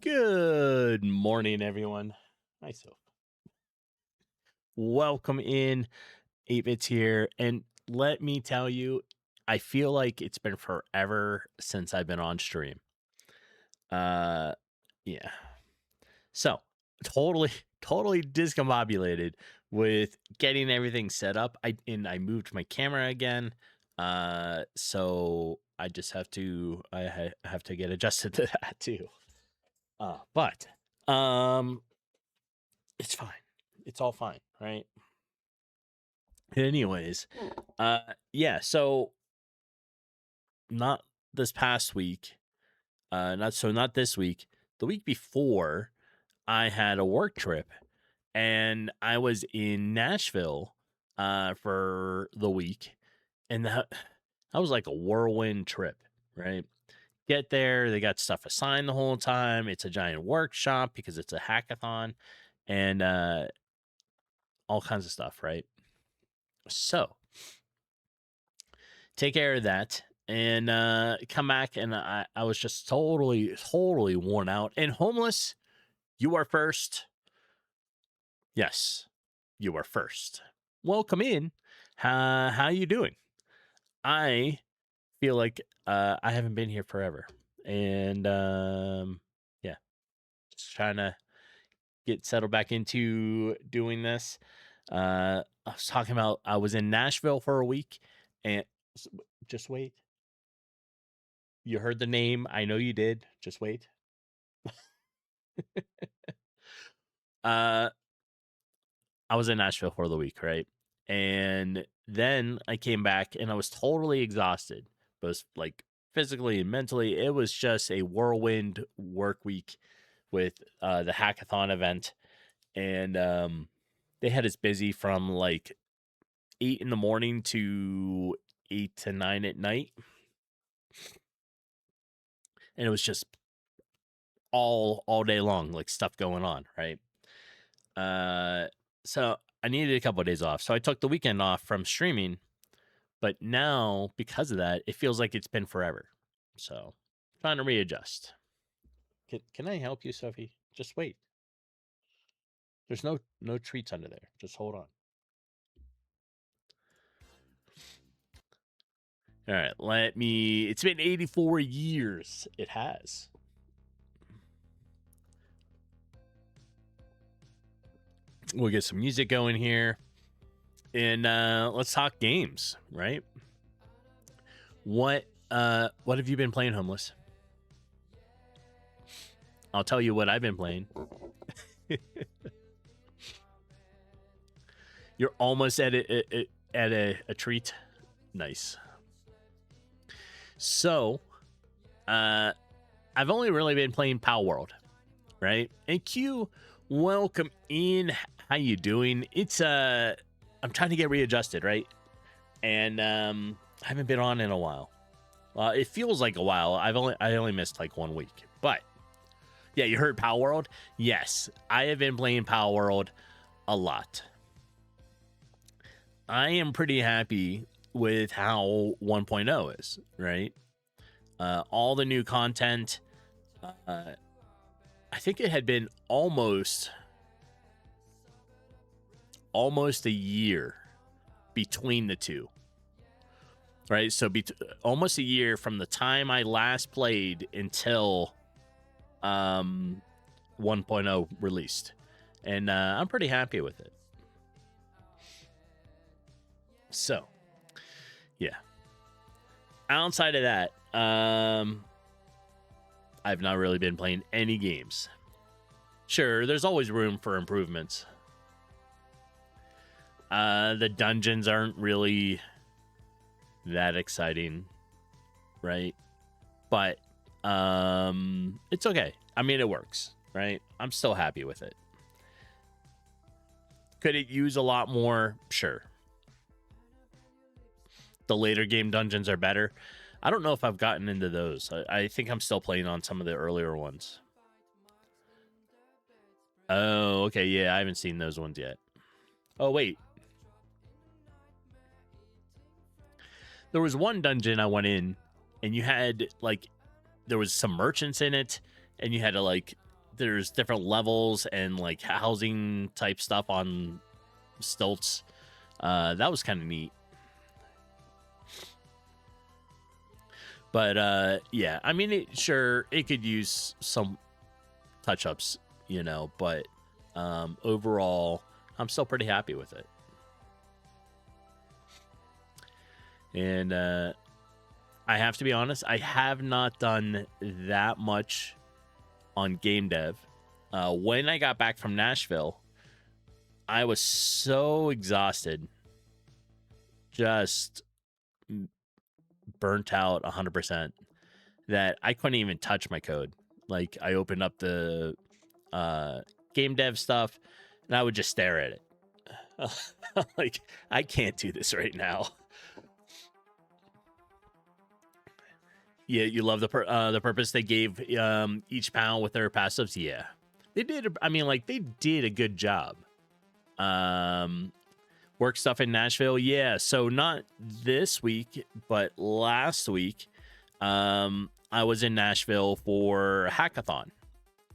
Good morning, everyone. Myself. Welcome in. 8-Bits here. And let me tell you, I feel like it's been forever since I've been on stream. Yeah. So totally discombobulated with getting everything set up. I moved my camera again. So I just have to have to get adjusted to that too. But it's fine. It's all fine, right? Anyways, yeah, so not this past week, not this week. The week before, I had a work trip and I was in Nashville for the week, and that was like a whirlwind trip, right? Get there, they got stuff assigned the whole time. It's a giant workshop because it's a hackathon and all kinds of stuff, right? So take care of that and come back, and I was just totally worn out and homeless. You are first. Yes, you are first. Welcome in. How you doing? I feel like I haven't been here forever, and yeah, just trying to get settled back into doing this. I was talking about I was in Nashville for a week, and just wait. You heard the name. I know you did. Just wait. I was in Nashville for the week, right? And then I came back and I was totally exhausted, both like physically and mentally. It was just a whirlwind work week with the hackathon event. And they had us busy from like 8 in the morning to 8 to 9 at night. And it was just all day long, like stuff going on, right? So I needed a couple of days off. So I took the weekend off from streaming, but now because of that, it feels like it's been forever. So trying to readjust. Can I help you, Sophie? Just wait. There's no treats under there. Just hold on. All right, it's been 84 years. It has. We'll get some music going here. And let's talk games, right? What have you been playing, Homeless? I'll tell you what I've been playing. You're almost at a treat. Nice. So, I've only really been playing Power World, right? And Q, welcome in. How you doing? It's I'm trying to get readjusted, right? And I haven't been on in a while. It feels like a while. I only missed like 1 week, but yeah, you heard Power World? Yes, I have been playing Power World a lot. I am pretty happy with how 1.0 is, right? All the new content. I think it had been almost a year between the two, right? So almost a year from the time I last played until 1.0 released, and I'm pretty happy with it. So yeah, outside of that, I've not really been playing any games. Sure, there's always room for improvements. The dungeons aren't really that exciting, right? But it's okay. I mean, it works, right? I'm still happy with it. Could it use a lot more? Sure. The later game dungeons are better. I don't know if I've gotten into those. I think I'm still playing on some of the earlier ones. Oh, okay. Yeah, I haven't seen those ones yet. Oh, wait. There was one dungeon I went in, and you had, like, there was some merchants in it, and you had to, like, there's different levels and, like, housing type stuff on stilts. That was kind of neat. But, yeah, I mean, it could use some touch-ups, you know, but overall, I'm still pretty happy with it. And I have to be honest, I have not done that much on game dev. When I got back from Nashville, I was so exhausted, just burnt out 100%, that I couldn't even touch my code. Like, I opened up the game dev stuff, and I would just stare at it. Like, I can't do this right now. Yeah, you love the purpose they gave each panel with their passives. Yeah, they did. I mean, like, they did a good job. Work stuff in Nashville. Yeah, so not this week, but last week, I was in Nashville for hackathon,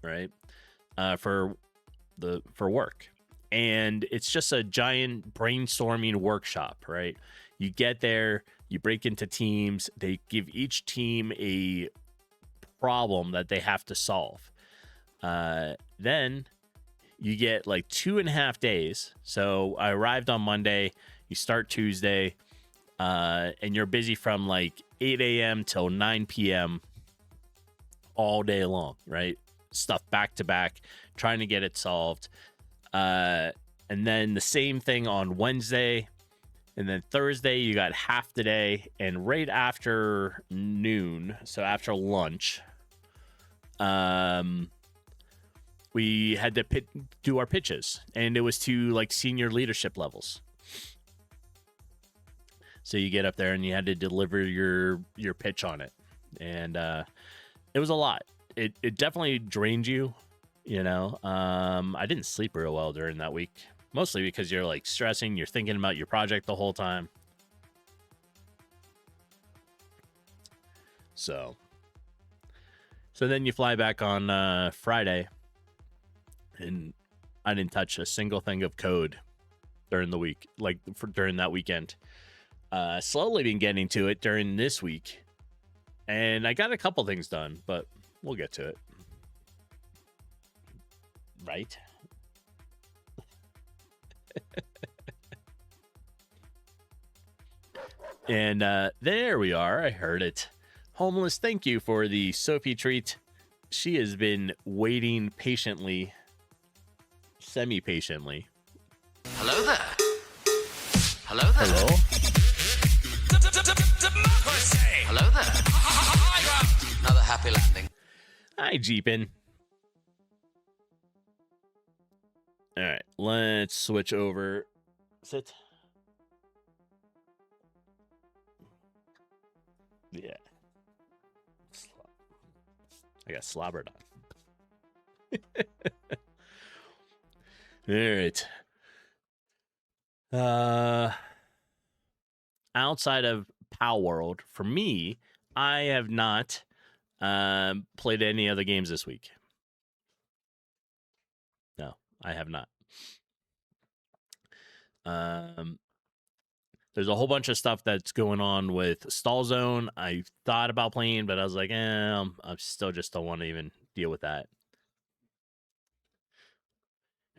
right? For work, and it's just a giant brainstorming workshop, right? You get there, you break into teams, they give each team a problem that they have to solve. Then you get like 2.5 days. So I arrived on Monday, you start Tuesday, and you're busy from like 8 a.m. till 9 p.m. all day long, right? Stuff back to back, trying to get it solved. And then the same thing on Wednesday. And then Thursday, you got half the day. And right after noon, so after lunch, we had to do our pitches. And it was to like senior leadership levels. So you get up there and you had to deliver your pitch on it. And it was a lot. It definitely drained you, you know. I didn't sleep real well during that week. Mostly because you're like stressing, you're thinking about your project the whole time. So then you fly back on Friday, and I didn't touch a single thing of code during the week, like during that weekend. Slowly been getting to it during this week, and I got a couple things done, but we'll get to it. Right? And there we are. I heard it. Homeless, thank you for the Sophie treat. She has been waiting patiently, semi-patiently. Hello there. Hello there. Hello? Hello there. Another happy landing. Hi, Jeepin. All right, let's switch over. Sit. Yeah. I got slobbered on. All right. Outside of Pow World, for me, I have not played any other games this week. No, I have not. There's a whole bunch of stuff that's going on with Stall Zone. I thought about playing, but I was like, I still just don't want to even deal with that.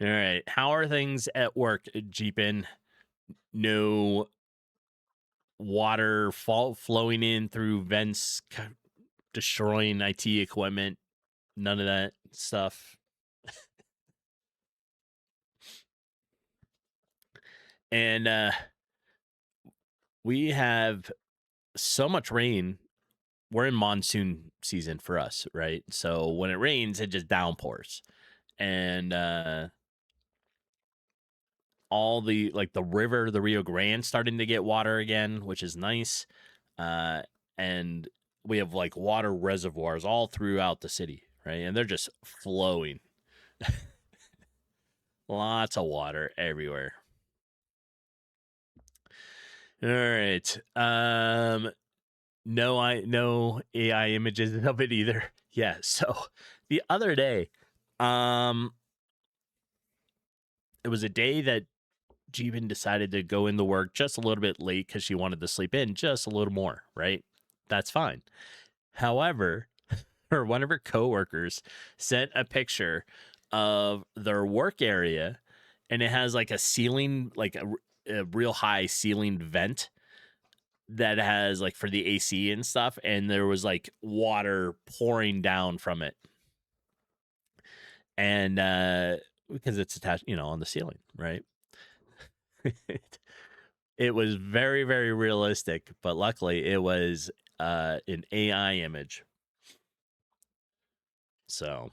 All right. How are things at work, Jeepin? No water flowing in through vents, destroying IT equipment. None of that stuff. And we have so much rain. We're in monsoon season for us, right? So when it rains, it just downpours. And all the river, the Rio Grande, starting to get water again, which is nice. And we have like water reservoirs all throughout the city, right? And they're just flowing. Lots of water everywhere. All right. No AI images of it either. Yeah. So the other day, it was a day that Jeevan decided to go into work just a little bit late because she wanted to sleep in just a little more, right? That's fine. However, one of her coworkers sent a picture of their work area, and it has like a ceiling, like a real high ceiling vent that has like for the AC and stuff, and there was like water pouring down from it. And because it's attached, on the ceiling, right? It was very, very realistic, but luckily it was an AI image. So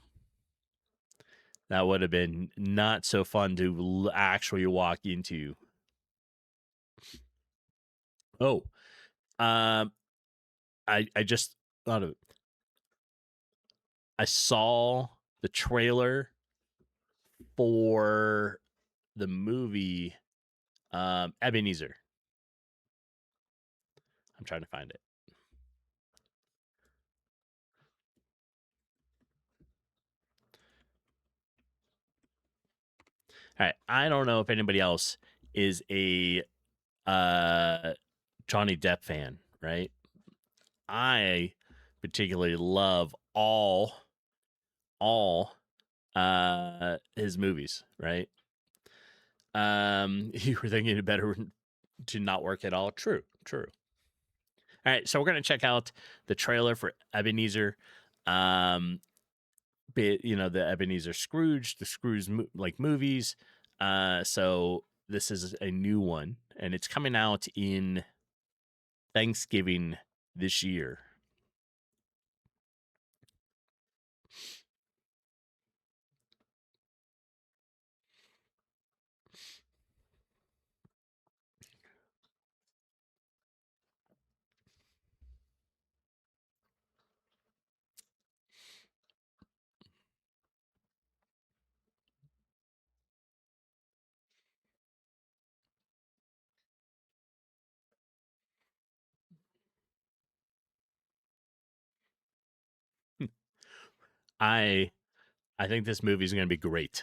that would have been not so fun to actually walk into. Oh, I just thought of it. I saw the trailer for the movie Ebenezer. I'm trying to find it. All right. I don't know if anybody else is a Johnny Depp fan, right? I particularly love all his movies, right? You were thinking it better to not work at all. True. All right, so we're gonna check out the trailer for Ebenezer. The Ebenezer Scrooge, the Scrooge movies. So this is a new one, and it's coming out in Thanksgiving this year. I think this movie is going to be great.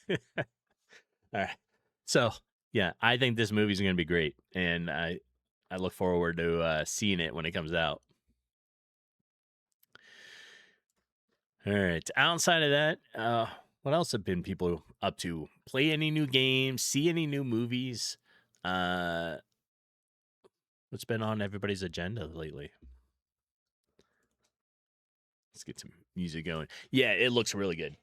All right. So, yeah, I think this movie is going to be great, and I look forward to seeing it when it comes out. All right. Outside of that, what else have been people up to? Play any new games? See any new movies? What's been on everybody's agenda lately? Let's get some music going. Yeah, it looks really good.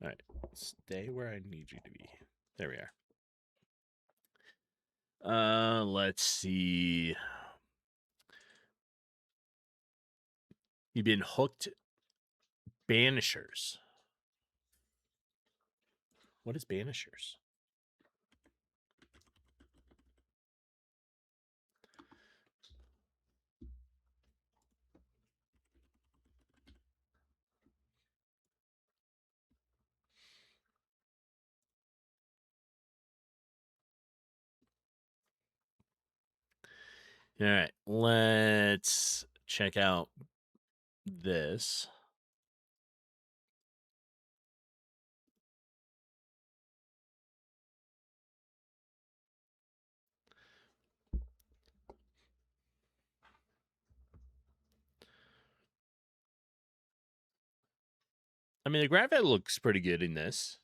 All right. Stay where I need you to be. There we are. Let's see. You've been hooked. Banishers. What is Banishers? All right, let's check out this. I mean, the graphic looks pretty good in this.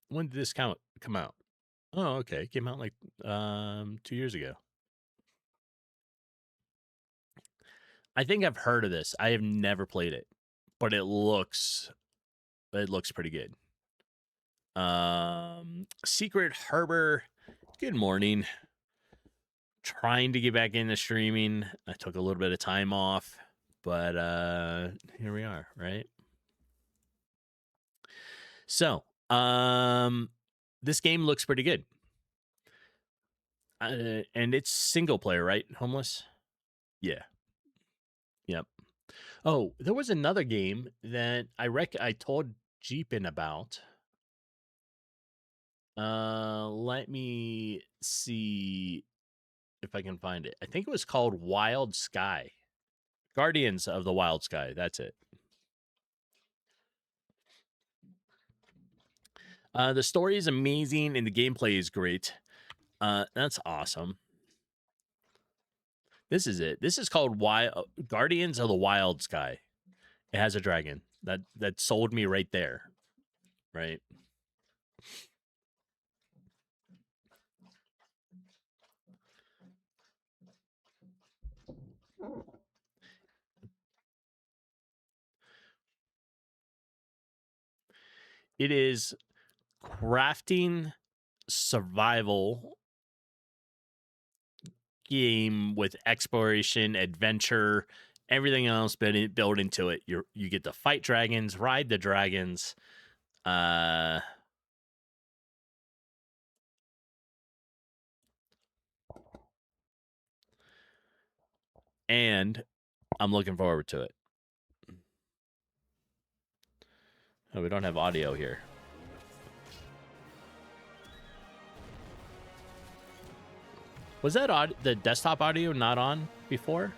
When did this come out? Oh, okay. It came out like 2 years ago. I think I've heard of this. I have never played it, but it looks pretty good. Secret Harbor. Good morning. Trying to get back into streaming. I took a little bit of time off, but here we are, right? So, this game looks pretty good. And it's single player, right? Homeless? Yeah. Yep. Oh, there was another game that I told Jeepin about. Let me see if I can find it. I think it was called Wild Sky. Guardians of the Wild Sky. That's it. The story is amazing and the gameplay is great. That's awesome. This is it. This is called Guardians of the Wild Sky. It has a dragon. That sold me right there. Right? It is crafting survival game with exploration, adventure, everything else built into it. You get to fight dragons, ride the dragons. And I'm looking forward to it. Oh, we don't have audio here. Was that the desktop audio not on before?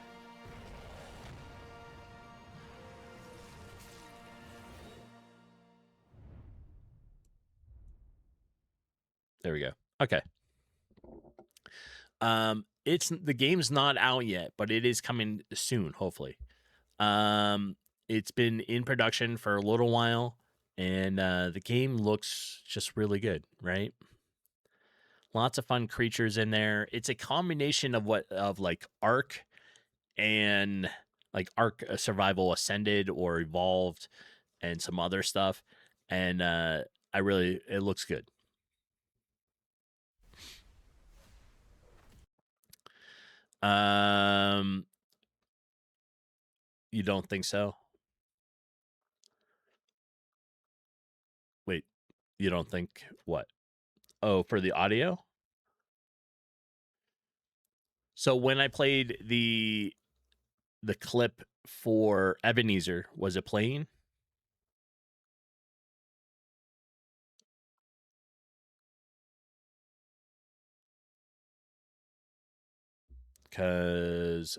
Okay. It's the game's not out yet, but it is coming soon, hopefully. It's been in production for a little while, and the game looks just really good, right? Lots of fun creatures in there. It's a combination of like Ark and like Ark Survival Ascended or Evolved and some other stuff, and it looks good. You don't think so? Wait, you don't think what? Oh, for the audio? So when I played the clip for Ebenezer, was it playing? Because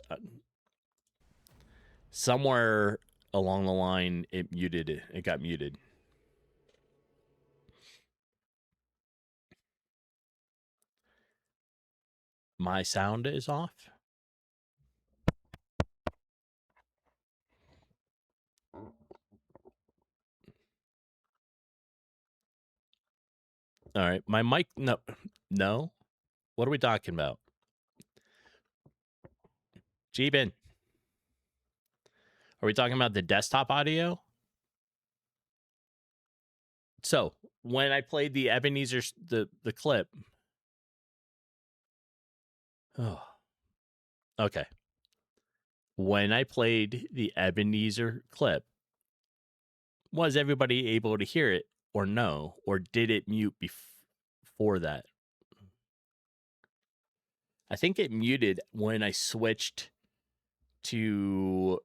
somewhere along the line it muted it. It got muted. My sound is off. All right, my mic. No. What are we talking about? Jeebin. Are we talking about the desktop audio? So when I played the Ebenezer the clip. Oh. Okay. When I played the Ebenezer clip, was everybody able to hear it or no? Or did it mute before that? I think it muted when I switched to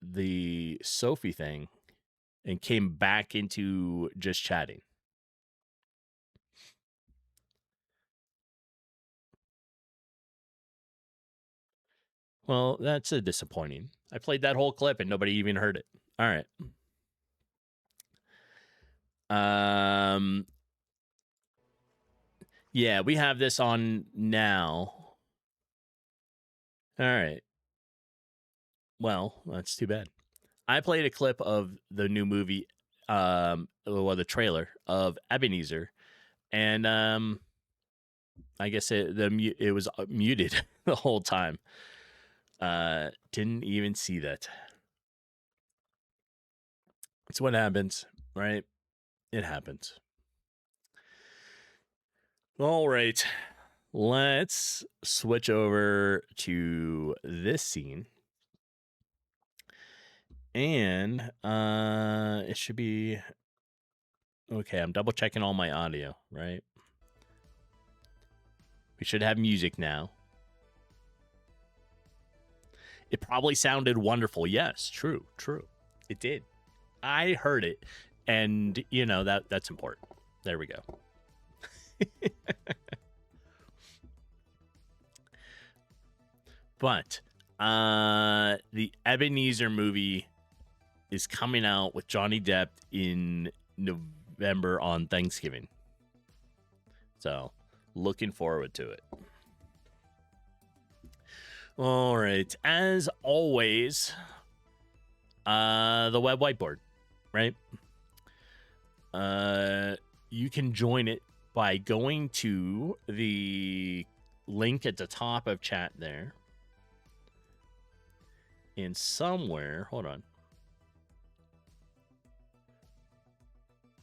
the Sophie thing and came back into just chatting. Well, that's a disappointing. I played that whole clip and nobody even heard it. All right. Yeah, we have this on now. All right. Well, that's too bad. I played a clip of the new movie, the trailer of Ebenezer, and I guess it was muted the whole time. Didn't even see that. It's what happens, right? It happens. All right. Let's switch over to this scene. And it should be okay. I'm double checking all my audio, right? We should have music now. It probably sounded wonderful. Yes, true. It did. I heard it, and that's important. There we go. But the Ebenezer movie is coming out with Johnny Depp in November on Thanksgiving. So, looking forward to it. All right. As always, the web whiteboard, right? You can join it by going to the link at the top of chat there. And somewhere, hold on.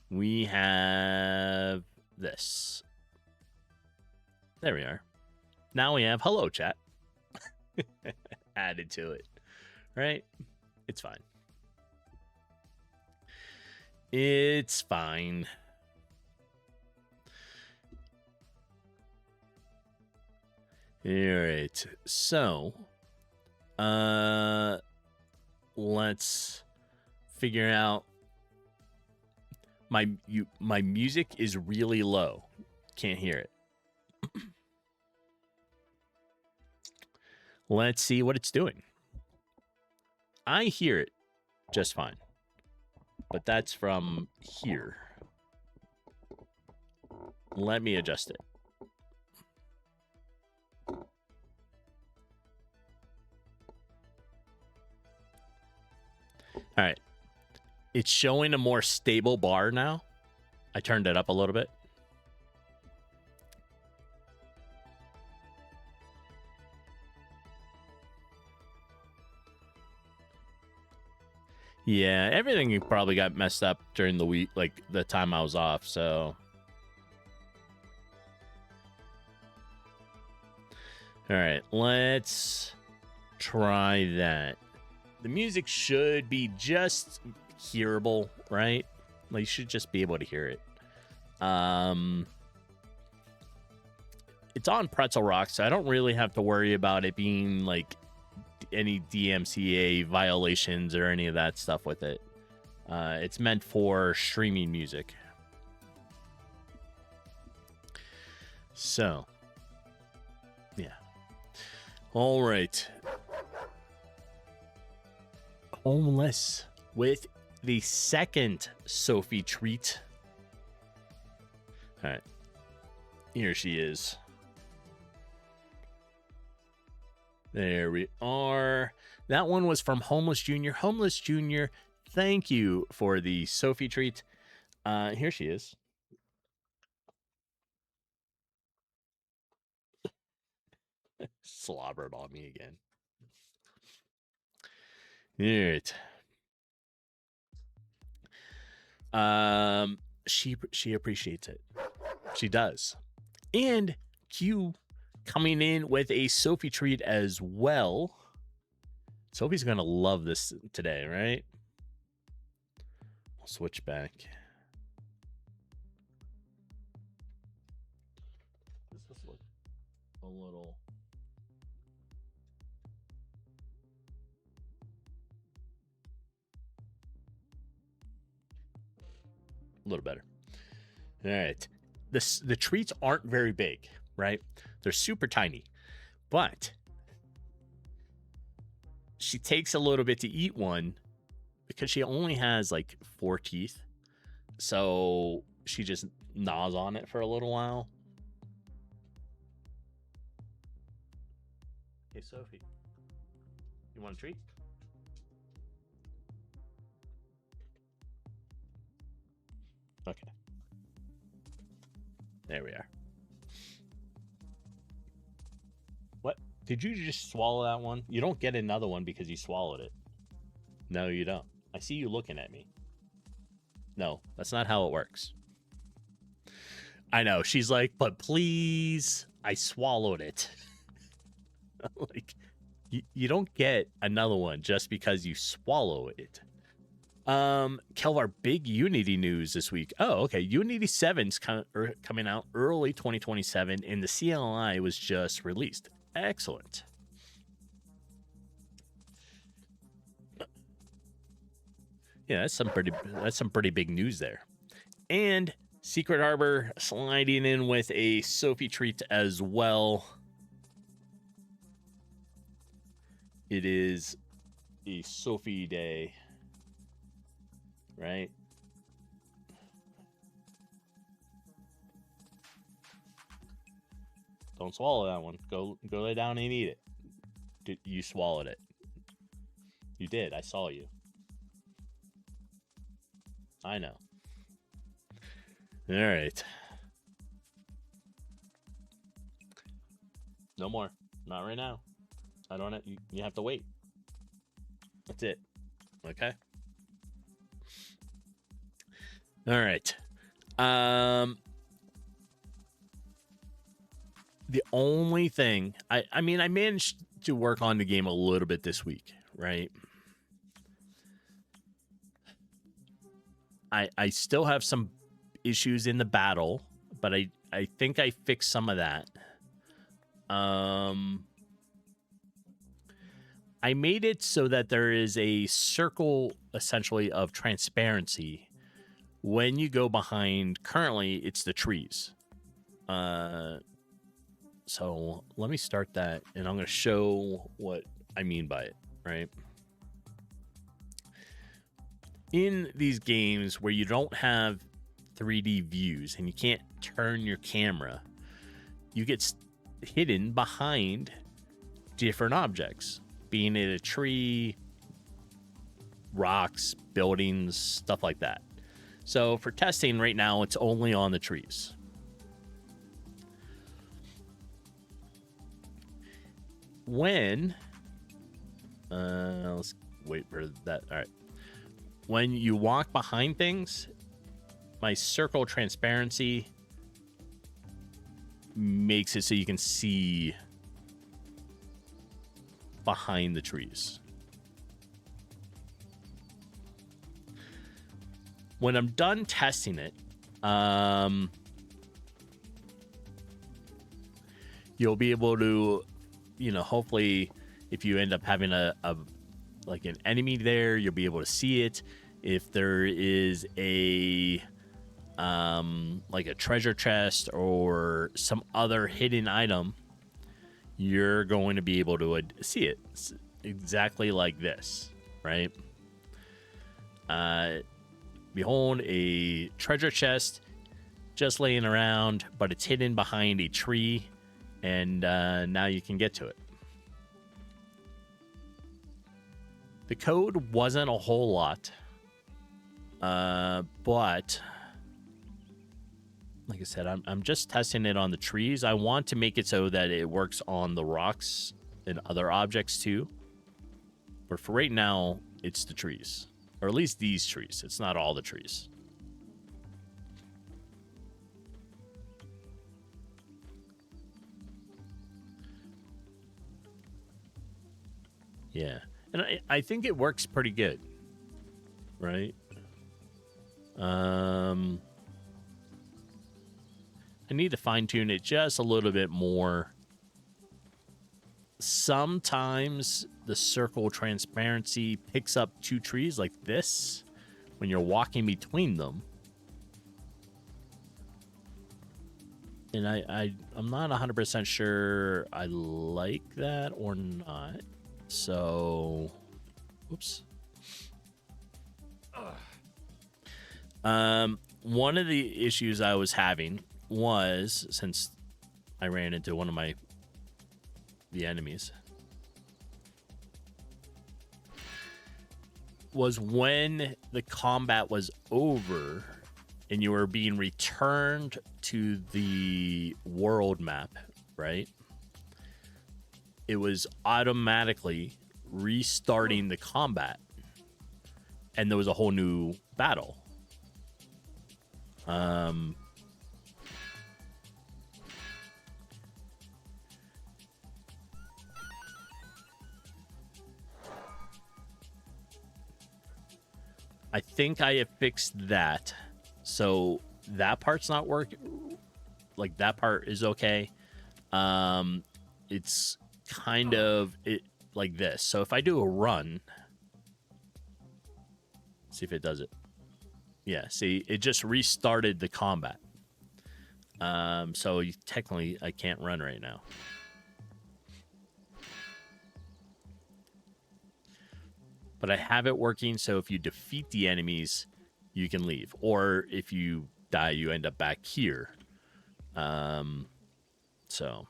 We have this. There we are. Now we have hello chat added to it, right? It's fine. It's fine. All right. So, let's figure out. My music is really low. Can't hear it. Let's see what it's doing. I hear it just fine. But that's from here. Let me adjust it. All right. It's showing a more stable bar now. I turned it up a little bit. Yeah, everything probably got messed up during the week, like the time I was off, so. All right, let's try that. The music should be just hearable, right? Like, you should just be able to hear it. It's on Pretzel Rock, so I don't really have to worry about it being like any DMCA violations or any of that stuff with it. It's meant for streaming music. So, yeah. All right. Homeless with the second Sophie treat. All right. Here she is. There we are. That one was from Homeless Jr. Homeless Jr., thank you for the Sophie treat. Here she is. Slobbered on me again. All right. She appreciates it. She does. And Q coming in with a Sophie treat as well. Sophie's gonna love this today, right? I'll switch back. Does this look a little? A little better. All right. The treats aren't very big, right? They're super tiny, but she takes a little bit to eat one because she only has like 4 teeth. So she just gnaws on it for a little while. Hey, Sophie, you want a treat? Okay. There we are. What? Did you just swallow that one? You don't get another one because you swallowed it. No, you don't. I see you looking at me. No, that's not how it works. I know. She's like, but please, I swallowed it. Like, you don't get another one just because you swallow it. Kelvar, big Unity news this week. Oh, okay. Unity 7's coming out early 2027, and the CLI was just released. Excellent. Yeah, that's some pretty big news there. And Secret Harbor sliding in with a Sophie treat as well. It is a Sophie day. Right? Don't swallow that one. Go lay down and eat it. You swallowed it. You did. I saw you. I know. All right. No more. Not right now. I don't. You have to wait. That's it. Okay. All right. The only thing I mean, I managed to work on the game a little bit this week, right? I still have some issues in the battle, but I think I fixed some of that. I made it so that there is a circle essentially of transparency when you go behind. Currently it's the trees. So let me start that, and I'm going to show what I mean by it, right? In these games where you don't have 3D views and you can't turn your camera, you get hidden behind different objects, being it a tree, rocks, buildings, stuff like that. So for testing right now, it's only on the trees. When let's wait for that. All right. When you walk behind things, my circle transparency makes it so you can see behind the trees. When I'm done testing it, you'll be able to, you know, hopefully if you end up having a like an enemy there, you'll be able to see it. If there is a like a treasure chest or some other hidden item, you're going to be able to see it. It's exactly like this, right? Behold, a treasure chest just laying around, but it's hidden behind a tree, and now you can get to it. The code wasn't a whole lot, but like I said, I'm just testing it on the trees. I want to make it so that it works on the rocks and other objects too. But for right now, it's the trees. Or at least these trees. It's not all the trees. Yeah. And I think it works pretty good. Right? I need to fine-tune it just a little bit more. Sometimes the circle transparency picks up two trees like this when you're walking between them. And I'm not 100% sure I like that or not. So, oops. One of the issues I was having was, since I ran into one of the enemies, was when the combat was over and you were being returned to the world map, right? It was automatically restarting the combat, and there was a whole new battle. I think I have fixed that, so that part's not working. Like, that part is okay. It's kind of like this. So if I do a run, see if it does it. Yeah, see, it just restarted the combat. So technically I can't run right now. But I have it working, so if you defeat the enemies, you can leave. Or if you die, you end up back here. So.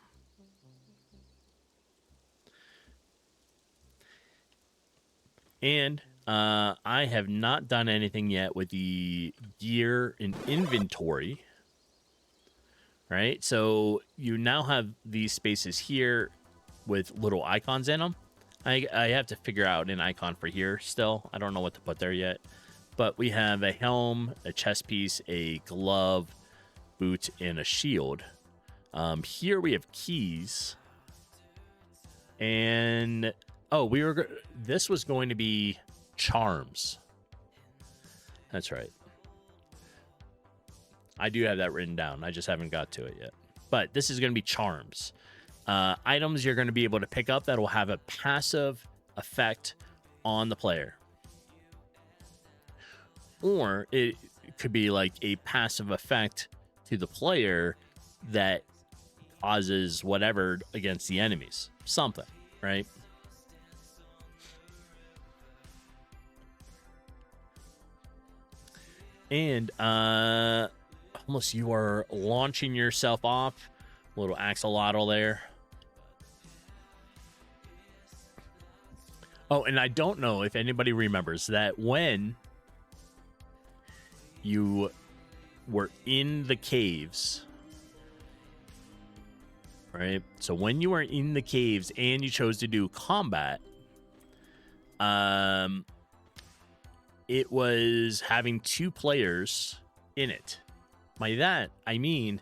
And I have not done anything yet with the gear and inventory. Right? So you now have these spaces here with little icons in them. I have to figure out an icon for here still. I don't know what to put there yet. But we have a helm, a chest piece, a glove, boot, and a shield. Here we have keys. And oh, this was going to be charms. That's right. I do have that written down. I just haven't got to it yet. But this is going to be charms. Items you're going to be able to pick up that will have a passive effect on the player. Or it could be like a passive effect to the player that causes whatever against the enemies. Something, right? And almost you are launching yourself off. Little axolotl there. Oh, and I don't know if anybody remembers that when you were in the caves, right? So when you were in the caves and you chose to do combat, it was having 2 players in it. By that, I mean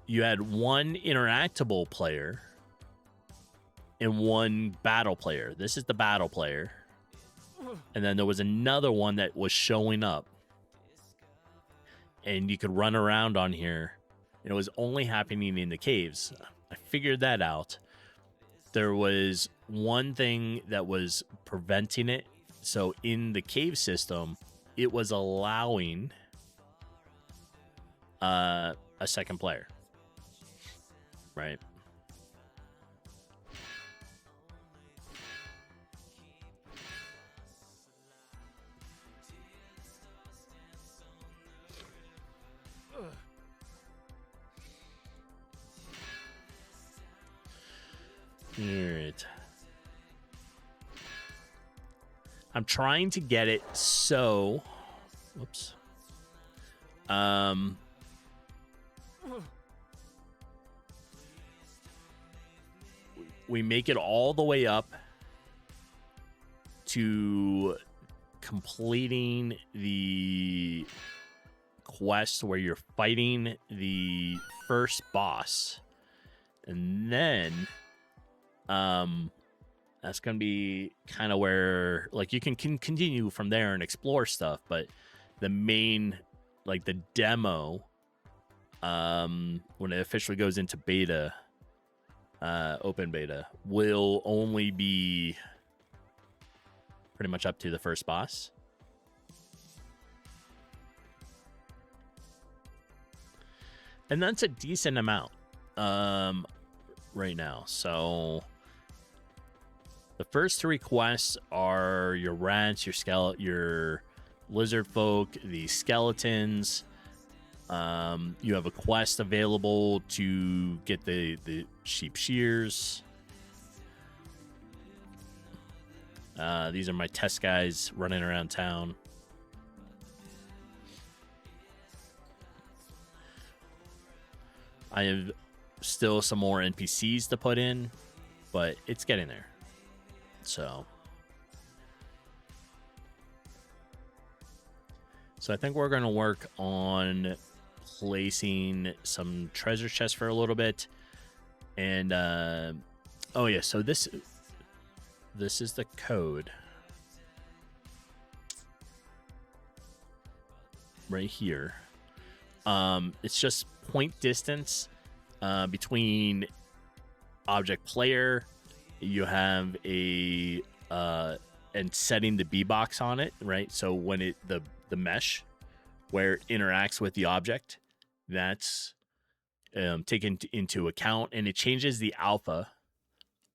you had 1 interactable player and 1 battle player. This is the battle player. And then there was another one that was showing up. And you could run around on here. And it was only happening in the caves. I figured that out. There was one thing that was preventing it. So in the cave system, it was allowing a second player. Right? Alright. I'm trying to get it so... Whoops. We make it all the way up to completing the quest where you're fighting the first boss. And then that's going to be kind of where, like, you can continue from there and explore stuff, but the main, like, the demo, when it officially goes into beta, open beta, will only be pretty much up to the first boss. And that's a decent amount right now. So the first 3 quests are your rats, your lizard folk, the skeletons. You have a quest available to get the sheep shears. These are my test guys running around town. I have still some more NPCs to put in, but it's getting there. So I think we're going to work on placing some treasure chests for a little bit. And oh yeah, so this is the code right here. It's just point distance between object player. You have a and setting the B box on it, right? So when it the mesh where it interacts with the object, that's taken into account, and it changes the alpha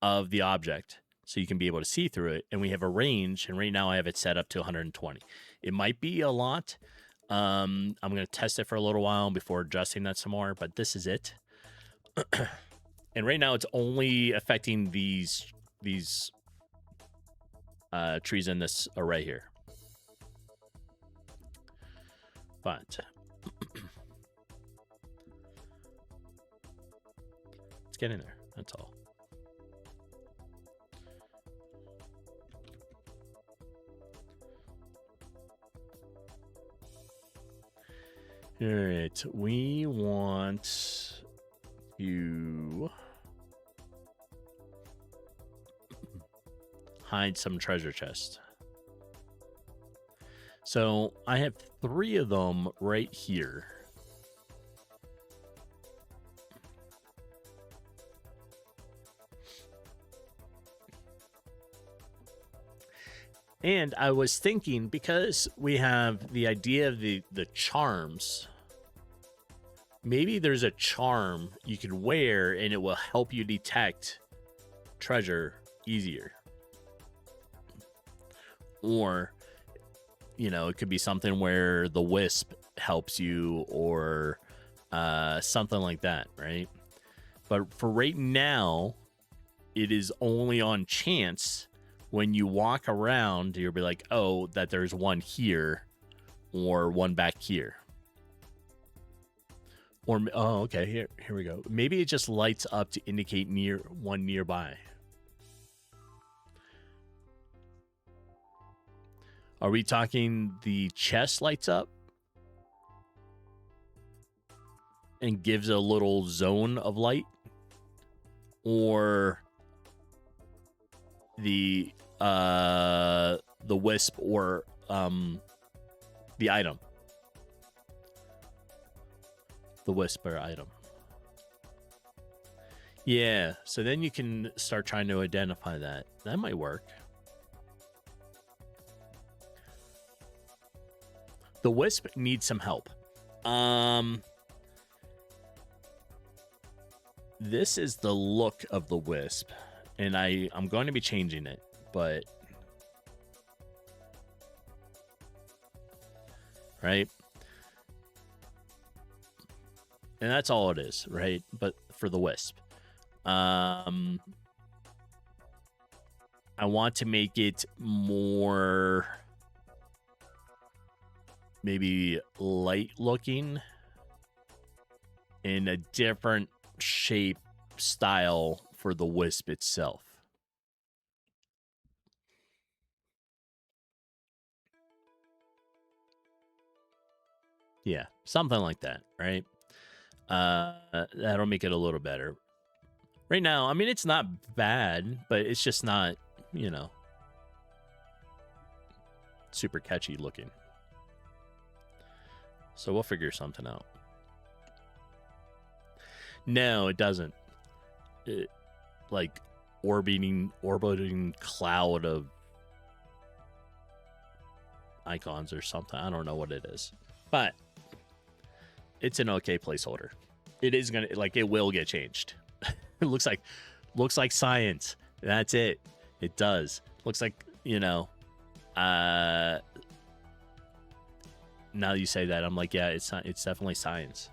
of the object so you can be able to see through it. And we have a range, and right now I have it set up to 120. It might be a lot. I'm going to test it for a little while before adjusting that some more, but this is it. And right now it's only affecting these trees in this array here. But let's get in there. That's all. All right, we want to hide some treasure chests. So I have 3 of them right here. And I was thinking, because we have the idea of the charms, maybe there's a charm you could wear and it will help you detect treasure easier. Or, you know, it could be something where the wisp helps you, or something like that, right? But for right now, it is only on chance when you walk around, you'll be like, oh, that there's one here or one back here. Or, oh, okay, here we go. Maybe it just lights up to indicate one nearby. Are we talking the chest lights up and gives a little zone of light? Or the wisp or the item? The whisper item. Yeah, so then you can start trying to identify that. That might work. The wisp needs some help. This is the look of the wisp, and I'm going to be changing it, but right? And that's all it is, right? But for the wisp. I want to make it more maybe light looking in a different shape style for the wisp itself. Yeah, something like that, right? That'll make it a little better. Right now, I mean, it's not bad, but it's just not, you know, super catchy looking. So we'll figure something out. No, it doesn't. Like orbiting cloud of icons or something. I don't know what it is, but it's an okay placeholder. It is gonna, like, it will get changed. It looks like science. That's it. It does. Looks like, you know, now you say that, I'm like, yeah, it's definitely science.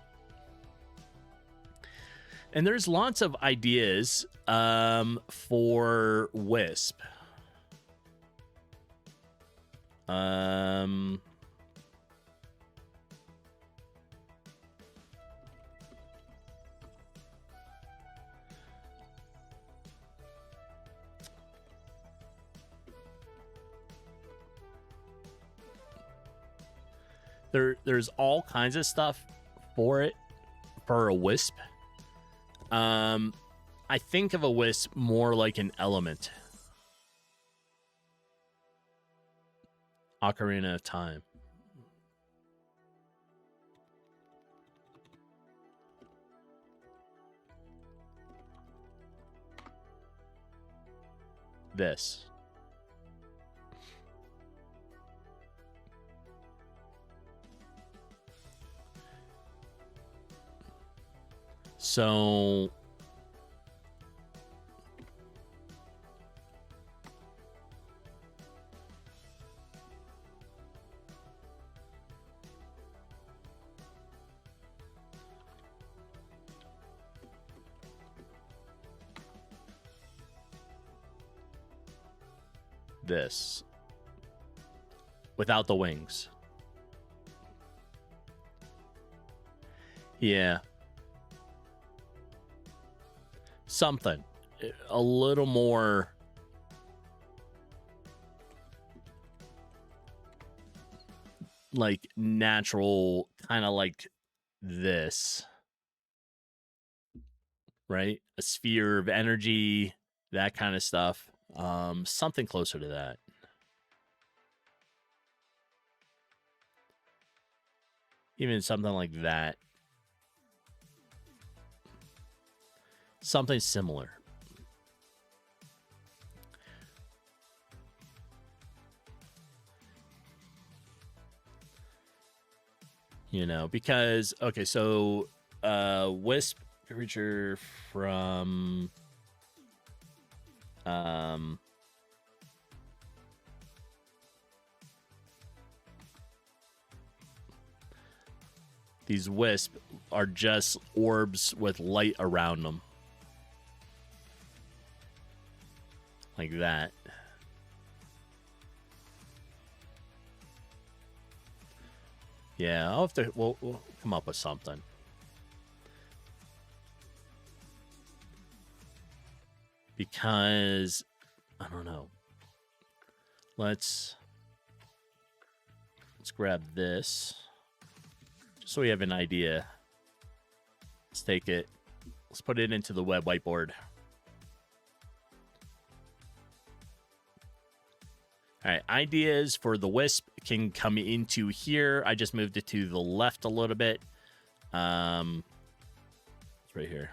And there's lots of ideas for Wisp. There's all kinds of stuff for it, for a wisp. I think of a wisp more like an element. Ocarina of Time. This. So this without the wings. Yeah. Something a little more like natural, kind of like this, right? A sphere of energy, that kind of stuff. Something closer to that. Even something like that. Something similar. You know, because, okay, so wisp creature from these wisp are just orbs with light around them. Like that. Yeah, I'll have to. We'll come up with something. Because I don't know. Let's grab this just so we have an idea. Let's take it. Let's put it into the web whiteboard. All right, ideas for the wisp can come into here. I just moved it to the left a little bit. It's right here.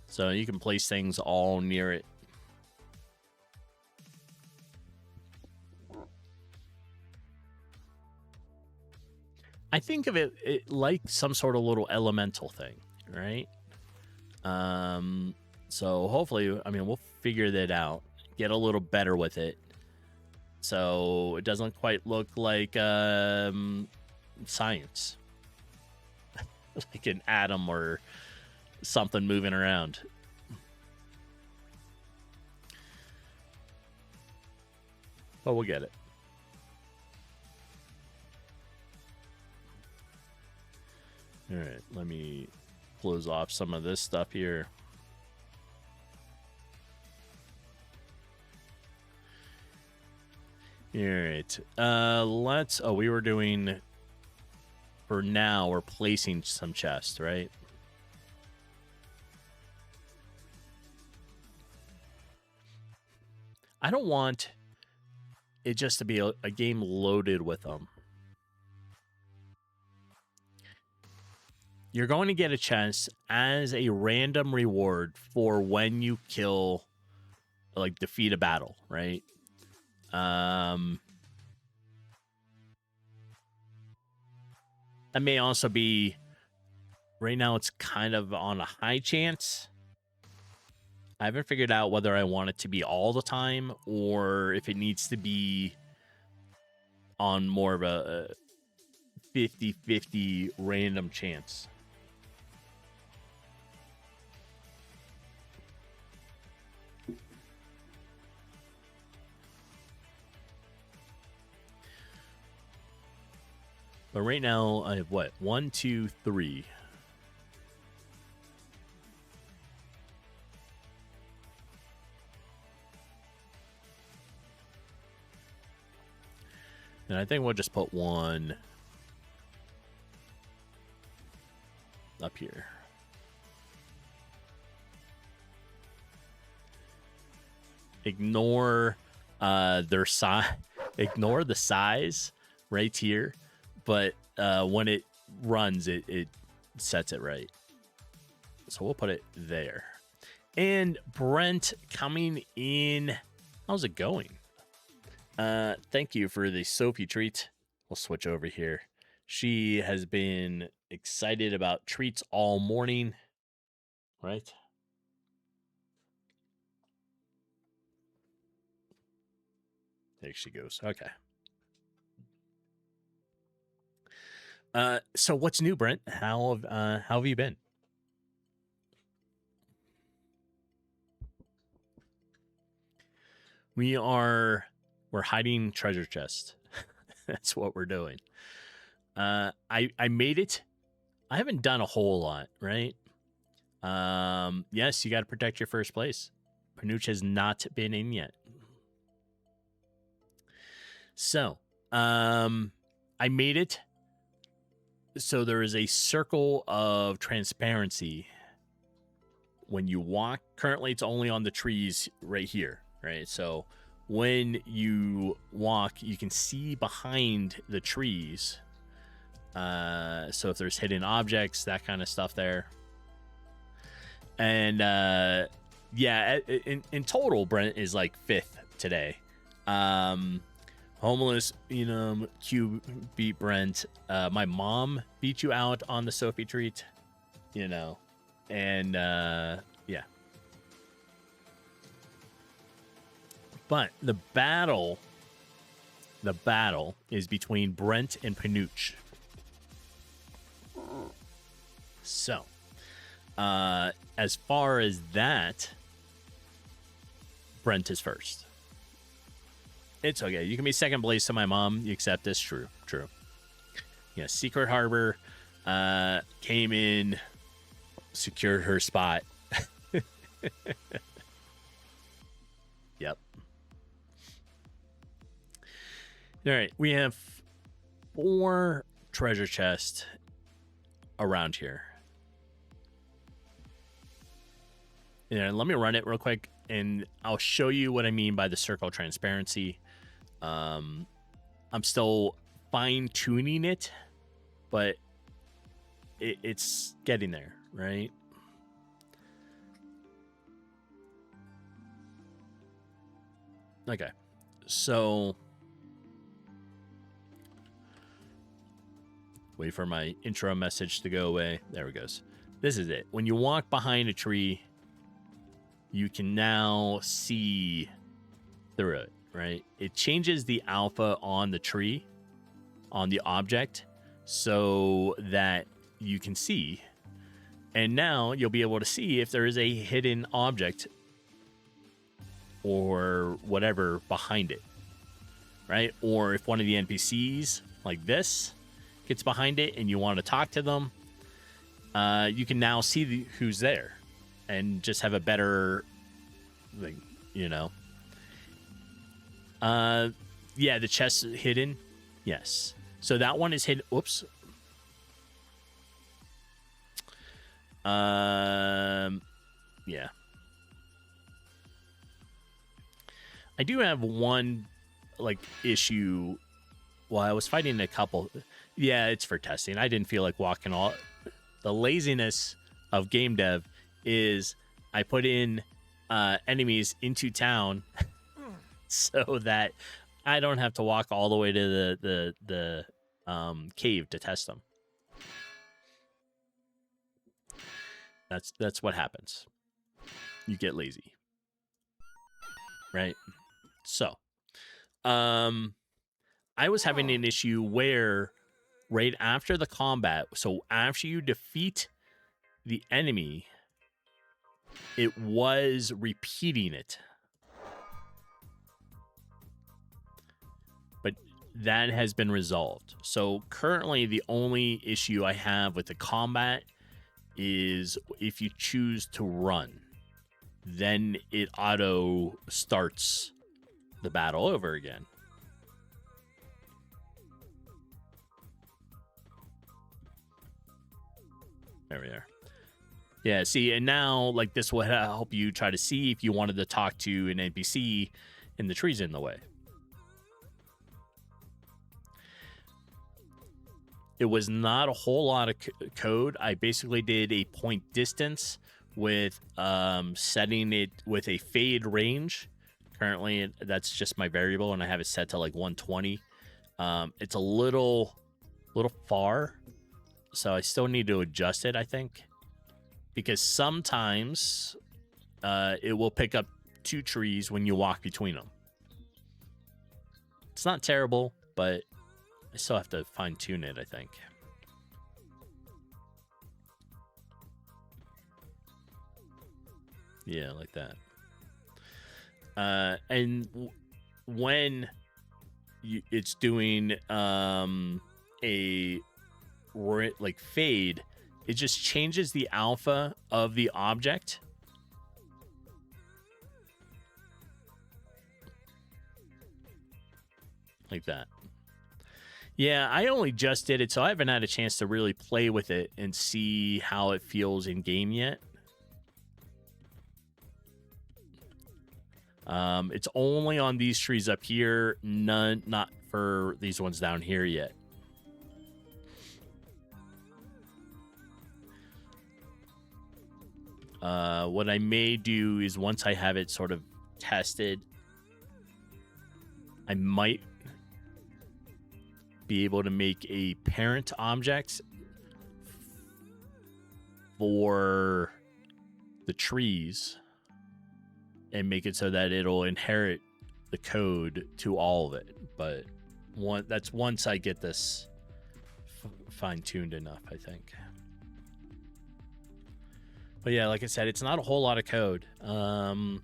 So you can place things all near it. I think of it like some sort of little elemental thing, right? So hopefully, I mean, we'll figure that out, get a little better with it. So it doesn't quite look like science, like an atom or something moving around. But we'll get it. All right, let me close off some of this stuff here. All right, let's. Oh, we were doing. For now, we're placing some chests, right? I don't want it just to be a game loaded with them. You're going to get a chance as a random reward for when you kill, like, defeat a battle, right? That may also be, right now it's kind of on a high chance. I haven't figured out whether I want it to be all the time or if it needs to be on more of a 50-50 random chance. But right now, I have what? 1, 2, 3. And I think we'll just put one up here. Ignore their size. Ignore the size right here. But when it runs, it sets it right. So we'll put it there. And Brent coming in. How's it going? Thank you for the Sophie treat. We'll switch over here. She has been excited about treats all morning. Right? There she goes. Okay. So what's new, Brent? How have you been? We're hiding treasure chest. That's what we're doing. I made it. I haven't done a whole lot, right? Yes, you got to protect your first place. Panuch has not been in yet. So, I made it. So there is a circle of transparency when you walk. Currently, it's only on the trees right here, right? So when you walk, you can see behind the trees. So if there's hidden objects, that kind of stuff there. And yeah, in total, Brent is like 5th today. Homeless, Q beat Brent. My mom beat you out on the Sophie treat, and yeah. But the battle is between Brent and Panuch. So, as far as that, Brent is first. It's okay. You can be second place to my mom. You accept this? True. True. Yeah, Secret Harbor came in, secured her spot. Yep. All right, we have 4 treasure chests around here. And let me run it real quick, and I'll show you what I mean by the circle transparency. I'm still fine-tuning it, but it's getting there, right? Okay, so wait for my intro message to go away. There it goes. This is it. When you walk behind a tree, you can now see through it, right? It changes the alpha on the tree, on the object, so that you can see. And now you'll be able to see if there is a hidden object or whatever behind it, right? Or if one of the NPCs, like this, gets behind it and you want to talk to them, you can now see who's there and just have a better thing, you know? Yeah, the chest hidden. Yes. So that one is hidden. Oops. Yeah. I do have one like issue. Well, I was fighting a couple. Yeah, it's for testing. I didn't feel like walking all. The laziness of game dev is I put in enemies into town so that I don't have to walk all the way to the cave to test them. That's what happens. You get lazy, right? So, I was having an issue where right after the combat, so after you defeat the enemy, it was repeating it. But that has been resolved. So currently the only issue I have with the combat is if you choose to run, then it auto starts the battle over again. There we are. Yeah, see, and now, like, this will help you try to see if you wanted to talk to an NPC and the tree's in the way. It was not a whole lot of code. I basically did a point distance with setting it with a fade range. Currently, that's just my variable, and I have it set to, like, 120. It's a little far, so I still need to adjust it, I think. Because sometimes it will pick up 2 trees when you walk between them. It's not terrible, but I still have to fine-tune it, I think. Yeah, like that. And when it's doing a like fade, it just changes the alpha of the object. Like that. Yeah, I only just did it, so I haven't had a chance to really play with it and see how it feels in game yet. It's only on these trees up here, not for these ones down here yet. What I may do is once I have it sort of tested, I might be able to make a parent object for the trees and make it so that it'll inherit the code to all of it. But that's once I get this fine-tuned enough, I think. But yeah, like I said, it's not a whole lot of code. And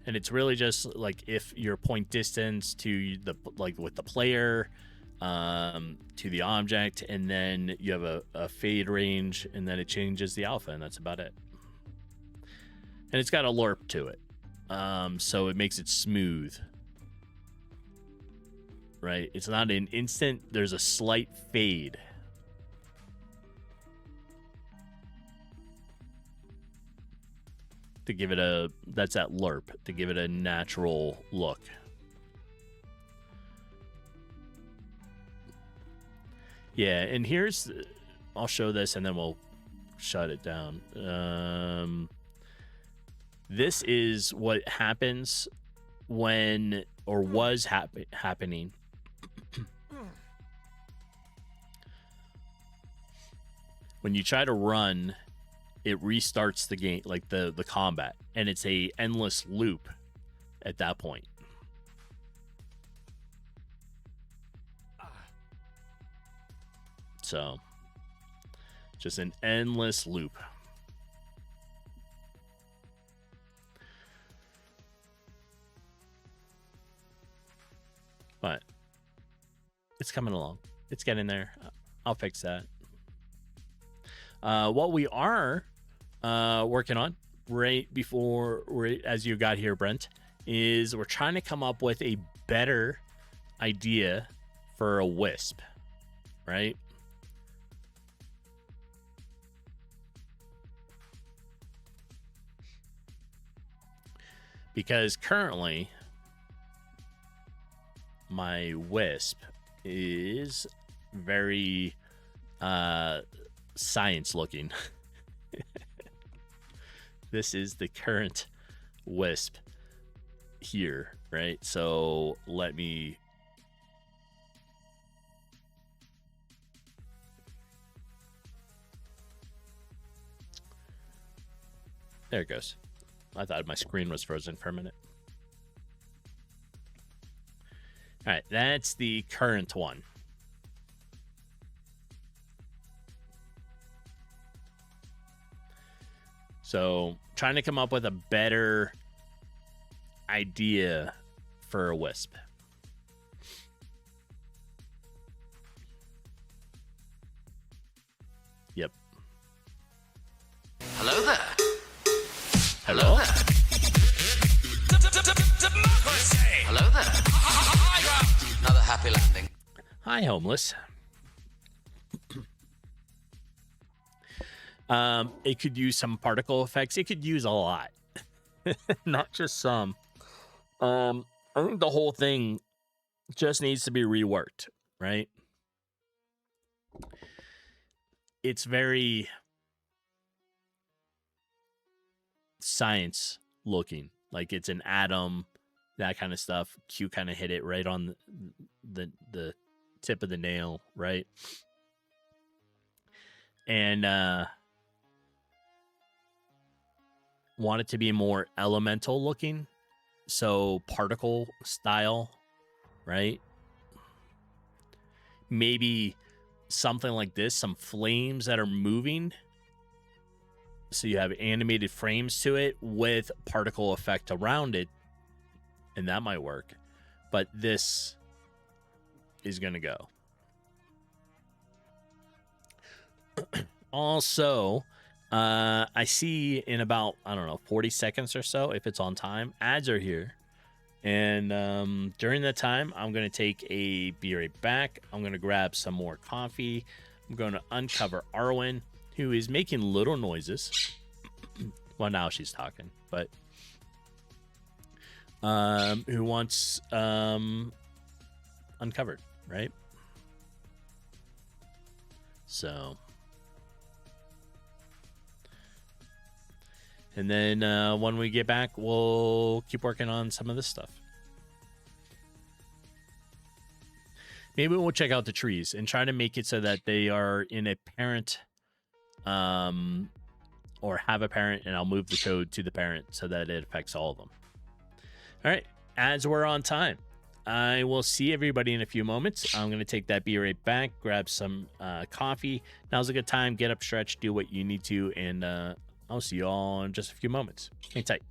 And it's really just like if your point distance to the like with the player to the object, and then you have a fade range, and then it changes the alpha, and that's about it. And it's got a lerp to it, so it makes it smooth, right? It's not an instant. There's a slight fade. To give it that's that lerp, to give it a natural look. Yeah, and here's, I'll show this and then we'll shut it down. This is what happens when, or was happening when you try to run. It restarts the game, like the combat, and it's a endless loop at that point. So just an endless loop. But it's coming along. It's getting there. I'll fix that. What we are working on as you got here, Brent, is we're trying to come up with a better idea for a wisp, right? Because currently my wisp is very science looking. This is the current wisp here, right? So let me there it goes. I thought my screen was frozen for a minute. All right, that's the current one. So trying to come up with a better idea for a wisp. Yep. Hello there. Hello? There. Hello there. Another happy landing. Hi, homeless. It could use some particle effects. It could use a lot, not just some. I think the whole thing just needs to be reworked, right? It's very science looking, like it's an atom, that kind of stuff. Q kind of hit it right on the tip of the nail, right? And want it to be more elemental looking, so particle style, right? Maybe something like this, some flames that are moving, so you have animated frames to it with particle effect around it, and that might work. But this is gonna go. Also, I see in about, I don't know, 40 seconds or so, if it's on time, ads are here. And during that time, I'm going to take a be right back. I'm going to grab some more coffee. I'm going to uncover Arwen, who is making little noises. Well, now she's talking, but who wants uncovered, right? So... And then when we get back, we'll keep working on some of this stuff. Maybe we'll check out the trees and try to make it so that they are in a parent or have a parent, and I'll move the code to the parent so that it affects all of them. All right, as we're on time, I will see everybody in a few moments. I'm going to take that be right back, grab some coffee. Now's a good time. Get up, stretch, do what you need to, and... I'll see you all in just a few moments. Hang tight.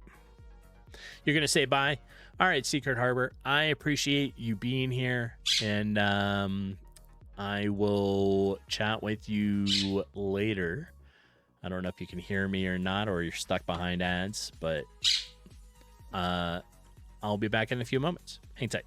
you're gonna say bye. All right, Secret Harbor. I appreciate you being here, and I will chat with you later. I don't know if you can hear me or not, or you're stuck behind ads, but I'll be back in a few moments. Hang tight.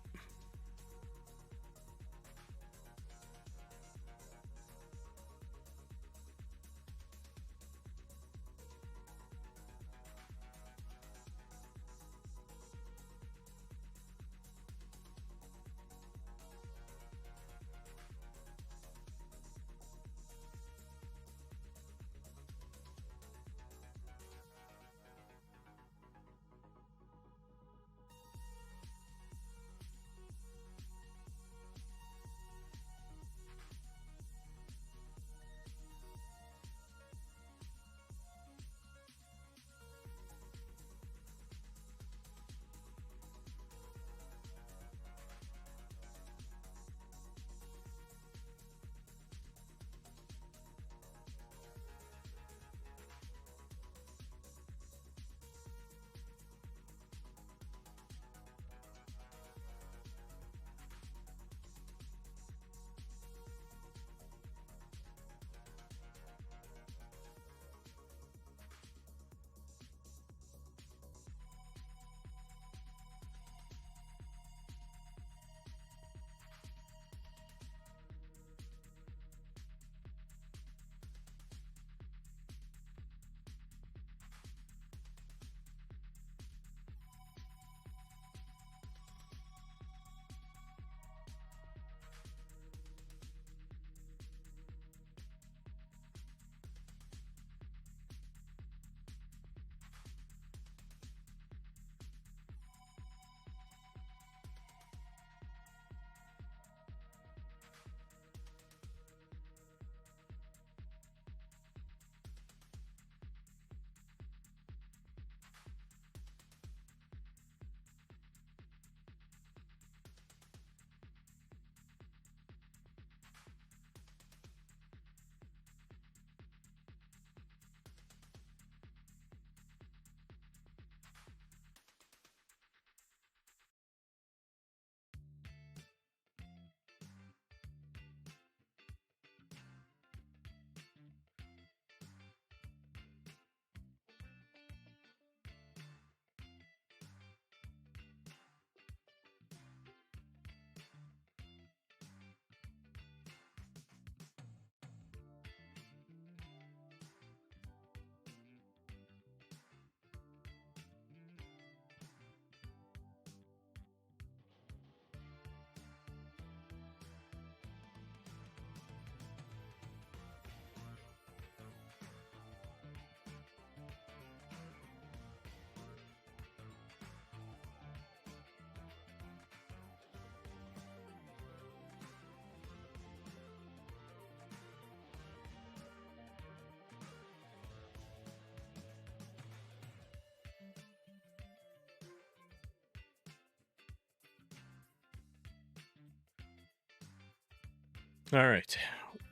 All right,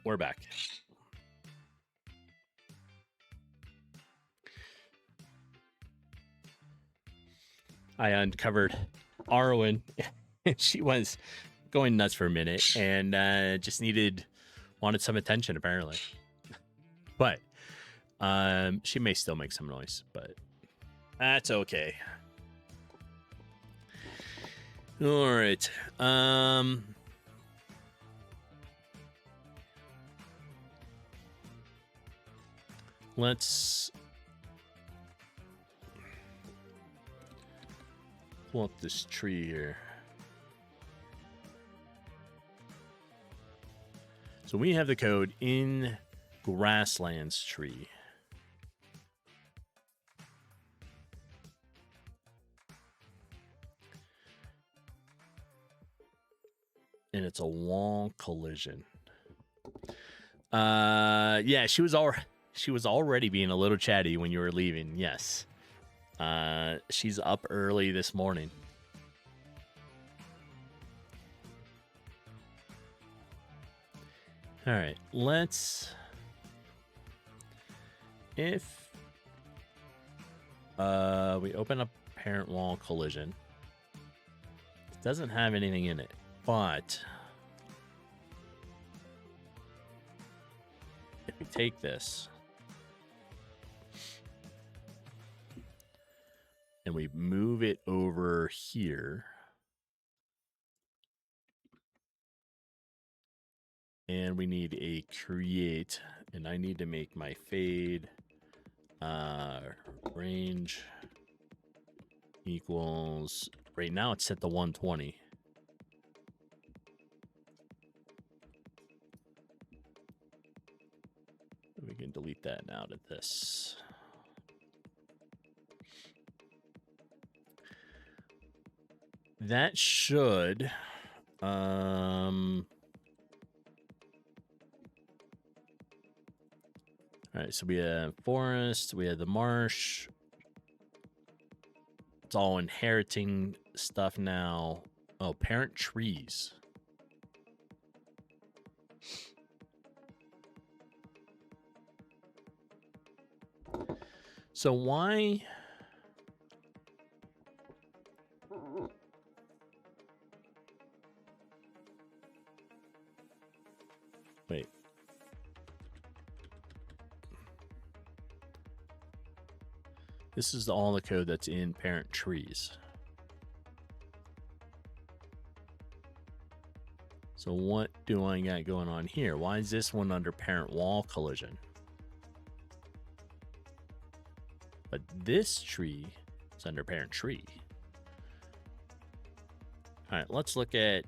we're back. I uncovered Arwen. She was going nuts for a minute and just wanted some attention apparently. But she may still make some noise, but that's okay. All right. Let's pull up this tree here. So we have the code in Grasslands tree. And it's a long collision. Yeah, she was already being a little chatty when you were leaving. Yes. She's up early this morning. All right, if we open up parent wall collision. It doesn't have anything in it, but if we take this and we move it over here, and we need a create, and I need to make my fade range equals, right now it's set to 120. We can delete that now to this. That should all right, so we have forest, we have the marsh. It's all inheriting stuff now. Oh, parent trees. So why? Wait. This is all the code that's in parent trees. So what do I got going on here? Why is this one under parent wall collision? But this tree is under parent tree. All right, let's look at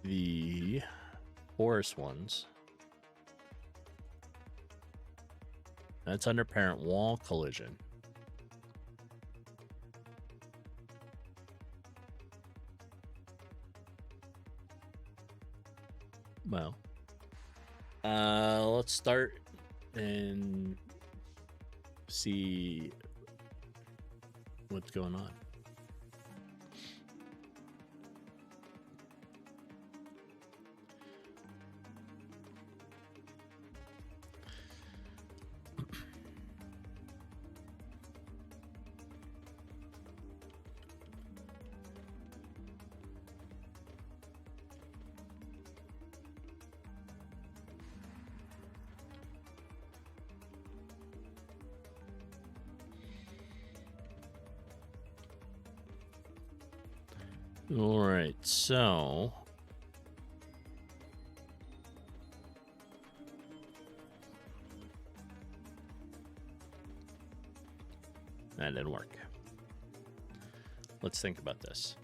the forest ones. That's under parent wall collision. Well, let's start and see what's going on. All right, so that didn't work. Let's think about this.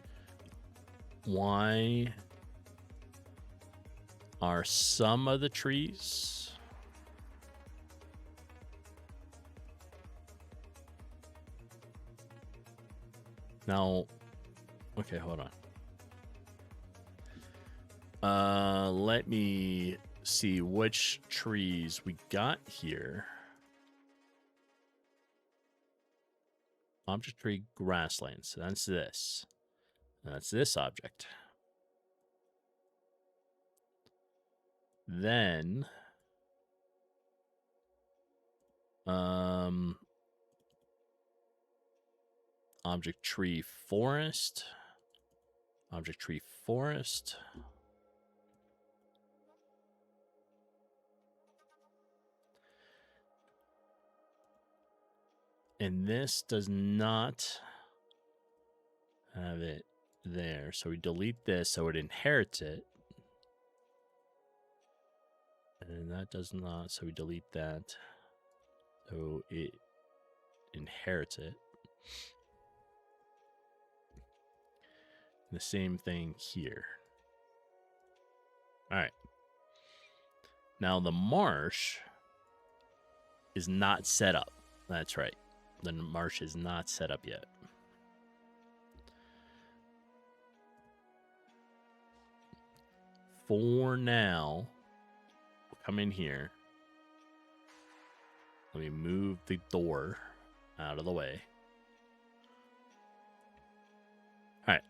Why are some of the trees now? Okay, hold on. Let me see which trees we got here. Object tree grasslands. So that's this. That's this object. Then object tree forest. Object tree forest. And this does not have it there. So we delete this so it inherits it. And that does not, so we delete that. So it inherits it. The same thing here. All right. Now the marsh is not set up. That's right. The marsh is not set up yet. For now, we'll come in here. Let me move the door out of the way. All right.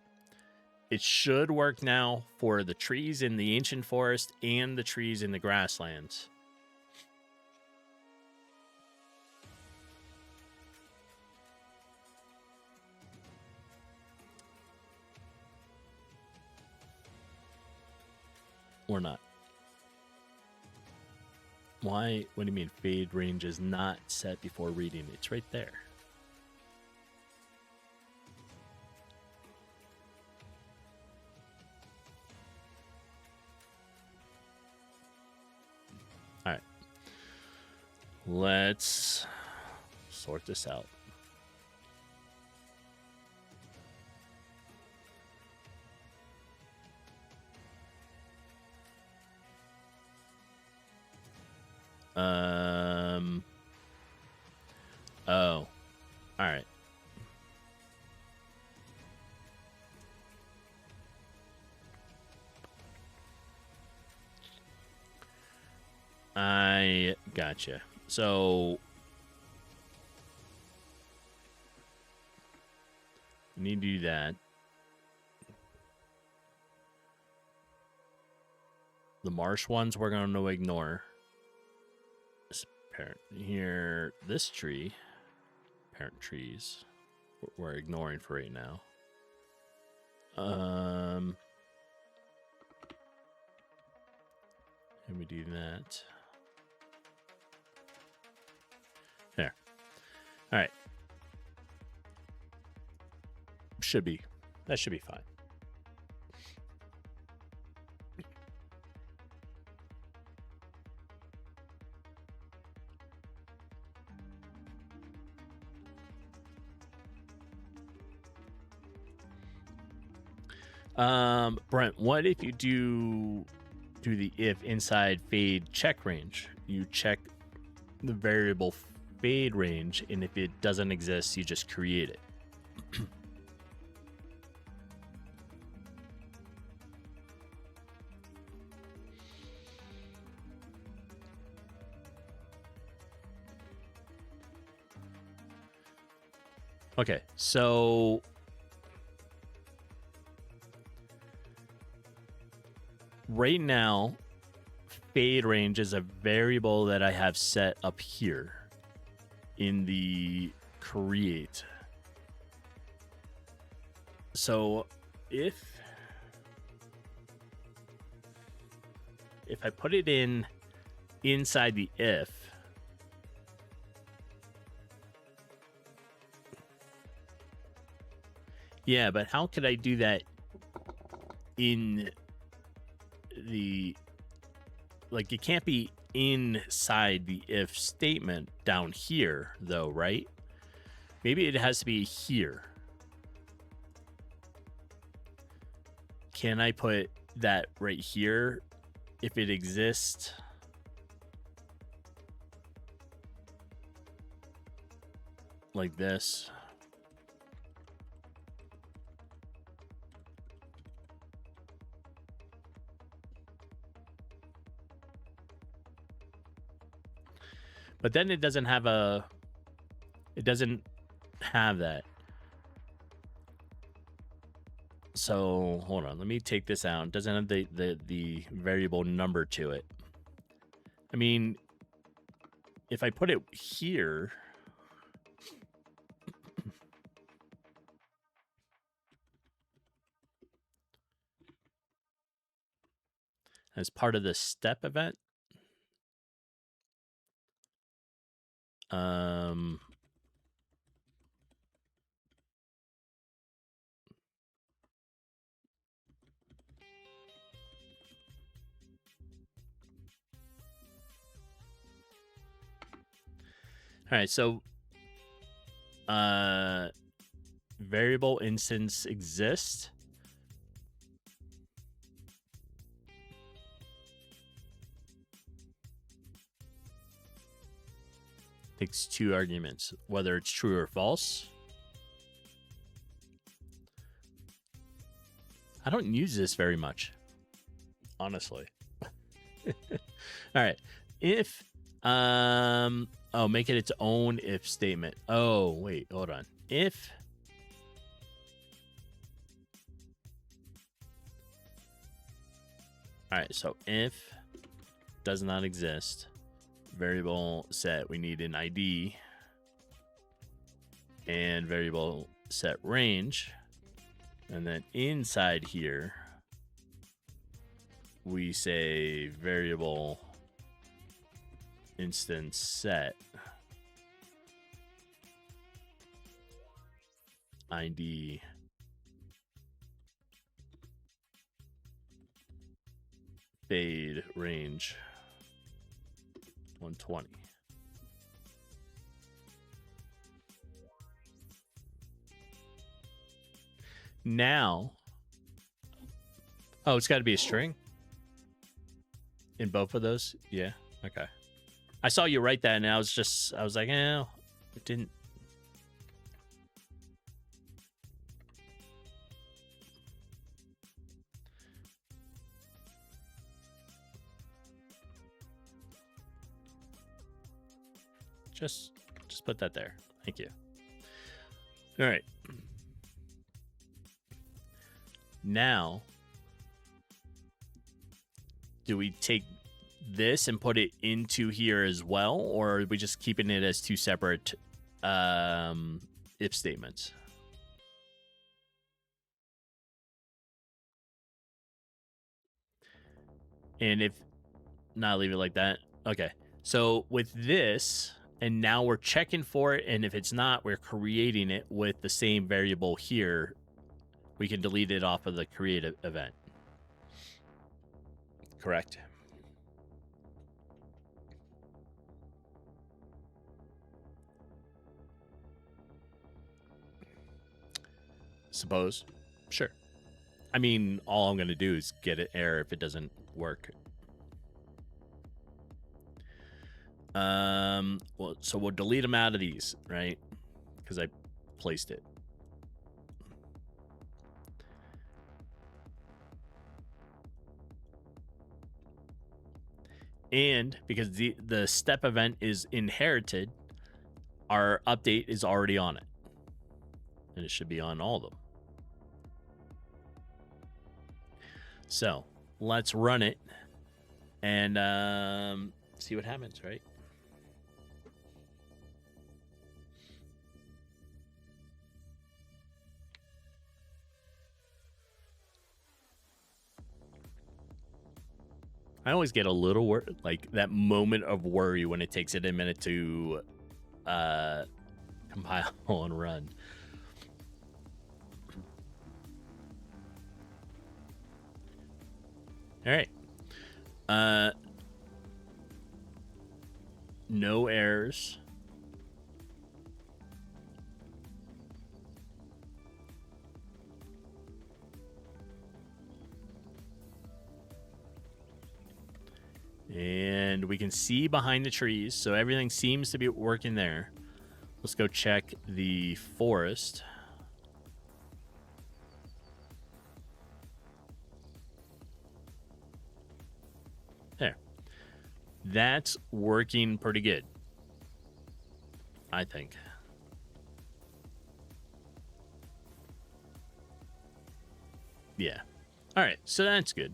It should work now for the trees in the ancient forest and the trees in the grasslands. or not? Why? What do you mean fade range is not set before reading? It's right there. All right. Let's sort this out. Oh. All right. I gotcha. So we need to do that. The marsh ones we're going to ignore. This parent here, this tree, parent trees, we're ignoring for right now. And we do that. There. All right. That should be fine. Brent, what if you do the if inside fade check range? You check the variable fade range, and if it doesn't exist, you just create it. Okay, so right now, fade range is a variable that I have set up here in the create. So if I put it in inside the if, yeah, but how could I do that in the, like, it can't be inside the if statement down here though, right? Maybe it has to be here. Can I put that right here if it exists? Like this. But then it doesn't have that. So hold on, let me take this out. It doesn't have the variable number to it. I mean, if I put it here, as part of the step event, all right, so variable instance exists. Takes two arguments, whether it's true or false. I don't use this very much, honestly. All right. If oh, make it its own if statement. Oh, wait, hold on. If all right, so if does not exist, variable set, we need an ID, and variable set range, and then inside here we say variable instance set ID fade range 120. Now, oh, it's got to be a string in both of those. Yeah. Okay. I saw you write that, and I was like, it didn't. Just put that there. Thank you. All right. Now, do we take this and put it into here as well, or are we just keeping it as two separate if statements? And if not, leave it like that. Okay. So with this, and now we're checking for it, and if it's not, we're creating it with the same variable here. We can delete it off of the create event. Correct. Suppose. Sure. I mean, all I'm going to do is get an error if it doesn't work. Well, so we'll delete them out of these, right? Because I placed it. And because the step event is inherited, our update is already on it. And it should be on all of them. So let's run it and see what happens, right? I always get a little like that moment of worry when it takes it a minute to compile and run. All right. No errors. And we can see behind the trees, so everything seems to be working there. Let's go check the forest. There. That's working pretty good, I think. Yeah. All right, so that's good.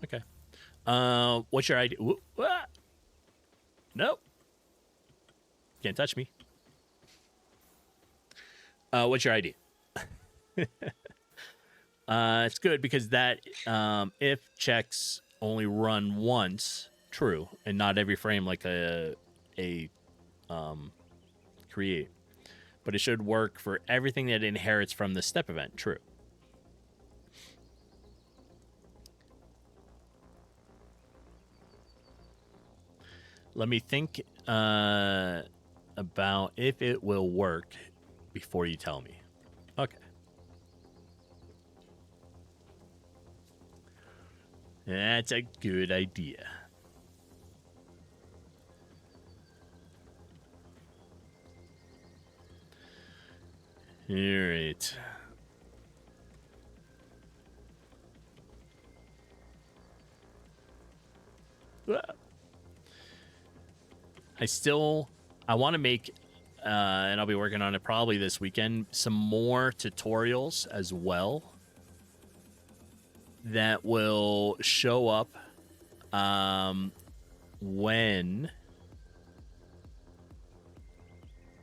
Okay. What's your idea? Nope. Can't touch me. What's your idea? It's good because that if checks only run once, true, and not every frame like a create. But it should work for everything that inherits from the step event, true. Let me think about if it will work before you tell me. Okay. That's a good idea. All right. I want to make, and I'll be working on it probably this weekend, some more tutorials as well that will show up when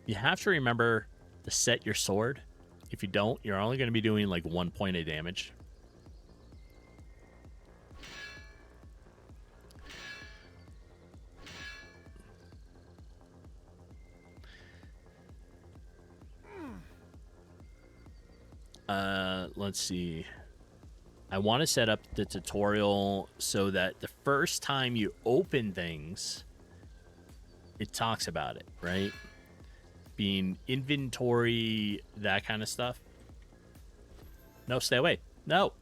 You have to remember to set your sword. If you don't, you're only going to be doing like 1 point of damage. Let's see. I want to set up the tutorial so that the first time you open things, it talks about it, right? Being inventory, that kind of stuff. No, stay away. No.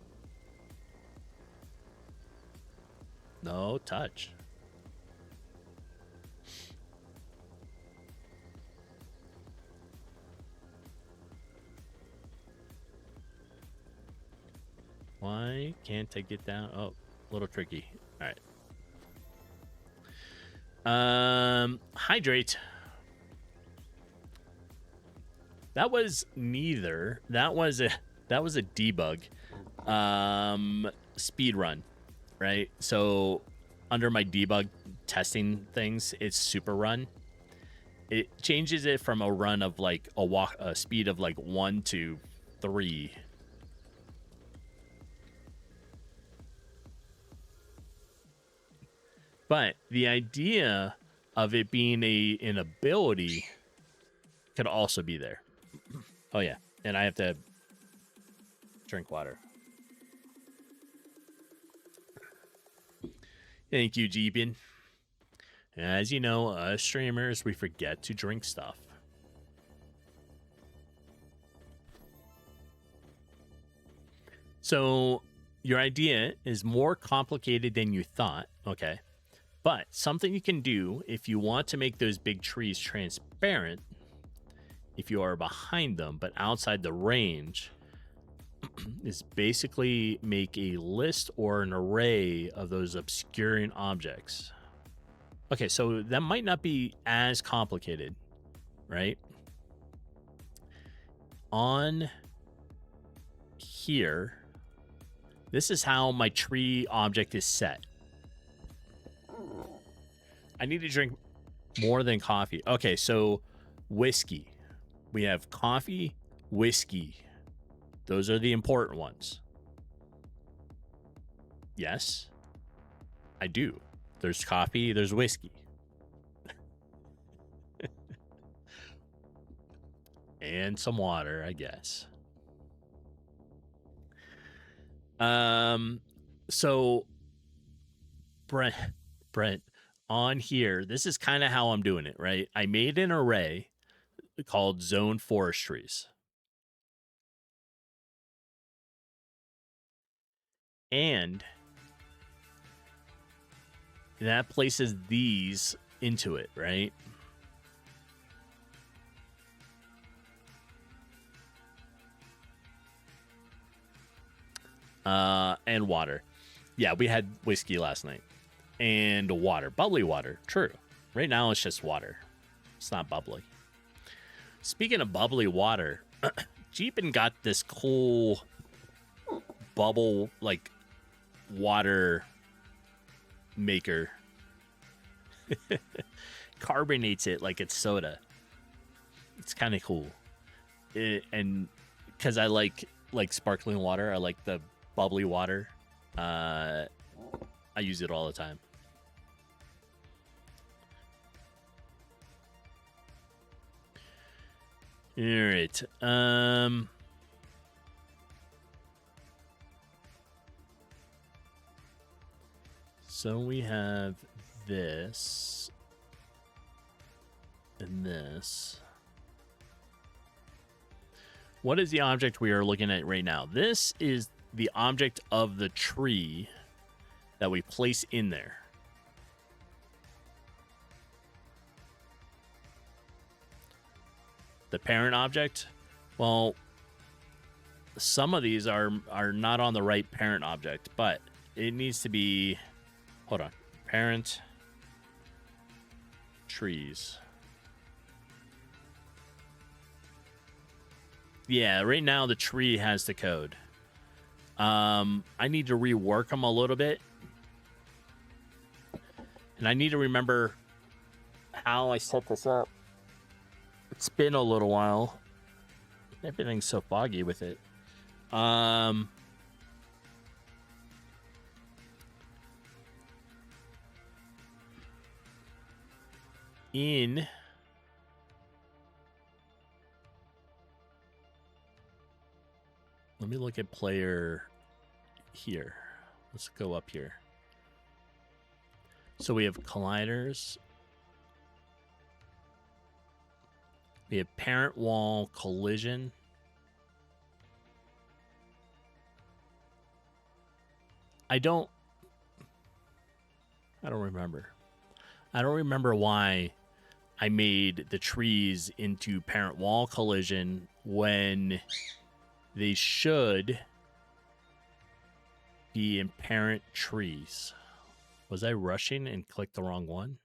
No touch. Why can't I get down? Oh, a little tricky. All right. Hydrate. That was neither. That was a debug. Speed run, right? So under my debug testing things, it's super run. It changes it from a run of like a speed of like 1 to 3. But the idea of it being an ability could also be there. Oh, yeah. And I have to drink water. Thank you, Jeepin. As you know, us streamers, we forget to drink stuff. So your idea is more complicated than you thought. Okay. But something you can do if you want to make those big trees transparent, if you are behind them but outside the range, is basically make a list or an array of those obscuring objects. Okay, so that might not be as complicated, right? On here, this is how my tree object is set. I need to drink more than coffee. Okay, so whiskey. We have coffee, whiskey. Those are the important ones. Yes, I do. There's coffee, there's whiskey. And some water, I guess. So Brent, on here, this is kind of how I'm doing it, right? I made an array called zone forestries. And that places these into it, right? And water. Yeah, we had whiskey last night. And water. Bubbly water. True. Right now it's just water. It's not bubbly. Speaking of bubbly water, Jeepin got this cool bubble, like, water maker. Carbonates it like it's soda. It's kind of cool. And because I like sparkling water, I like the bubbly water. I use it all the time. All right. So we have this and this. What is the object we are looking at right now? This is the object of the tree that we place in there. The parent object? Well, some of these are not on the right parent object, but it needs to be, hold on, parent trees. Yeah, right now the tree has the code. I need to rework them a little bit. And I need to remember how I set this up. It's been a little while. Everything's so foggy with it. Let me look at player here. Let's go up here. So we have colliders. We have parent wall collision. I don't remember. I don't remember why I made the trees into parent wall collision when they should be in parent trees. Was I rushing and clicked the wrong one?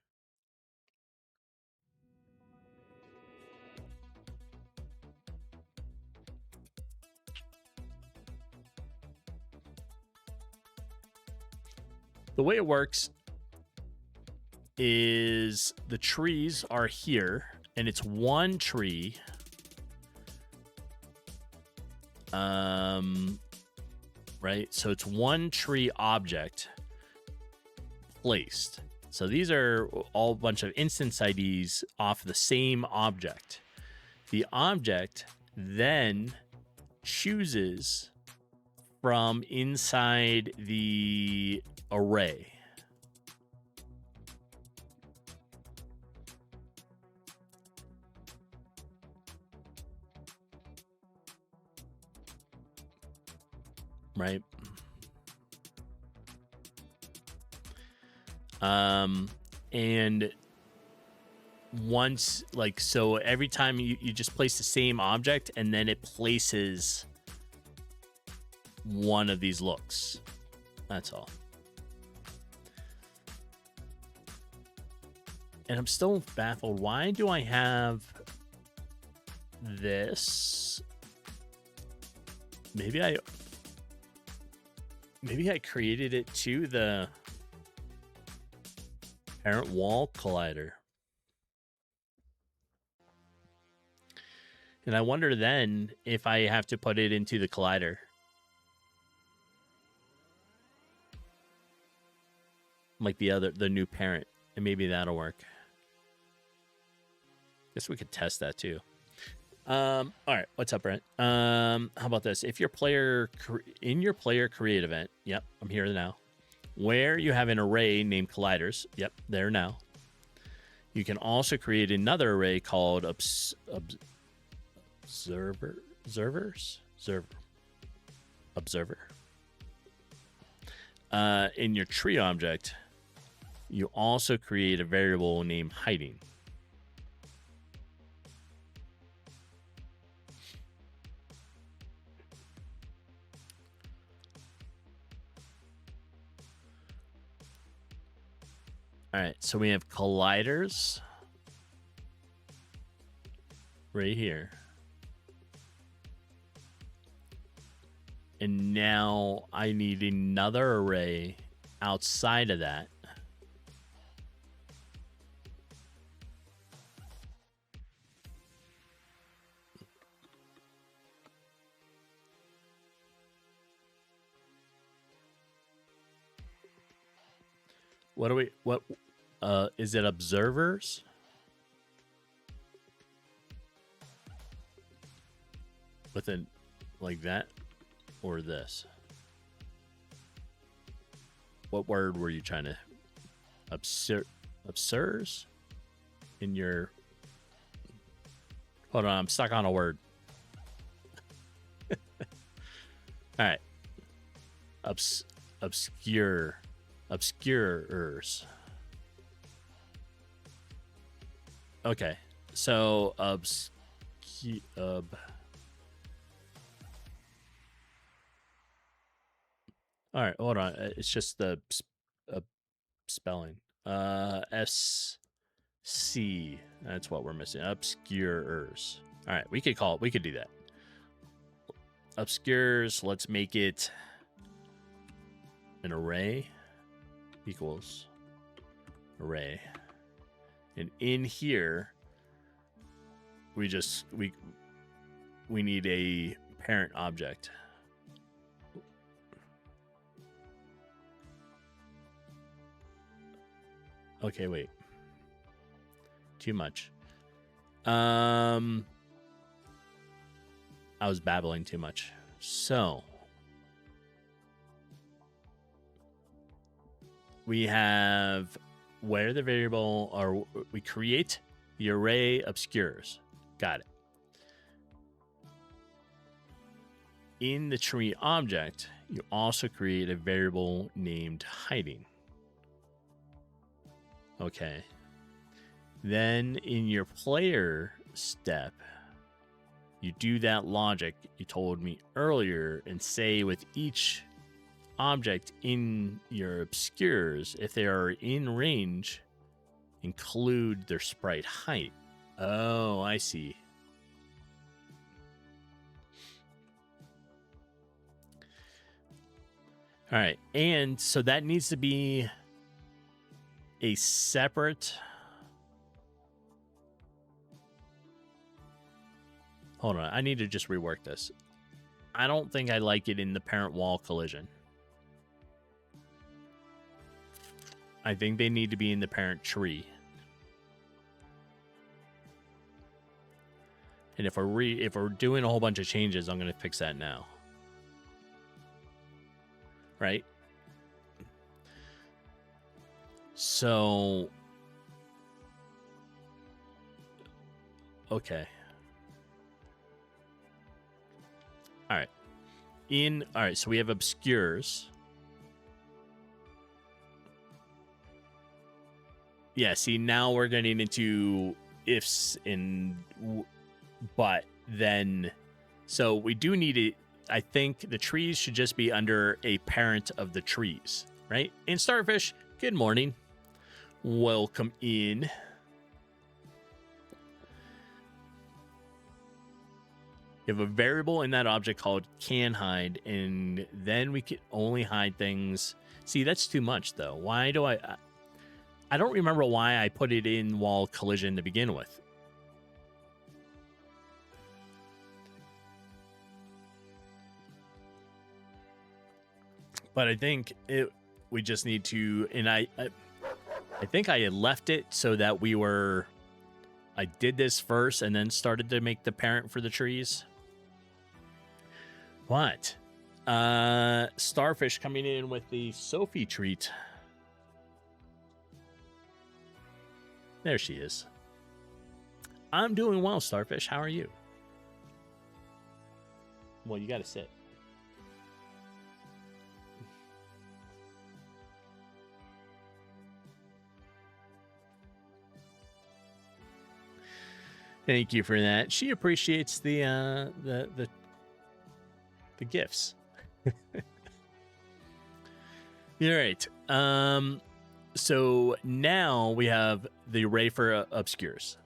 The way it works is the trees are here, and it's one tree. Right? So it's one tree object placed. So these are all a bunch of instance IDs off the same object. The object then chooses from inside the array. Right? And once, like, so every time you just place the same object, and then it places one of these looks. That's all. And I'm still baffled. Why do I have this? Maybe I created it to the parent wall collider. And I wonder then if I have to put it into the collider. Like the new parent. And maybe that'll work. Guess we could test that too. All right, what's up, Brent? How about this? If your player in your player create event, yep, I'm here now. Where you have an array named colliders, yep, there now. You can also create another array called observer. In your tree object, you also create a variable named hiding. All right, so we have colliders right here. And now I need another array outside of that. What is it, observers? Within like that or this? What word were you trying to observes in your? Hold on, I'm stuck on a word. All right. Obscurers. Okay, so all right, hold on. It's just the spelling. SC. That's what we're missing. Obscurers. All right, we could do that. Obscures. Let's make it an array equals array. And in here, we need a parent object. Okay, wait. Too much. I was babbling too much. So we have where the variable, or we create the array obscures. Got it. In the tree object, you also create a variable named hiding. Okay. Then in your player step, you do that logic you told me earlier and say with each object in your obscures, if they are in range, include their sprite height. Oh, I see. All right. And so that needs to be a separate... Hold on. I need to just rework this. I don't think I like it in the parent wall collision. I think they need to be in the parent tree. And if we're doing a whole bunch of changes, I'm going to fix that now. Right? So, okay. All right. All right, so we have obscures. Yeah, see, now we're getting into ifs and but then, so we do need it. I think the trees should just be under a parent of the trees, right? And Starfish, good morning. Welcome in. You have a variable in that object called can hide, and then we can only hide things. See, that's too much, though. Why do I don't remember why I put it in wall collision to begin with. But I think we just need to, and I think I had left it so that I did this first and then started to make the parent for the trees. What? Starfish coming in with the Sophie treat. There she is. I'm doing well, Starfish. How are you? Well, you got to sit. Thank you for that. She appreciates the gifts. All right. So now we have the array for obscures.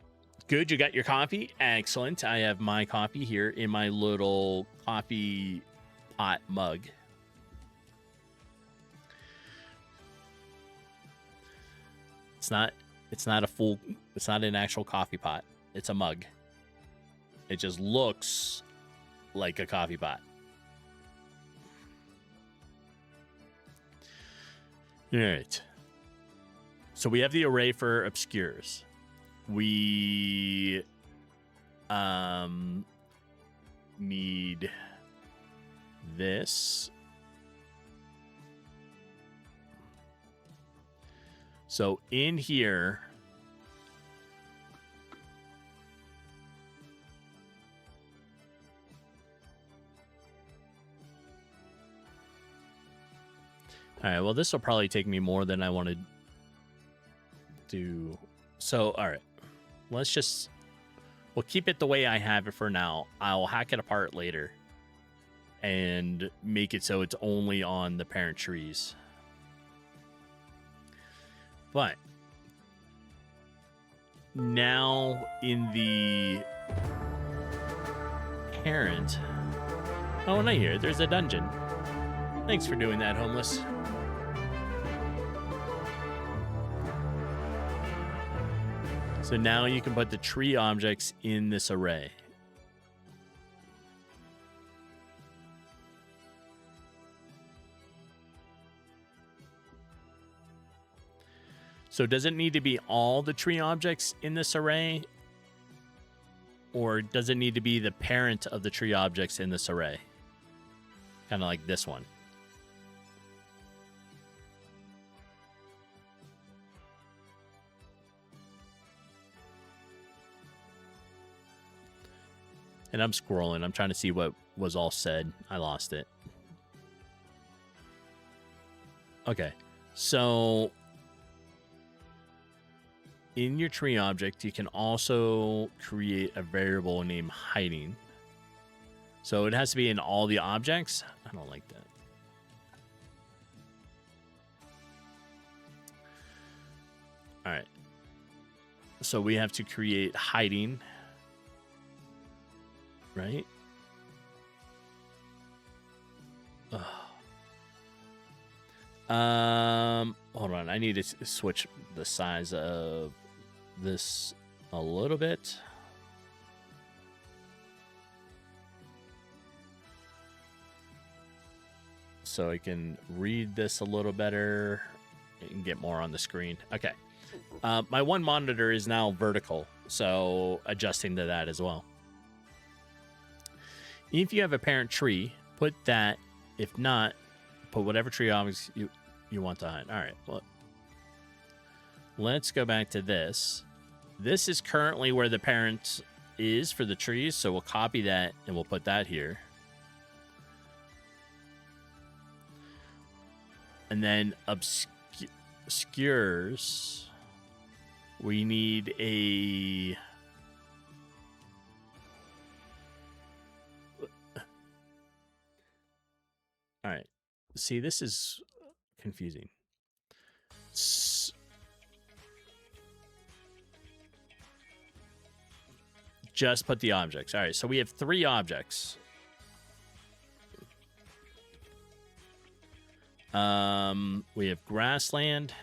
Good, you got your coffee? Excellent. I have my coffee here in my little coffee pot mug. It's not an actual coffee pot. It's a mug. It just looks like a coffee pot. All right. So we have the array for obscures. We need this. So in here, all right, well, this will probably take me more than I want to do. So, all right, we'll keep it the way I have it for now. I'll hack it apart later and make it so it's only on the parent trees. But now in the parent, oh, and I hear there's a dungeon. Thanks for doing that, Homeless. So now you can put the tree objects in this array. So does it need to be all the tree objects in this array? Or does it need to be the parent of the tree objects in this array? Kind of like this one. And I'm scrolling. I'm trying to see what was all said. I lost it. Okay. So in your tree object, you can also create a variable named hiding. So it has to be in all the objects. I don't like that. All right. So we have to create hiding. Right? Hold on. I need to switch the size of this a little bit. So I can read this a little better and get more on the screen. Okay. My one monitor is now vertical, so adjusting to that as well. If you have a parent tree, put that. If not, put whatever tree objects you want to hide. All right. Well, let's go back to this. This is currently where the parent is for the trees, so we'll copy that and we'll put that here. And then obscures, we need a... All right. See, this is confusing. Just put the objects. All right. So we have 3 objects. We have grassland.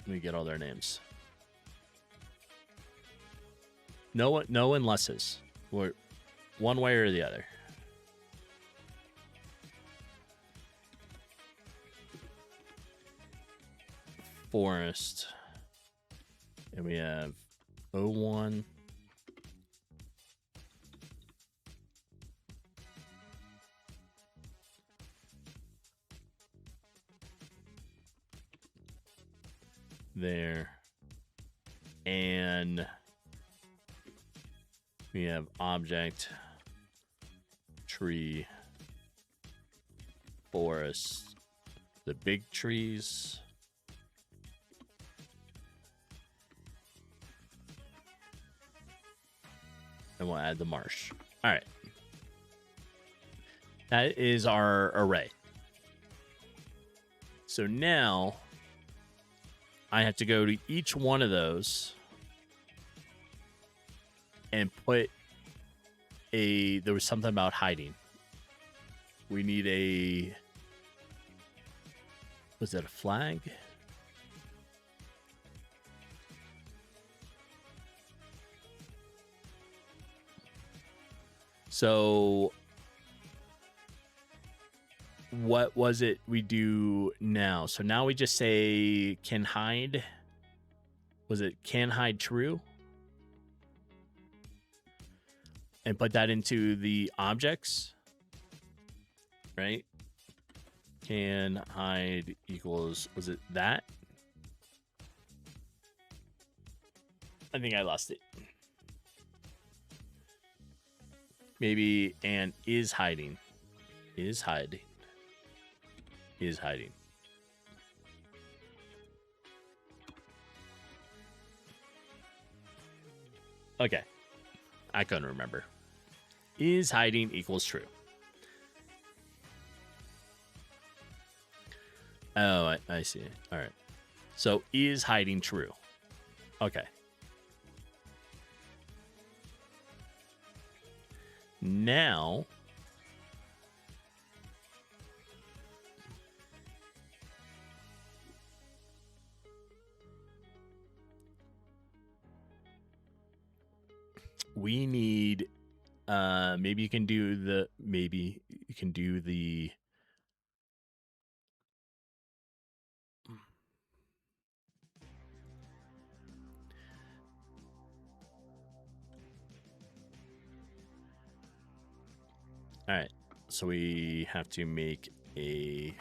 Let me get all their names. No unlesses. We're one way or the other. Forest. And we have 01. There. And we have object, tree, forest, the big trees. And we'll add the marsh. All right. That is our array. So now I have to go to each one of those and put there was something about hiding. We need was that a flag? So what was it we do now? So now we just say can hide. Was it can hide true? And put that into the objects, right? Can hide equals, was it that? I think I lost it. Maybe, and is hiding. Is hiding. Is hiding. Okay. I couldn't remember. Is hiding equals true. Oh, I see. All right. So is hiding true. Okay. Now we need maybe you can do the all right, so we have to make a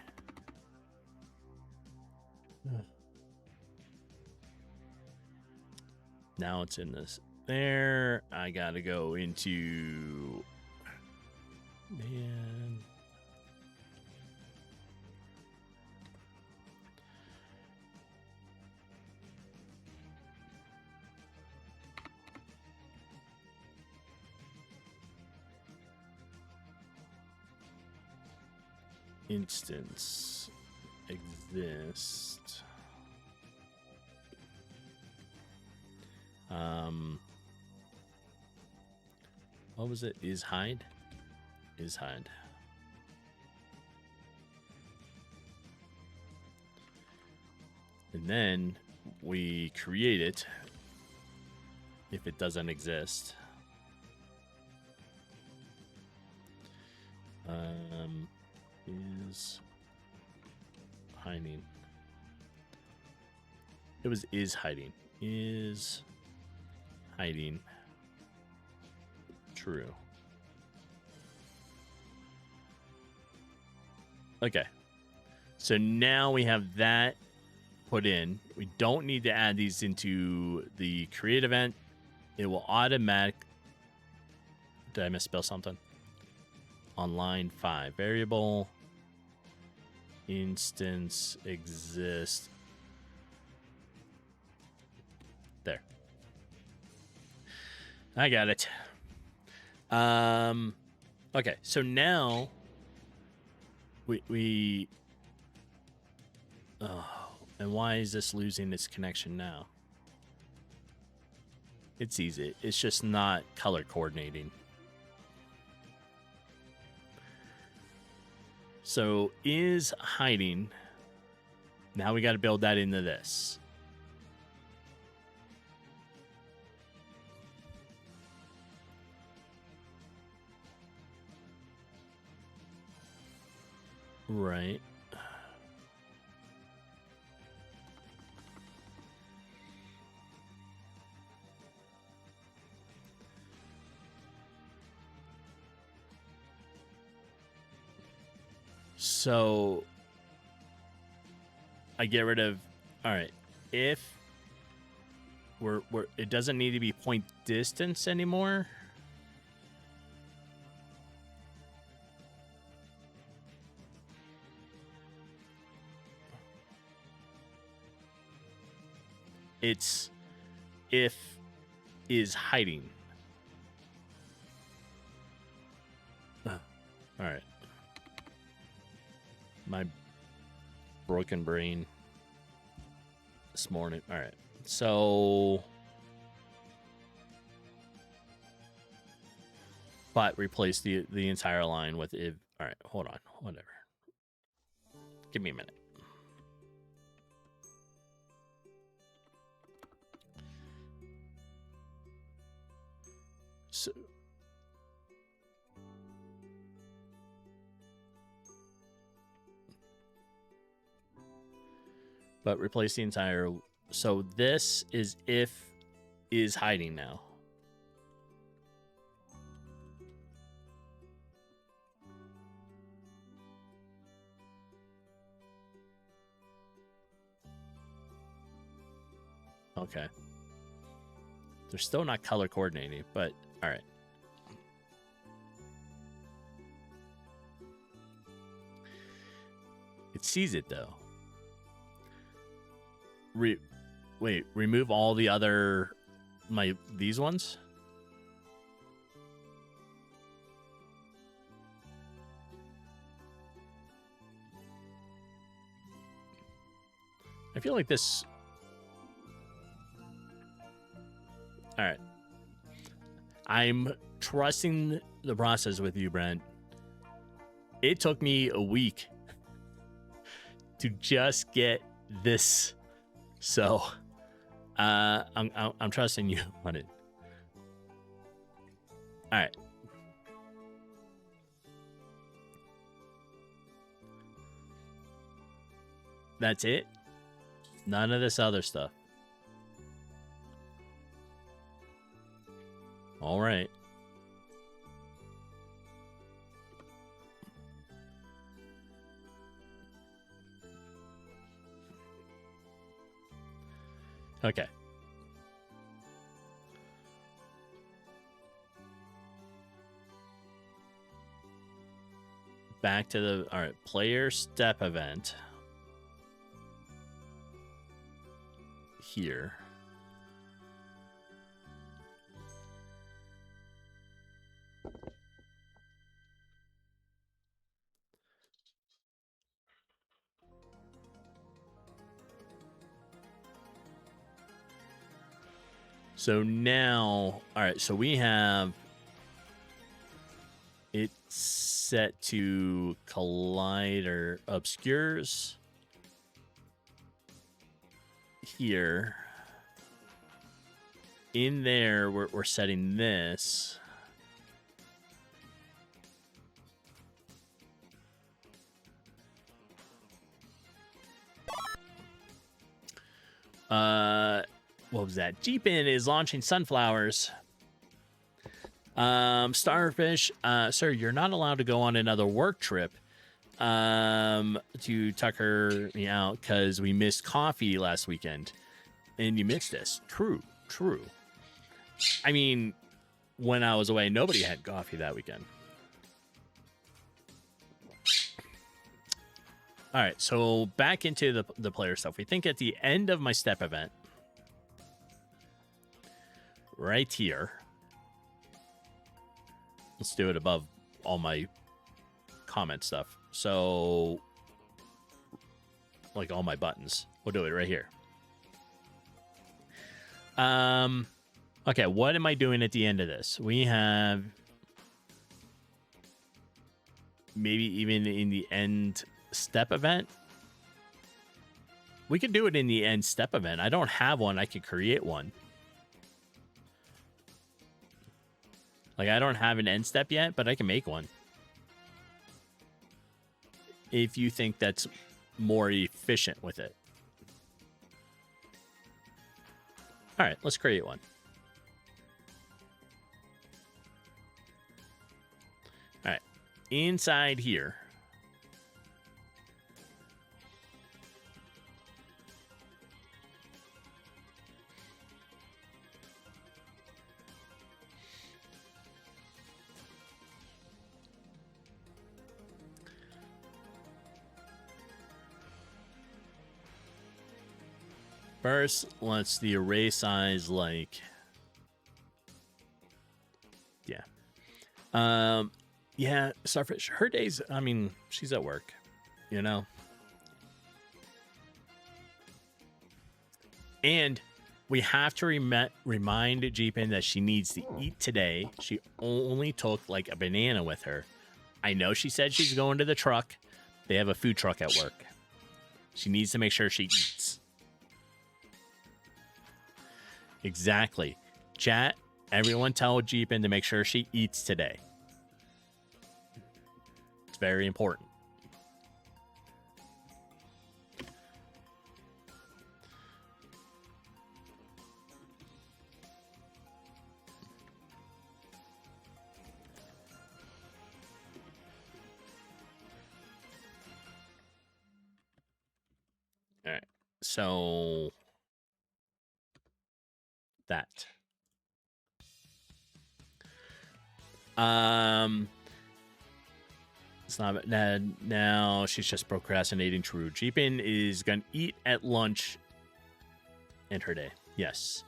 now it's in this there. I gotta go into man. Instance exist. What was it? Is hide? Is hide. And then we create it if it doesn't exist. Is hiding. It was is hiding. Is hiding true. Okay. So now we have that put in. We don't need to add these into the create event. It will automatic. Did I misspell something? On line 5, variable instance exist. There. I got it. Okay, so now we and why is this losing its connection now? It's easy. It's just not color coordinating. So is hiding. Now we got to build that into this. Right. So I get rid of, all right, if we're it doesn't need to be point distance anymore. It's if is hiding. All right. My broken brain this morning. All right. So, but replace the entire line with if. All right. Hold on. Whatever. Give me a minute. So, but replace the entire. So this is if is hiding now. Okay. They're still not color coordinating, but all right. It sees it though. Wait, remove all the other these ones? I feel like this. All right. I'm trusting the process with you, Brent. It took me a week to just get this. So, I'm trusting you on it. All right. That's it. None of this other stuff. All right. Okay. Back to the, all right, player step event. Here. So now, all right, so we have it set to collider obscures here. In there, we're setting this. What was that? Jeepin is launching sunflowers. Starfish, sir, you're not allowed to go on another work trip. To Tucker me out because we missed coffee last weekend, and you missed this. True. I mean, when I was away, nobody had coffee that weekend. All right, so back into the player stuff. We think at the end of my step event, right here. Let's do it above all my comment stuff. So, like all my buttons. We'll do it right here. Okay, what am I doing at the end of this? We have maybe even in the end step event. We could do it in the end step event. I don't have one. I could create one. Like, I don't have an end step yet, but I can make one. If you think that's more efficient with it. All right, let's create one. All right, inside here. First, let's the array size like, yeah. Yeah, Starfish, her days, I mean, she's at work, you know? And we have to remind Jeepin that she needs to eat today. She only took like a banana with her. I know she said she's going to the truck. They have a food truck at work. She needs to make sure she eats. Exactly. Chat, everyone tell Jeepin to make sure she eats today. It's very important. All right. So that. It's not now. She's just procrastinating. True. Jeepin is gonna eat at lunch. In her day. Yes.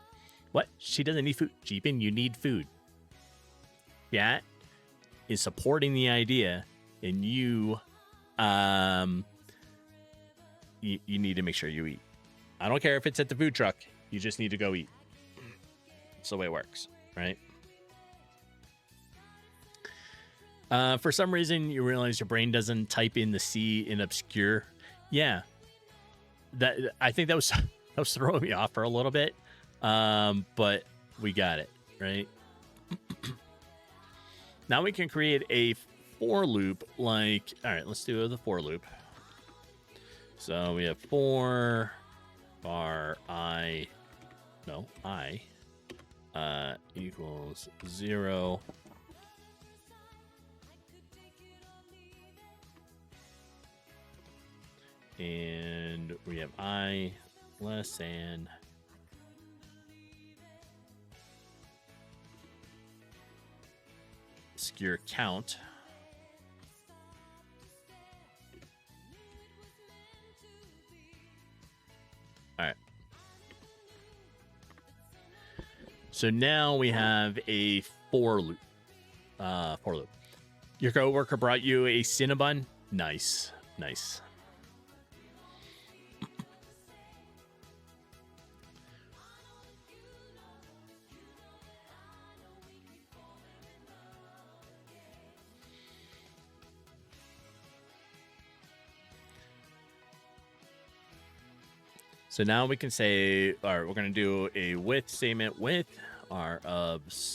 What? She doesn't need food. Jeepin, you need food. That is supporting the idea, and you need to make sure you eat. I don't care if it's at the food truck. You just need to go eat. That's the way it works, right? For some reason, you realize your brain doesn't type in the C in obscure. Yeah, I think that was throwing me off for a little bit, but we got it right. Now we can create a for loop like, all right, let's do the for loop. So we have for var I equals 0. And we have I less than obscure count. All right. So now we have a for loop. Your coworker brought you a Cinnabon. Nice, nice. So now we can say, all right, we're going to do a with statement with our obscures.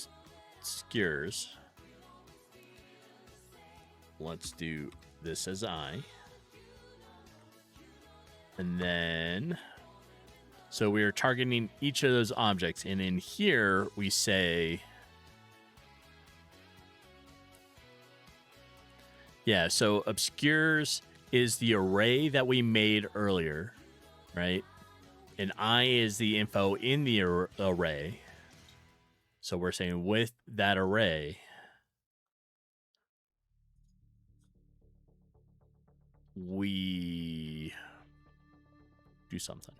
Let's do this as I. And then, so we are targeting each of those objects. And in here, we say, yeah, so obscures is the array that we made earlier, right? And I is the info in the array. So we're saying with that array, we do something.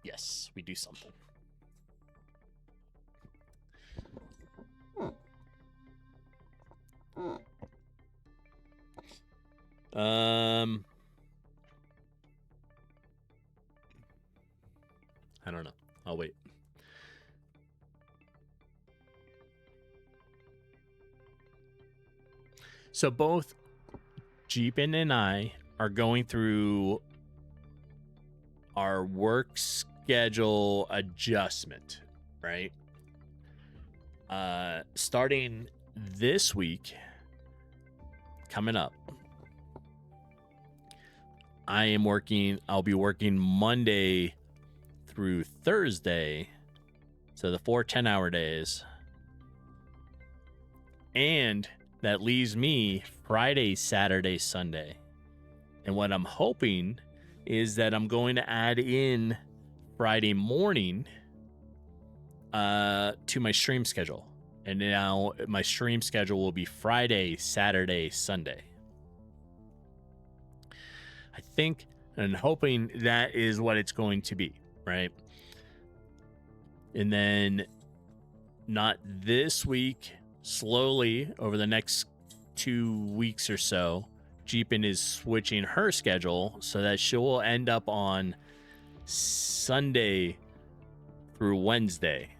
Yes, we do something. I don't know. I'll wait. So both Jeepin and I are going through our work schedule adjustment, right? Starting this week, coming up, I'll be working Monday through Thursday, so the 4 10-hour days, and that leaves me Friday, Saturday, Sunday. And what I'm hoping is that I'm going to add in Friday morning to my stream schedule. And now my stream schedule will be Friday, Saturday, Sunday. I think and hoping that is what it's going to be, right? And then not this week, slowly over the next 2 weeks or so, Jeepin is switching her schedule so that she will end up on Sunday through Wednesday.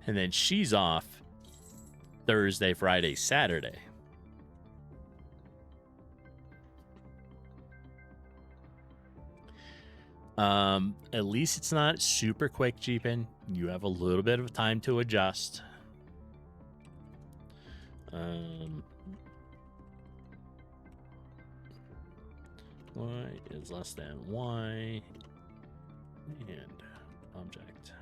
And then she's off Thursday, Friday, Saturday. At least it's not super quick, Jeepin. You have a little bit of time to adjust. Y is less than Y and object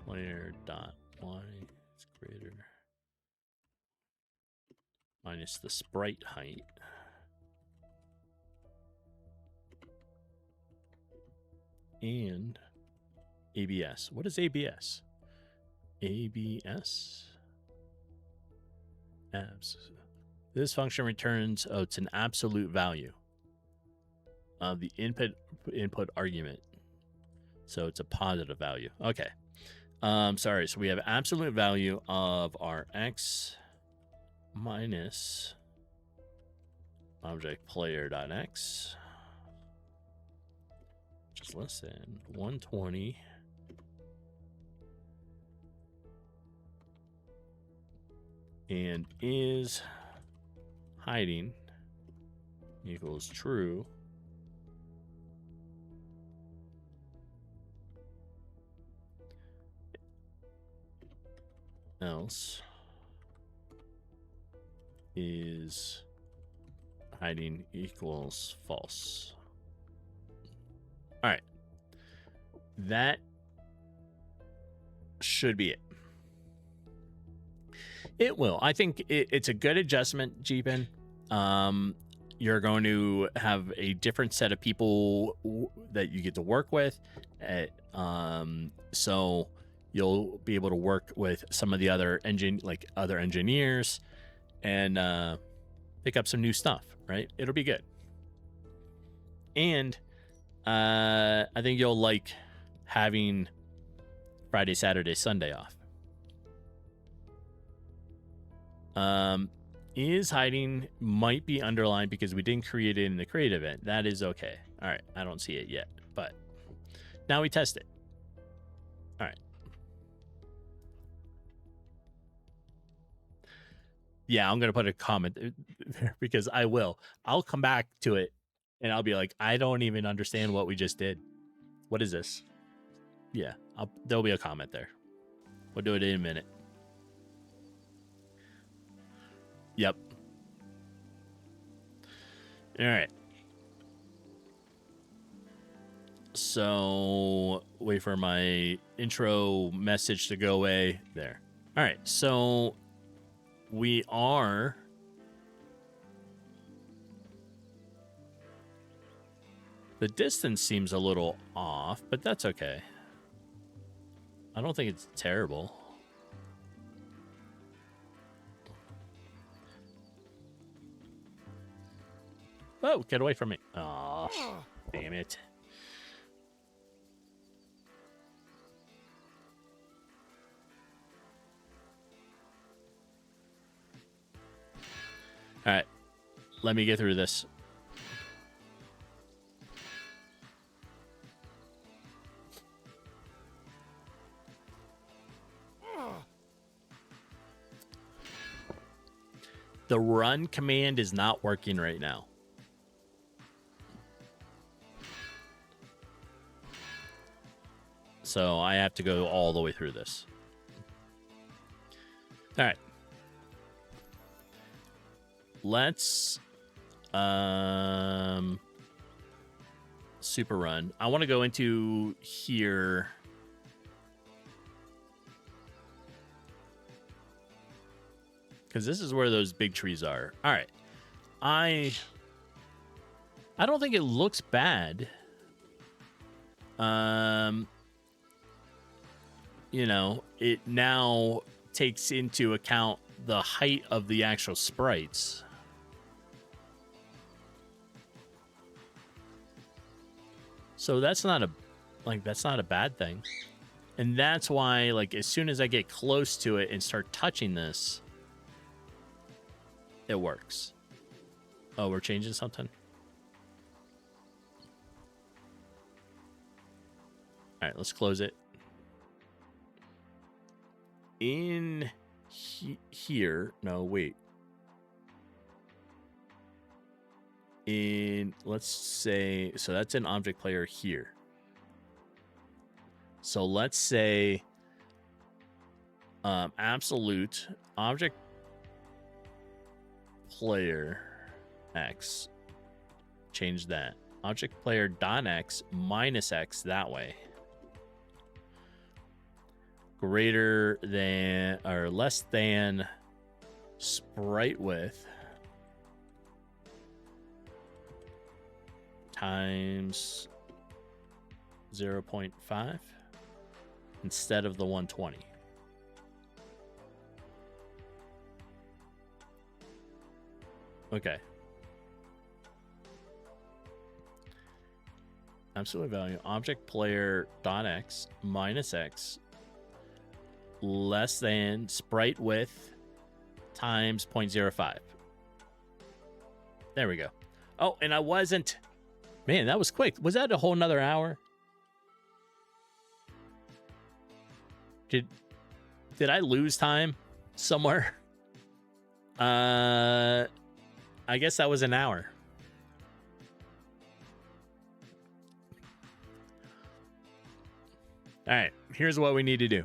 player dot Y is greater minus the sprite height and ABS. What is ABS? ABS abs. This function returns, oh, it's an absolute value of the input argument. So it's a positive value. Okay. Sorry. So we have absolute value of our X minus object player.x, which is less than 120 and is hiding equals true. else is hiding equals false. All right. That should be it. It will. I think it's a good adjustment, Jeepin. You're going to have a different set of people that you get to work with. So you'll be able to work with some of the other engineers and pick up some new stuff, right? It'll be good. And I think you'll like having Friday, Saturday, Sunday off. Is hiding might be underlined because we didn't create it in the create event. That is okay. All right. I don't see it yet, but now we test it. All right. Yeah, I'm going to put a comment there because I'll come back to it and I'll be like, I don't even understand what we just did. What is this? Yeah, there'll be a comment there. We'll do it in a minute. Yep. All right. So wait for my intro message to go away. There. All right. So we are the distance seems a little off, but that's okay. I don't think it's terrible. Oh, get away from me. Oh, damn it. All right. Let me get through this. The run command is not working right now. So I have to go all the way through this. All right. Let's super run. I want to go into here. Because this is where those big trees are. All right. I don't think it looks bad. You know, it now takes into account the height of the actual sprites. So that's not a bad thing. And that's why, like, as soon as I get close to it and start touching this, it works. Oh, we're changing something? All right, let's close it. In here, no, wait. Let's say, so that's an object player here. So let's say absolute object player X. Change that. Object player dot X minus X that way. Greater than or less than sprite width times 0.5 instead of the 120. Okay. Absolute value object player dot X minus X less than sprite width times 0.05. There we go. Oh, and I wasn't. Man, that was quick. Was that a whole nother hour? Did I lose time somewhere? I guess that was an hour. All right, here's what we need to do.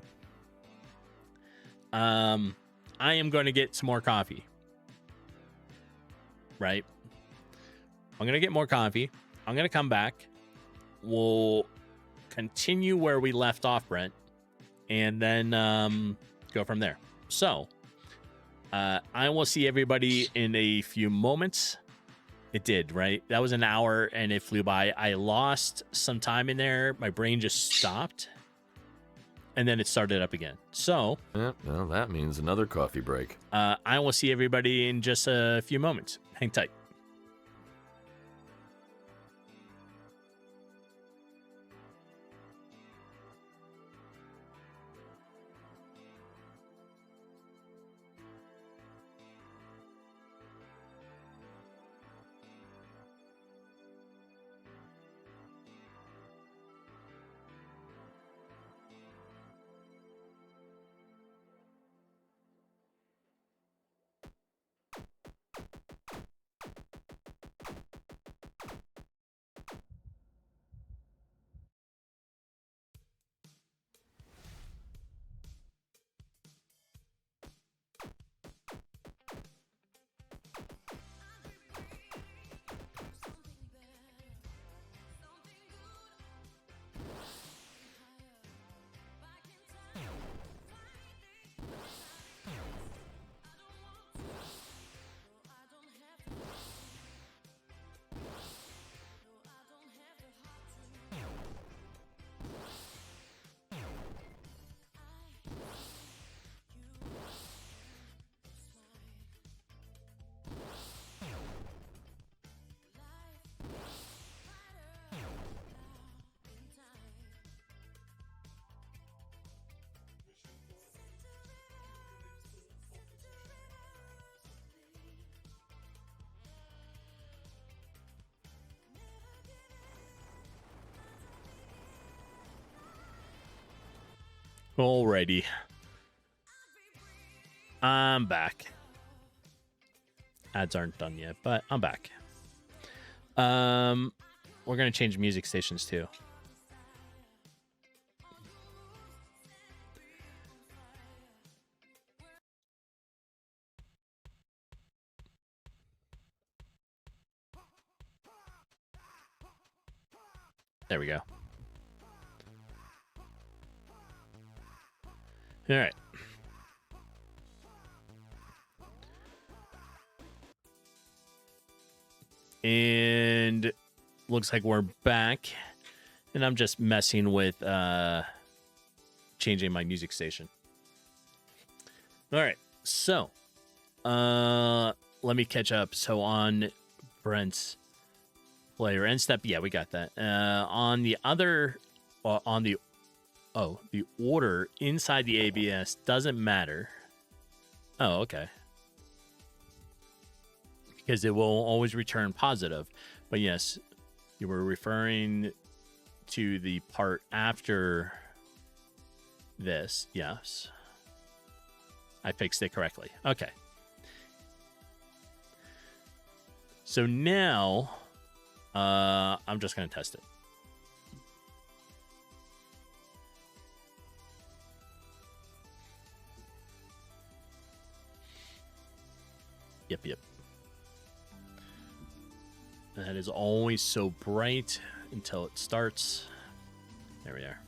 I am going to get some more coffee. Right? I'm going to get more coffee. I'm going to come back. We'll continue where we left off, Brent, and then go from there. So, I will see everybody in a few moments. It did, right? That was an hour, and it flew by. I lost some time in there. My brain just stopped, and then it started up again. So, Yeah, well, that means another coffee break. I will see everybody in just a few moments. Hang tight. Alrighty. I'm back. Ads aren't done yet, but I'm back. We're gonna change music stations too. There we go. All right. And looks like we're back. And I'm just messing with changing my music station. All right. So, let me catch up. So on Brent's player end step, yeah, we got that. On the other, on the the order inside the ABS doesn't matter. Oh, okay. Because it will always return positive. But yes, you were referring to the part after this. Yes. I fixed it correctly. Okay. So now, I'm just going to test it. Yep. That is always so bright until it starts. There we are.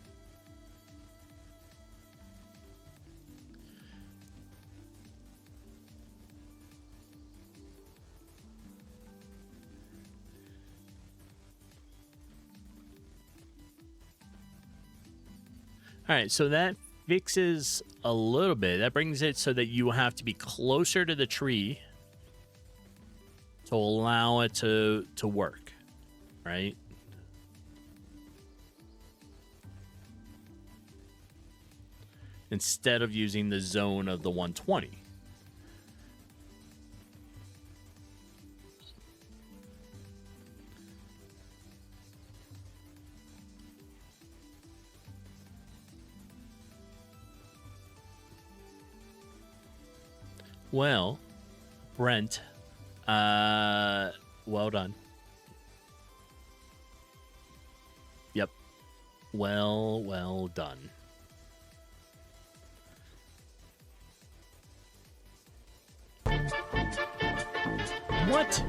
All right, so that fixes a little bit. That brings it so that you have to be closer to the tree to allow it to work, right? Instead of using the zone of the 120. Well, Brent, well done. Yep. Well done. What?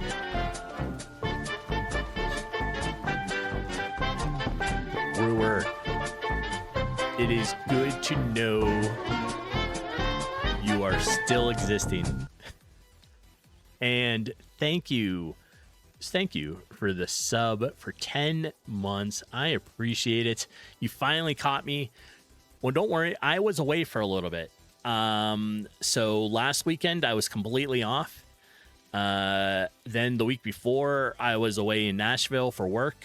Brewer, it is good to know you are still existing. And thank you for the sub for 10 months. I appreciate it. You finally caught me. Well, don't worry, I was away for a little bit. So last weekend I was completely off. Then the week before I was away in Nashville for work.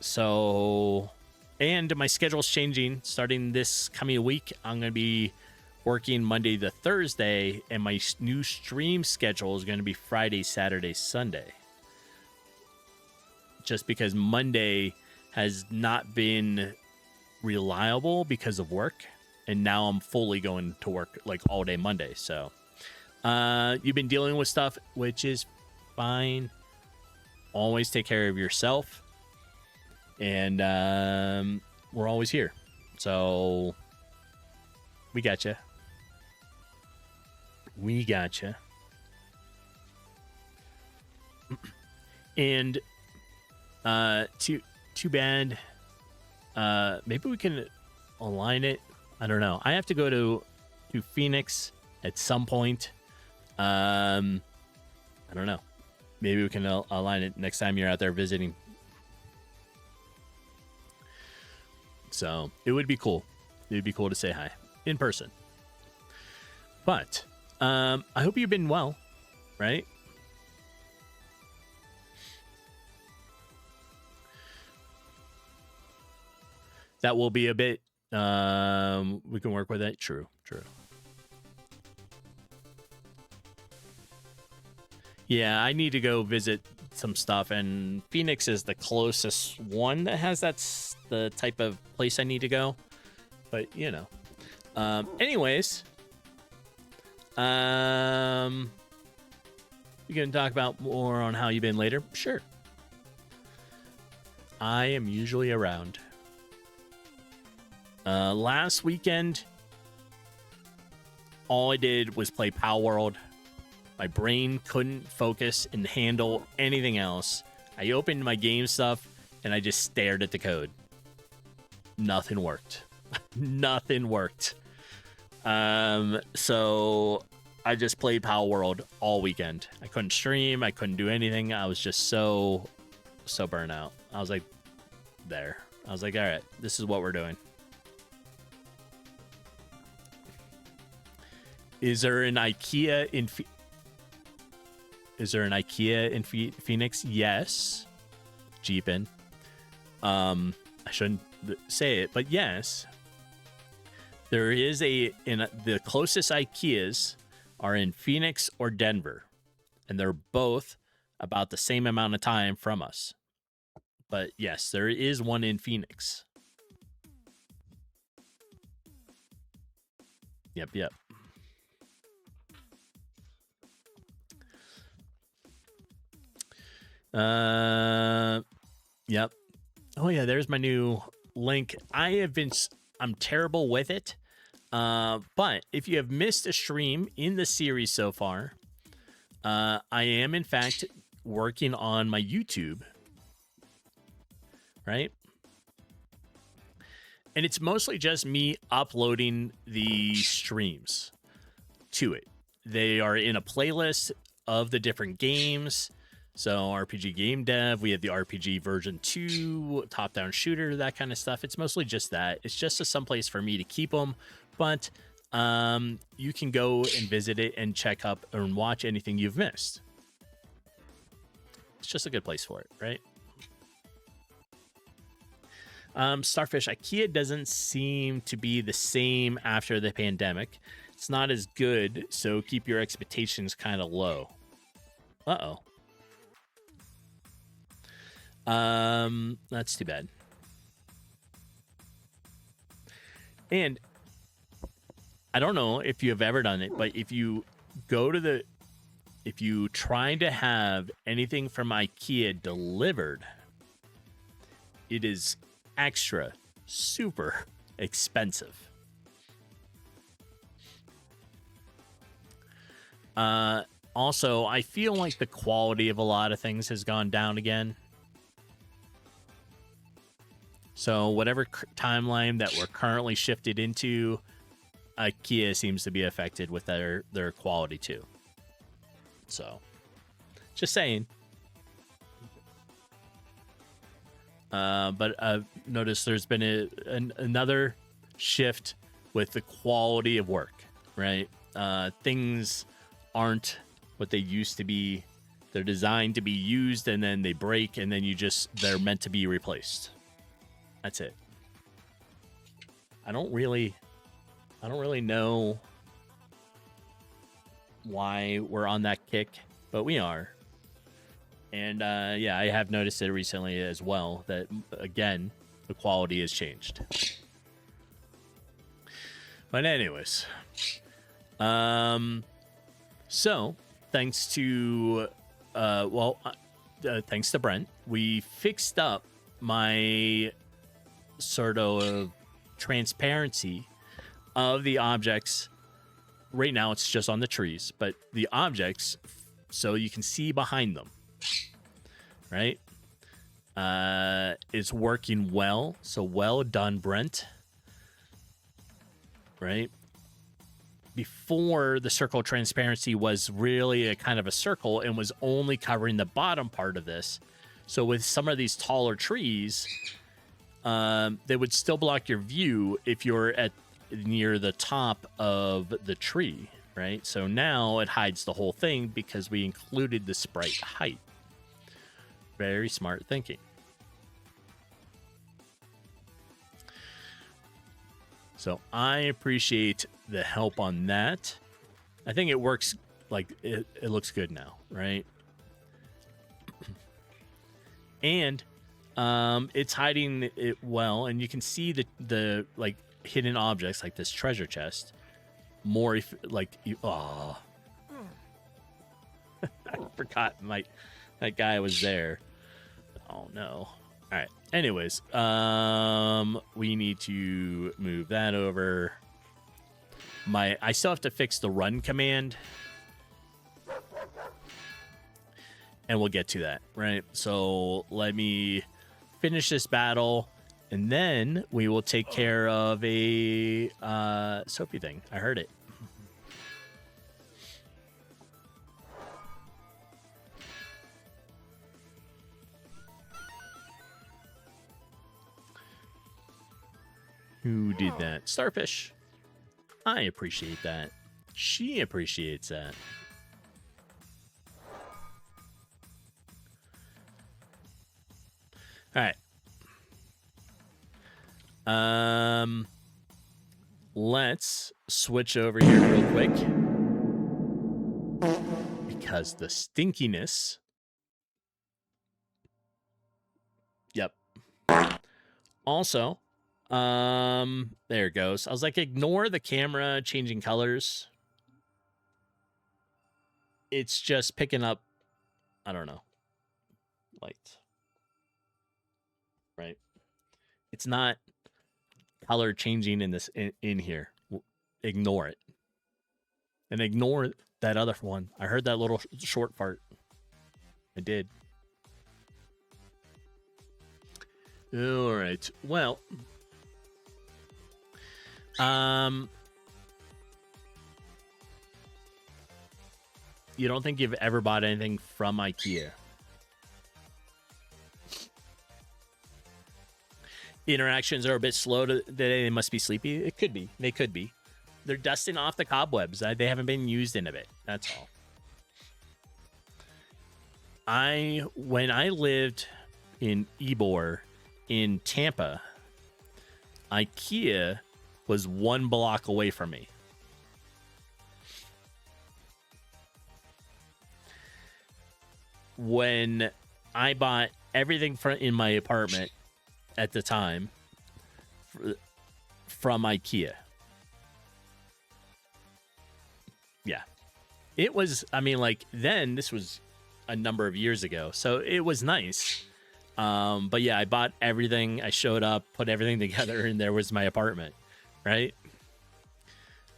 So, and my schedule's changing starting this coming week. I'm going to be working Monday to Thursday, and my new stream schedule is going to be Friday, Saturday, Sunday. Just because Monday has not been reliable because of work, and now I'm fully going to work like all day Monday. So you've been dealing with stuff, which is fine. Always take care of yourself, and we're always here, so we got you. And too bad. Maybe we can align it. I don't know. I have to go to Phoenix at some point. I don't know. Maybe we can align it next time you're out there visiting. So it would be cool. It would be cool to say hi in person. But I hope you've been well, right? That will be a bit. We can work with it. True. Yeah, I need to go visit some stuff, and Phoenix is the closest one that has that's the type of place I need to go. But you know, anyways, we can talk about more on how you've been later. Sure, I am usually around. Last weekend, all I did was play Power World. My brain couldn't focus and handle anything else. I opened my game stuff and I just stared at the code. Nothing worked. Nothing worked. So I just played Power World all weekend. I couldn't stream. I couldn't do anything. I was just so burnt out. I was like, all right, this is what we're doing. Is there an IKEA in Phoenix? Yes. Jeepin. I shouldn't say it, but yes. There is the closest IKEAs are in Phoenix or Denver, and they're both about the same amount of time from us. But yes, there is one in Phoenix. Yep. Yep. Oh yeah, there's my new link. I'm terrible with it. But if you have missed a stream in the series so far, I am in fact working on my YouTube. Right? And it's mostly just me uploading the streams to it. They are in a playlist of the different games. So RPG Game Dev, we have the RPG version 2, top-down shooter, that kind of stuff. It's mostly just that. It's just someplace for me to keep them. But you can go and visit it and check up and watch anything you've missed. It's just a good place for it, right? Starfish, IKEA doesn't seem to be the same after the pandemic. It's not as good, so keep your expectations kind of low. Uh-oh. That's too bad. And I don't know if you have ever done it, but if you try to have anything from IKEA delivered, it is extra super expensive. Also, I feel like the quality of a lot of things has gone down again. So whatever timeline that we're currently shifted into, IKEA seems to be affected with their quality too. So, just saying. But I've noticed there's been another shift with the quality of work, right? Things aren't what they used to be. They're designed to be used, and then they break, and then they're meant to be replaced. That's it. I don't really know why we're on that kick, but we are. And yeah, I have noticed it recently as well that, again, the quality has changed. But anyways, so thanks to thanks to Brent, we fixed up my sort of transparency of the objects. Right now it's just on the trees, but the objects, so you can see behind them, right? It's working well. So well done, Brent. Right? Before, the circle transparency was really a kind of a circle and was only covering the bottom part of this. So with some of these taller trees, they would still block your view if you're near the top of the tree, right? So now it hides the whole thing because we included the sprite height. Very smart thinking. So I appreciate the help on that. I think it works, like it looks good now, right? And it's hiding it well, and you can see the like hidden objects like this treasure chest more I forgot that guy was there. Oh no. All right. Anyways, we need to move that over. I still have to fix the run command, and we'll get to that, right? So let me finish this battle, and then we will take care of a soapy thing. I heard it. Who did that? Starfish. I appreciate that. She appreciates that. All right. Let's switch over here real quick. Because the stinkiness. Yep. Also, there it goes. I was like, ignore the camera changing colors. It's just picking up, I don't know, light. Right? It's not color changing in this in here. Ignore it. And ignore that other one. I heard that little short fart. I did. All right. Well, you don't think you've ever bought anything from IKEA? Interactions are a bit slow today. They must be sleepy. It could be. They could be. They're dusting off the cobwebs. They haven't been used in a bit. That's all. When I lived in Ybor in Tampa, IKEA was 1 block away from me. When I bought everything in my apartment at the time from IKEA. Yeah. It was, I mean, like, then this was a number of years ago, so it was nice. But yeah, I bought everything. I showed up, put everything together, and there was my apartment, right?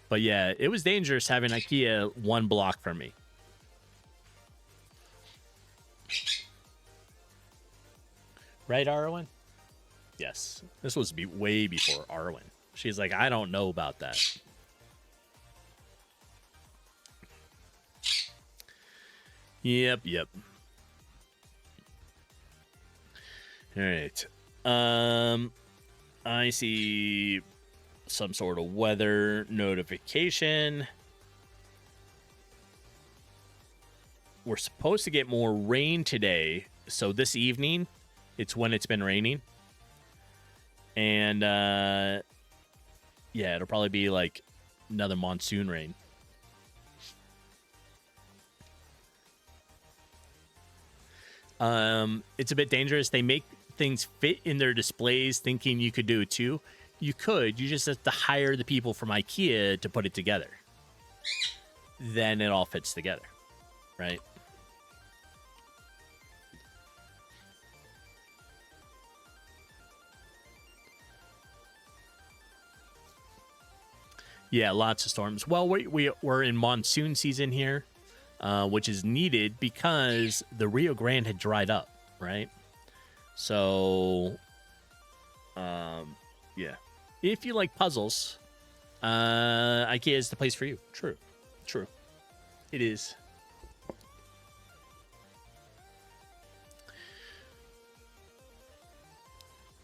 But yeah, it was dangerous having IKEA 1 block from me. Right, Arwen? Yes. This was way before Arwen. She's like, I don't know about that. Yep. All right. I see some sort of weather notification. We're supposed to get more rain today. So this evening, it's when it's been raining. And, yeah, it'll probably be like another monsoon rain. It's a bit dangerous. They make things fit in their displays thinking you could do it too. You could. You just have to hire the people from IKEA to put it together. Then it all fits together, right? Yeah, lots of storms. Well, we're in monsoon season here, which is needed because the Rio Grande had dried up, right? So, yeah. If you like puzzles, IKEA is the place for you. True. It is.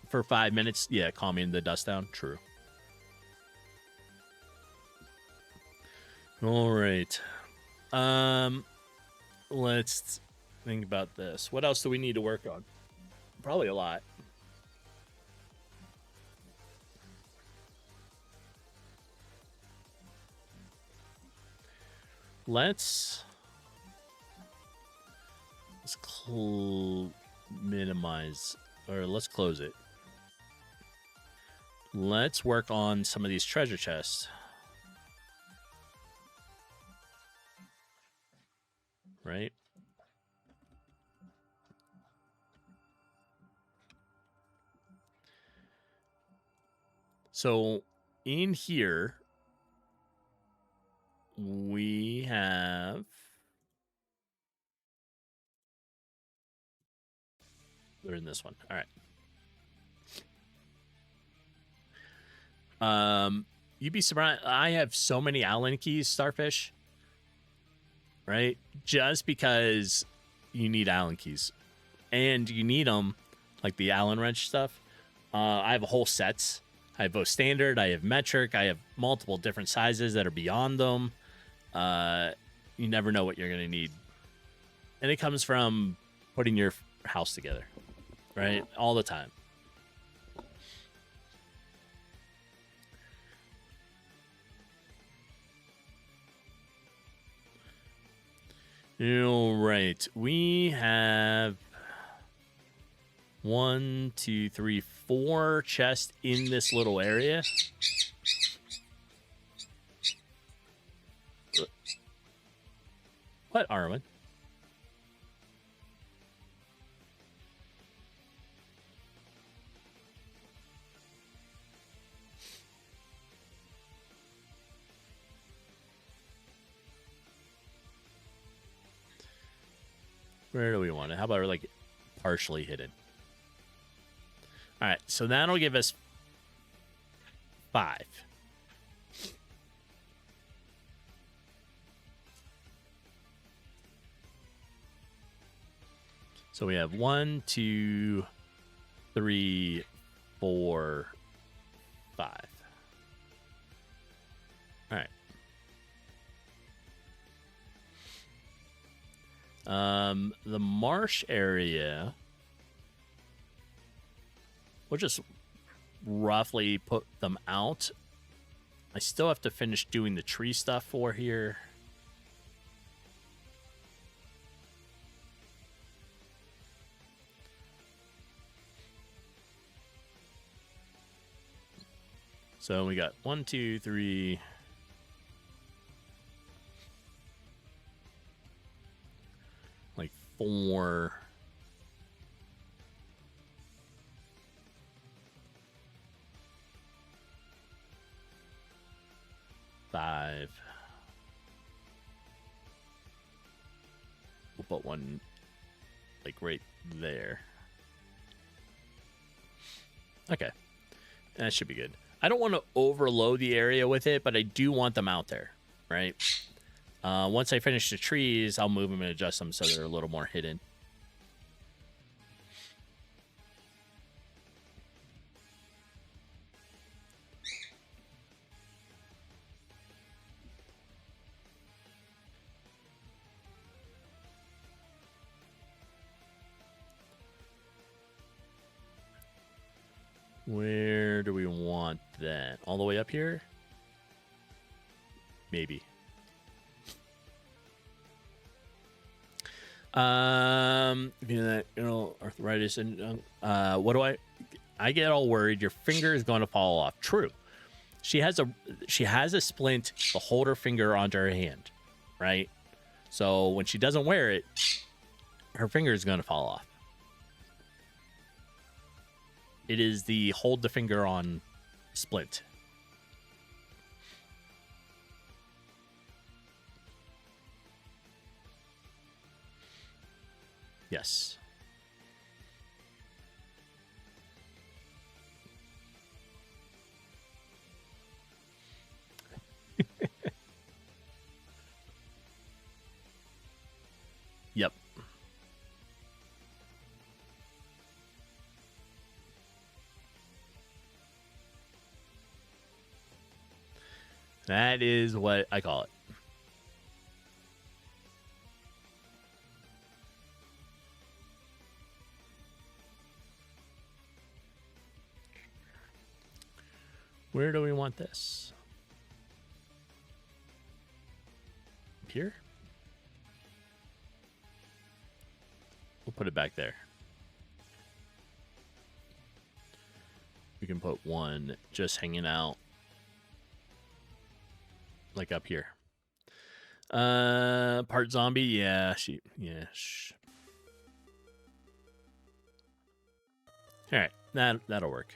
For 5 minutes, yeah, calming the dust down. True. All right. Let's think about this. What else do we need to work on? Probably a lot. Let's minimize, or let's close it. Let's work on some of these treasure chests. Right? So in here, we have they're in this one. All right. You'd be surprised. I have so many Allen keys, Starfish. Right? Just because you need Allen keys, and you need them, like the Allen wrench stuff. I have whole sets. I have both standard. I have metric. I have multiple different sizes that are beyond them. You never know what you're gonna need, and it comes from putting your house together, right? All the time. All right. We have 1, 2, 3, 4 chests in this little area. What, Arwen? Where do we want it? How about like partially hidden? All right, so that'll give us 5. So we have 1, 2, 3, 4, 5. All right. The marsh area, we'll just roughly put them out. I still have to finish doing the tree stuff for here. So we got 1, 2, 3. Like 4. 5. We'll put one like right there. Okay. That should be good. I don't want to overload the area with it, but I do want them out there, right? Once I finish the trees, I'll move them and adjust them so they're a little more hidden. Where do we want that? All the way up here? Maybe. Arthritis and what do I get all worried. Your finger is going to fall off. True. She has a splint to hold her finger onto her hand, right? So when she doesn't wear it, her finger is going to fall off. It is the hold the finger on splint. Yes. Yep. That is what I call it. Where do we want this? Up here? We'll put it back there. We can put one just hanging out. Like up here. Part zombie, yeah, All right, that'll work.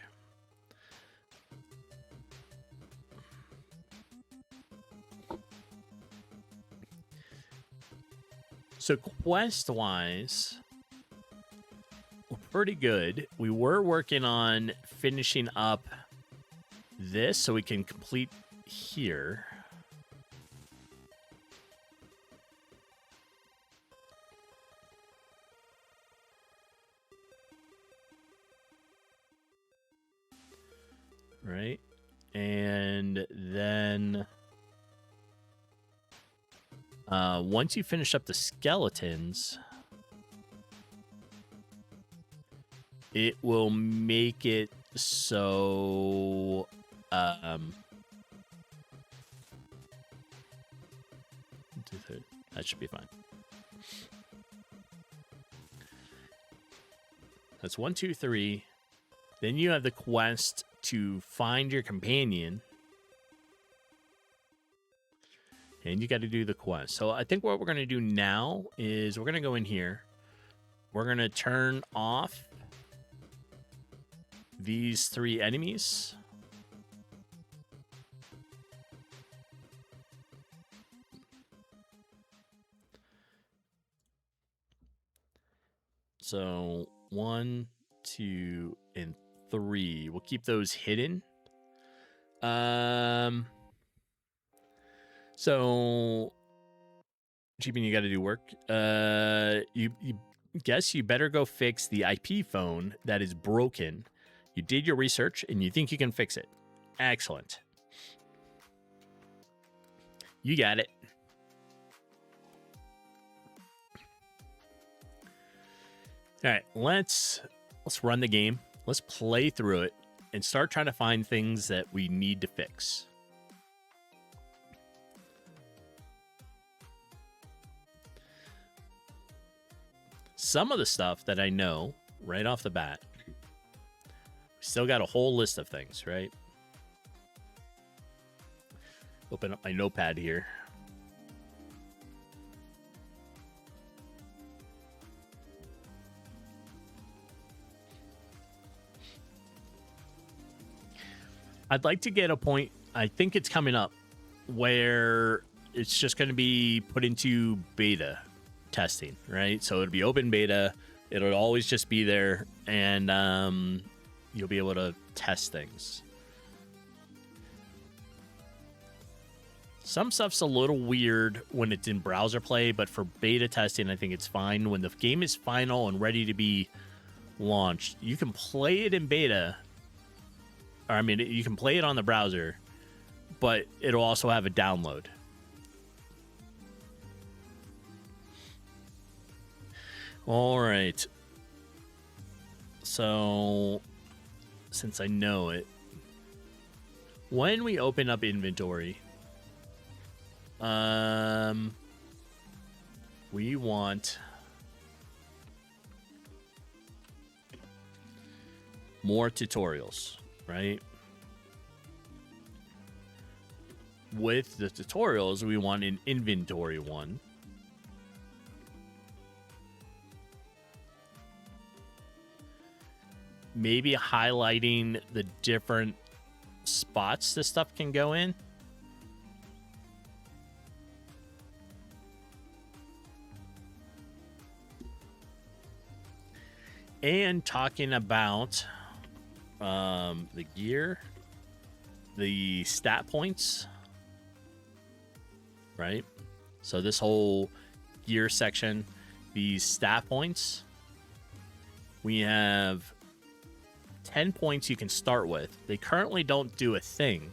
So quest-wise, we're pretty good. We were working on finishing up this so we can complete here. Right? And then once you finish up the skeletons, it will make it so that should be fine. That's 1, 2, 3. Then you have the quest to find your companion. And you got to do the quest. So I think what we're going to do now is we're going to go in here. We're going to turn off these 3 enemies. So 1, 2, and 3. We'll keep those hidden. So, Jeepin, you got to do work. You guess you better go fix the IP phone that is broken. You did your research and you think you can fix it. Excellent. You got it. All right, let's run the game. Let's play through it and start trying to find things that we need to fix. Some of the stuff that I know right off the bat, we still got a whole list of things, right? Open up my notepad here. I'd like to get a point, I think it's coming up, where it's just going to be put into beta testing, right? So it'll be open beta. It'll always just be there. And you'll be able to test things. Some stuff's a little weird when it's in browser play, but for beta testing, I think it's fine. When the game is final and ready to be launched, you can play it in beta. Or, I mean, you can play it on the browser, but it'll also have a download. All right. So, since I know it, when we open up inventory, we want more tutorials, right? With the tutorials, we want an inventory one. Maybe highlighting the different spots this stuff can go in. And talking about the gear, the stat points, right? So this whole gear section, these stat points, we have 10 points you can start with. They currently don't do a thing.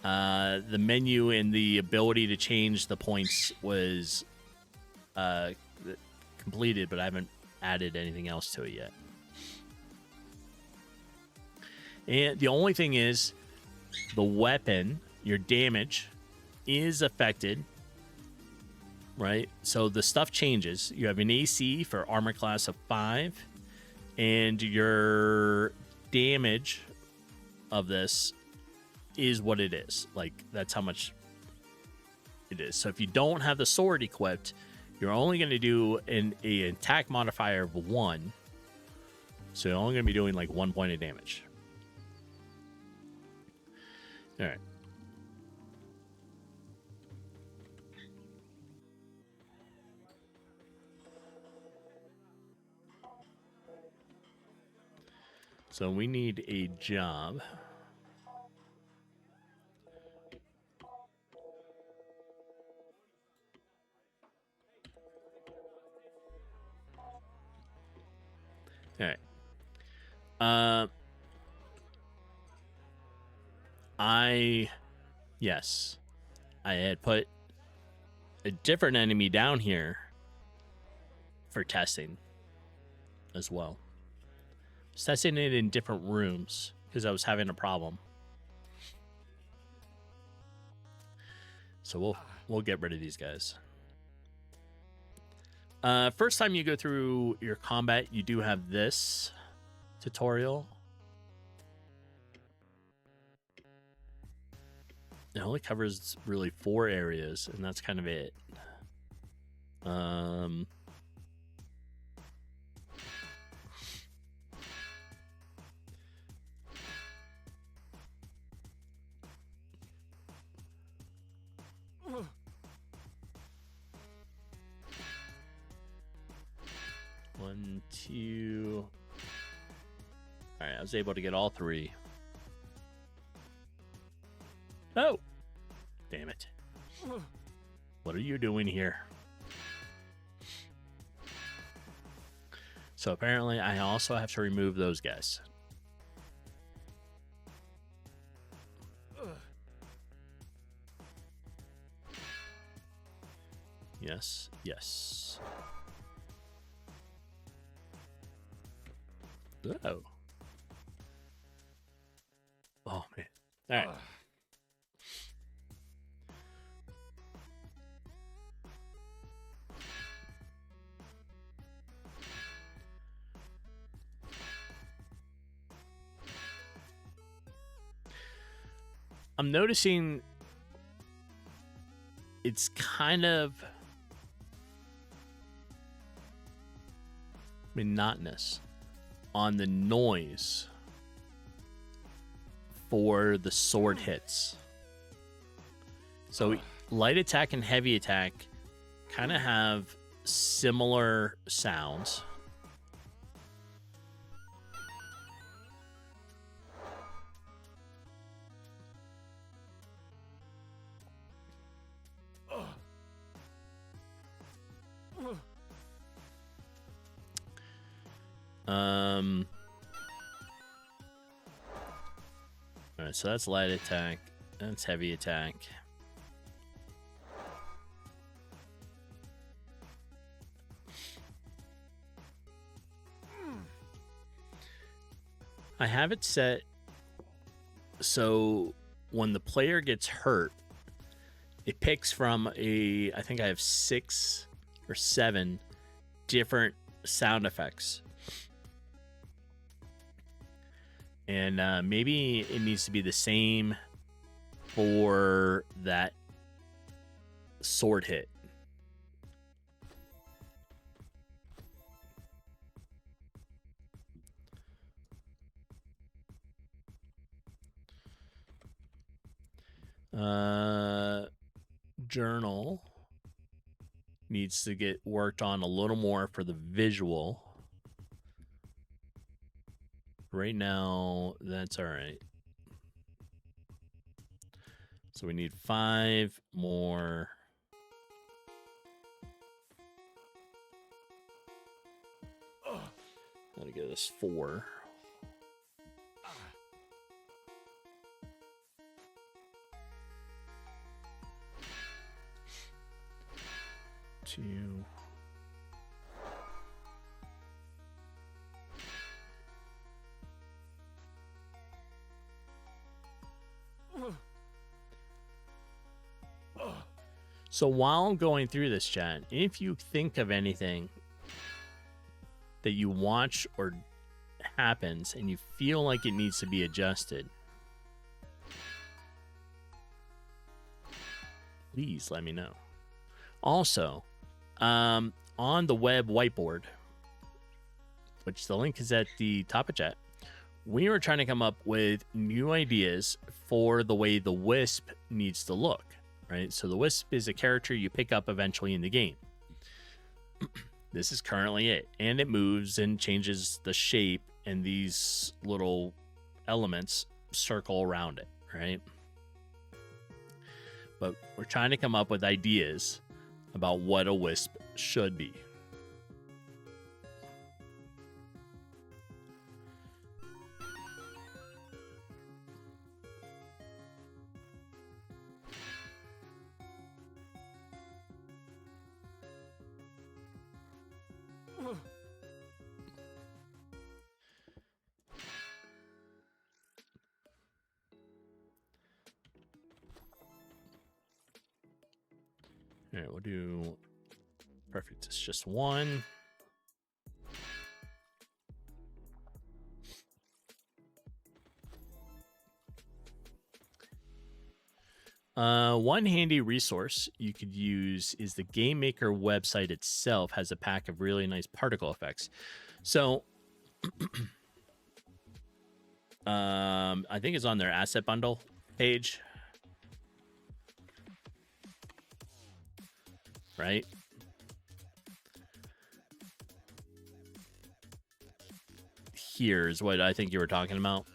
The menu and the ability to change the points was completed, but I haven't added anything else to it yet. And the only thing is, the weapon, your damage, is affected, right? So the stuff changes. You have an AC for armor class of 5, and your damage of this is what it is. Like, that's how much it is. So if you don't have the sword equipped, you're only going to do an attack modifier of 1. So you're only going to be doing like 1 point of damage. All right. So we need a job. All right. Yes, I had put a different enemy down here for testing as well. I was testing it in different rooms because I was having a problem. So we'll get rid of these guys. First time you go through your combat, you do have this tutorial. It only covers really 4 areas, and that's kind of it. One, two. All right, I was able to get all 3. Oh, damn it. What are you doing here? So apparently I also have to remove those guys. Yes, yes. Oh. Oh, man. All right. I'm noticing it's kind of monotonous on the noise for the sword hits. So light attack and heavy attack kind of have similar sounds. All right, so that's light attack. That's heavy attack. I have it set so when the player gets hurt, it picks from I think I have 6 or 7 different sound effects. And maybe it needs to be the same for that sword hit. Journal needs to get worked on a little more for the visual. Right now, that's all right. So we need 5 more. Gotta give this 4. Two. So while I'm going through this, chat, if you think of anything that you watch or happens and you feel like it needs to be adjusted, please let me know. Also, on the web whiteboard, which the link is at the top of chat, we were trying to come up with new ideas for the way the Wisp needs to look, right? So the Wisp is a character you pick up eventually in the game. This is currently it, and it moves and changes the shape, and these little elements circle around it, right? But we're trying to come up with ideas about what a Wisp should be. All right, we'll do perfect. It's just 1. One handy resource you could use is the GameMaker website itself has a pack of really nice particle effects. So I think it's on their asset bundle page. Right? Here's what I think you were talking about.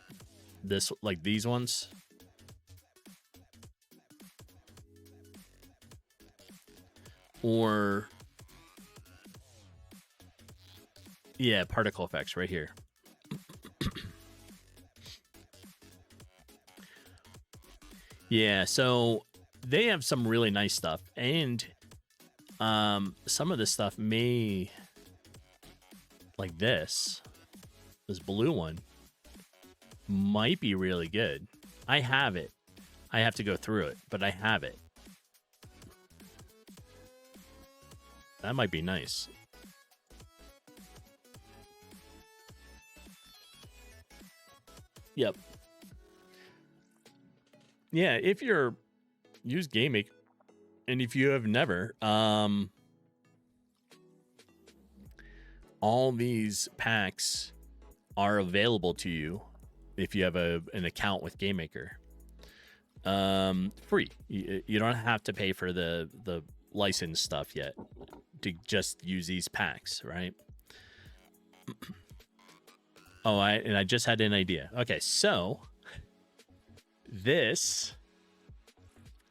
This, like these ones. Or, yeah, particle effects right here. Yeah, so they have some really nice stuff, and some of this stuff may, like this blue one, might be really good. I have it. I have to go through it, but I have it. That might be nice. Yep. Yeah, if you're use GameMaker, and if you have never, all these packs are available to you if you have an account with GameMaker. Free. You don't have to pay for the license stuff yet to just use these packs, right? Oh, I just had an idea. Okay, so this,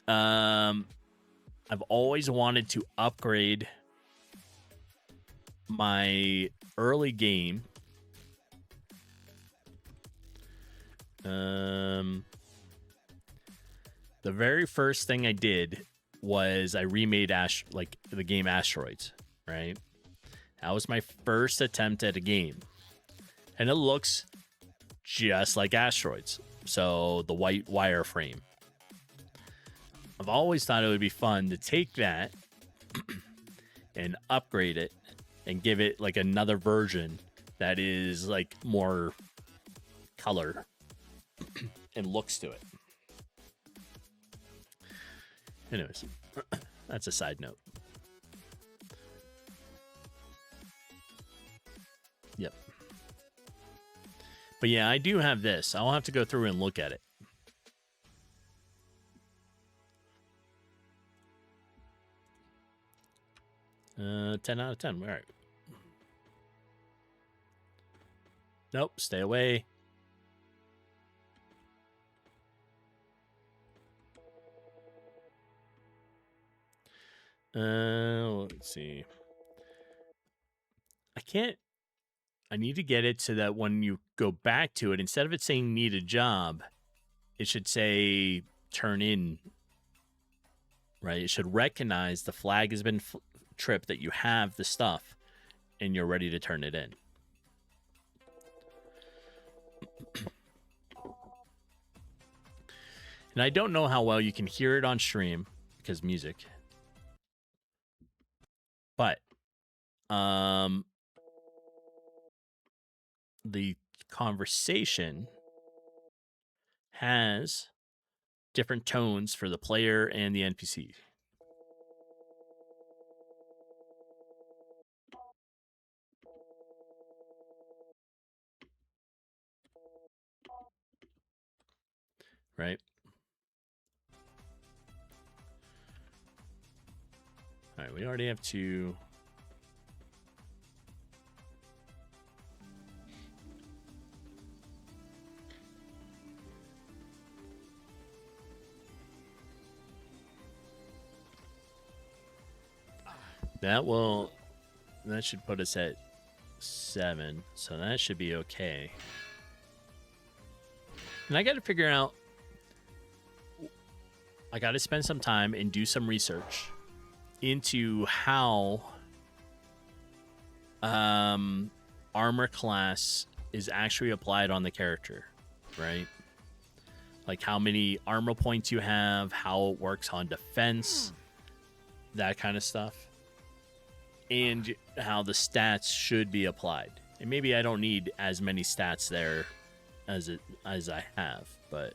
I've always wanted to upgrade my early game, the very first thing I did was I remade the game Asteroids, right? That was my first attempt at a game. And it looks just like Asteroids. So the white wireframe. I've always thought it would be fun to take that and upgrade it and give it like another version that is like more color and looks to it. Anyways, that's a side note. Yep. But yeah, I do have this. I'll have to go through and look at it. Uh, 10 out of 10. All right. Nope. Stay away. Let's see. I need to get it so that when you go back to it, instead of it saying need a job, it should say turn in, right? It should recognize the flag has been tripped, that you have the stuff and you're ready to turn it in. And I don't know how well you can hear it on stream because music. But the conversation has different tones for the player and the NPC. Right? All right, we already have two. That should put us at 7, so that should be okay. And I got to figure out, I got to spend some time and do some research into how armor class is actually applied on the character, right? Like how many armor points you have, how it works on defense, that kind of stuff. And how the stats should be applied. And maybe I don't need as many stats there as I have, but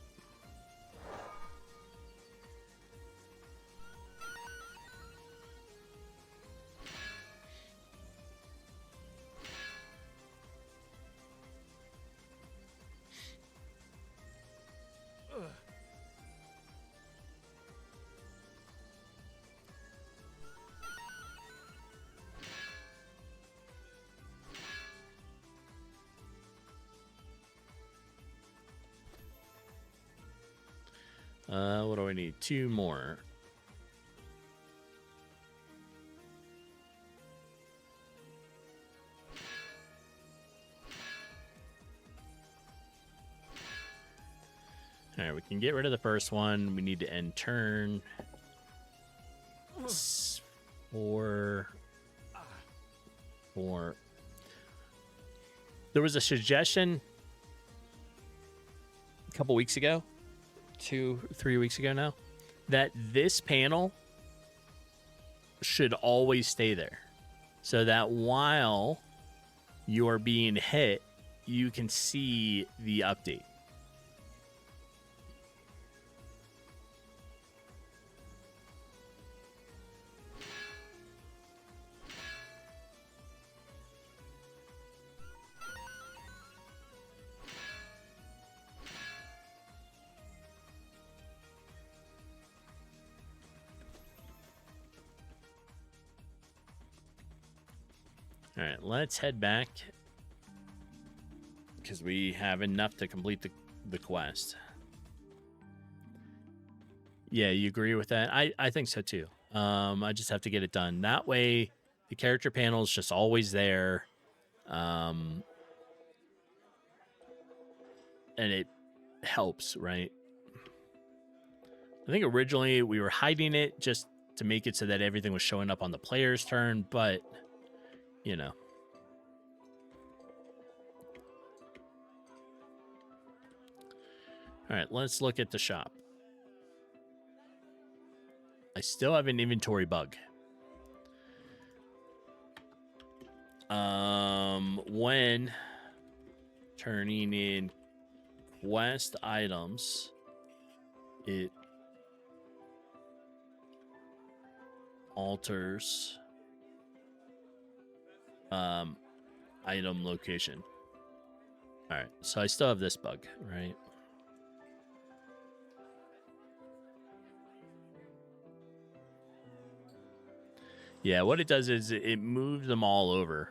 what do I need? 2 more. All right, we can get rid of the first one. We need to end turn. 4. There was a suggestion a couple weeks ago, 2-3 weeks ago now, that this panel should always stay there, so that while you are being hit, you can see the update. All right, let's head back because we have enough to complete the quest. Yeah, you agree with that? I think so too. I just have to get it done. That way The character panel is just always there. And it helps, right? I think originally we were hiding it just to make it so that everything was showing up on the player's turn, but, you know. All right, let's look at the shop. I still have an inventory bug. When turning in quest items, it alters item location. All right, so I still have this bug, right? Yeah, what it does is it moves them all over.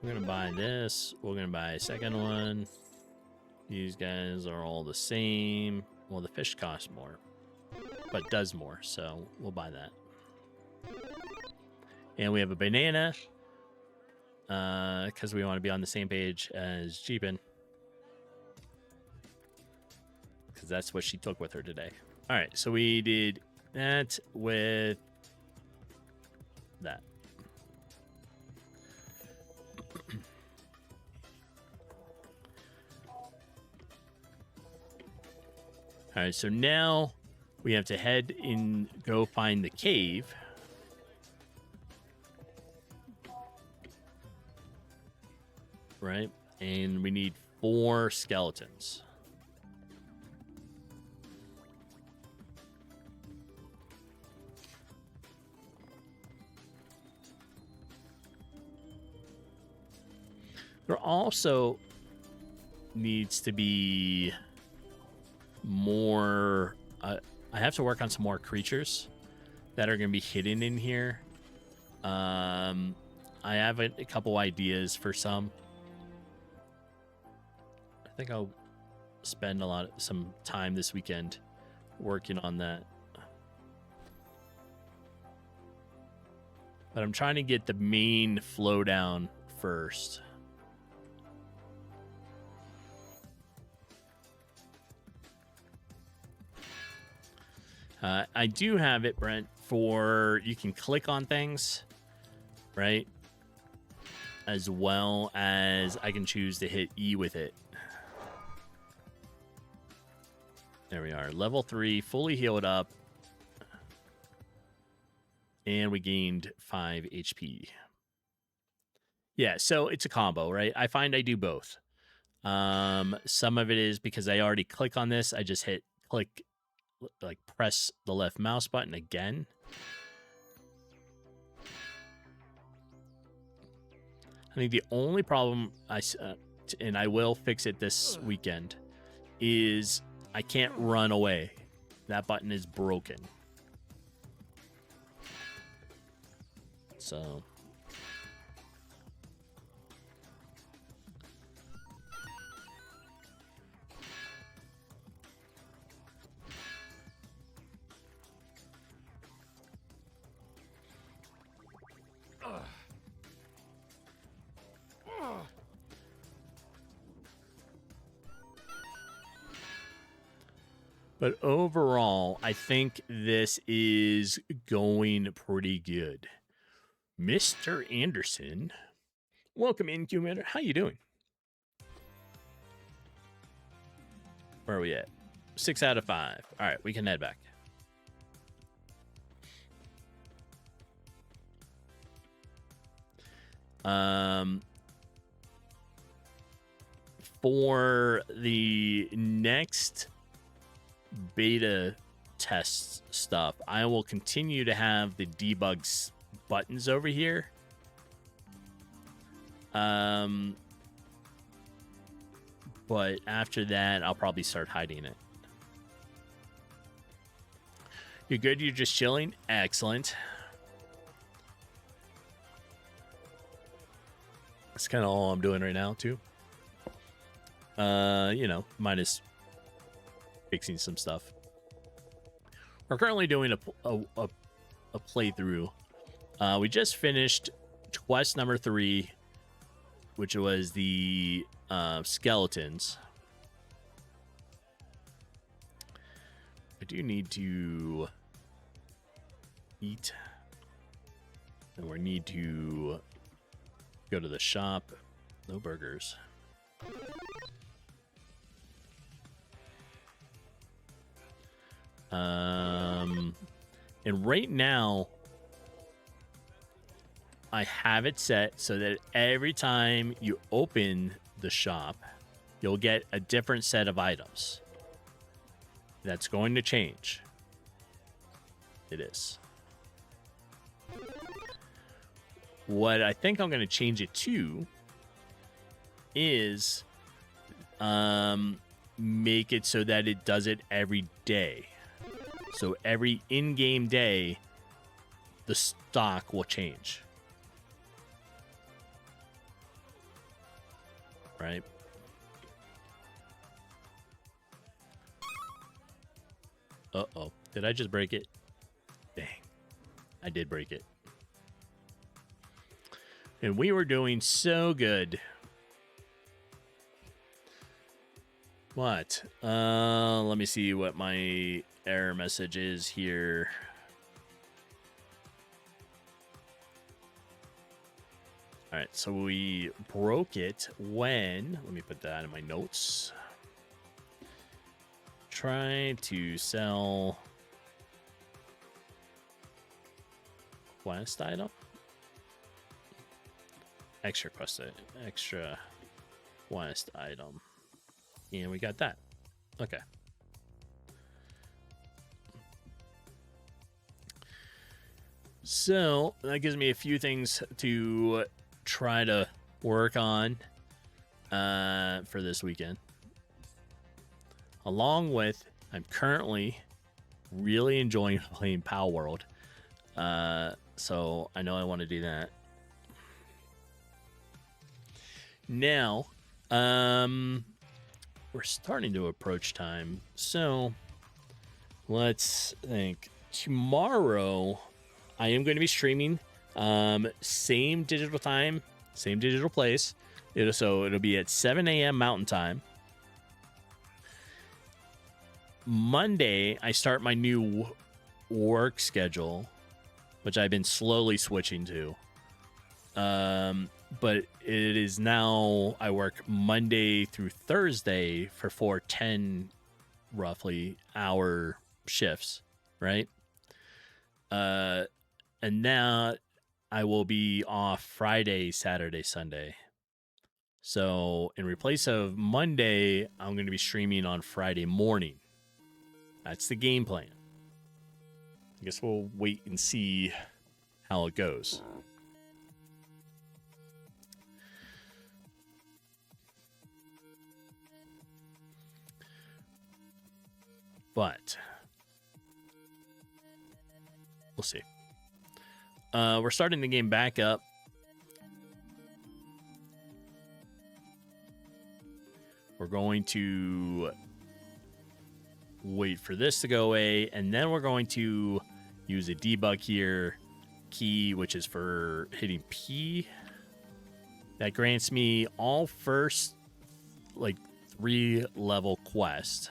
We're gonna buy this. We're gonna buy a second one. These guys are all the same. Well, the fish costs more, but does more, so we'll buy that. And we have a banana, because we want to be on the same page as Jeepin, because that's what she took with her today. All right, so we did that with that. All right, so now we have to head in, go find the cave. Right? And we need 4 skeletons. There also needs to be more... I have to work on some more creatures that are going to be hidden in here. I have a couple ideas for some. I think I'll spend some time this weekend working on that. But I'm trying to get the main flow down first. I do have it, Brent, for you can click on things, right? As well as I can choose to hit E with it. There we are. Level 3, fully healed up. And we gained 5 HP. Yeah, so it's a combo, right? I find I do both. Some of it is because I already click on this. I just hit click, like press the left mouse button again. I think the only problem and I will fix it this weekend, is I can't run away. That button is broken. So but overall, I think this is going pretty good. Mr. Anderson, welcome in, Q-Matter. How you doing? Where are we at? 6 out of 5. All right, we can head back. For the next beta test stuff, I will continue to have the debug buttons over here. But after that, I'll probably start hiding it. You're good? You're just chilling? Excellent. That's kind of all I'm doing right now, too. You know, minus fixing some stuff. We're currently doing a playthrough. We just finished quest number 3, which was the skeletons. I do need to eat, and we need to go to the shop. No burgers. And right now I have it set so that every time you open the shop, you'll get a different set of items. That's going to change. It is. What I think I'm going to change it to is make it so that it does it every day. So every in-game day, the stock will change. Right? Uh-oh. Did I just break it? Dang. I did break it. And we were doing so good. What? Let me see what my error message is here. All right, so we broke it when... Let me put that in my notes. Try to sell quest item. Extra quest item. And we got that. Okay. So that gives me a few things to try to work on for this weekend. Along with, I'm currently really enjoying playing Pow World. So I know I want to do that. Now, we're starting to approach time. So let's think. Tomorrow, I am going to be streaming. Same digital time, same digital place. So it'll be at 7 a.m. Mountain Time. Monday, I start my new work schedule, which I've been slowly switching to. But it is now, I work Monday through Thursday for 4 10 roughly hour shifts, right? And now I will be off Friday, Saturday, Sunday. So in replace of Monday, I'm going to be streaming on Friday morning. That's the game plan. I guess we'll wait and see how it goes. But we'll see. We're starting the game back up. We're going to wait for this to go away, and then we're going to use a debug here key, which is for hitting P. That grants me all first, 3 level quest.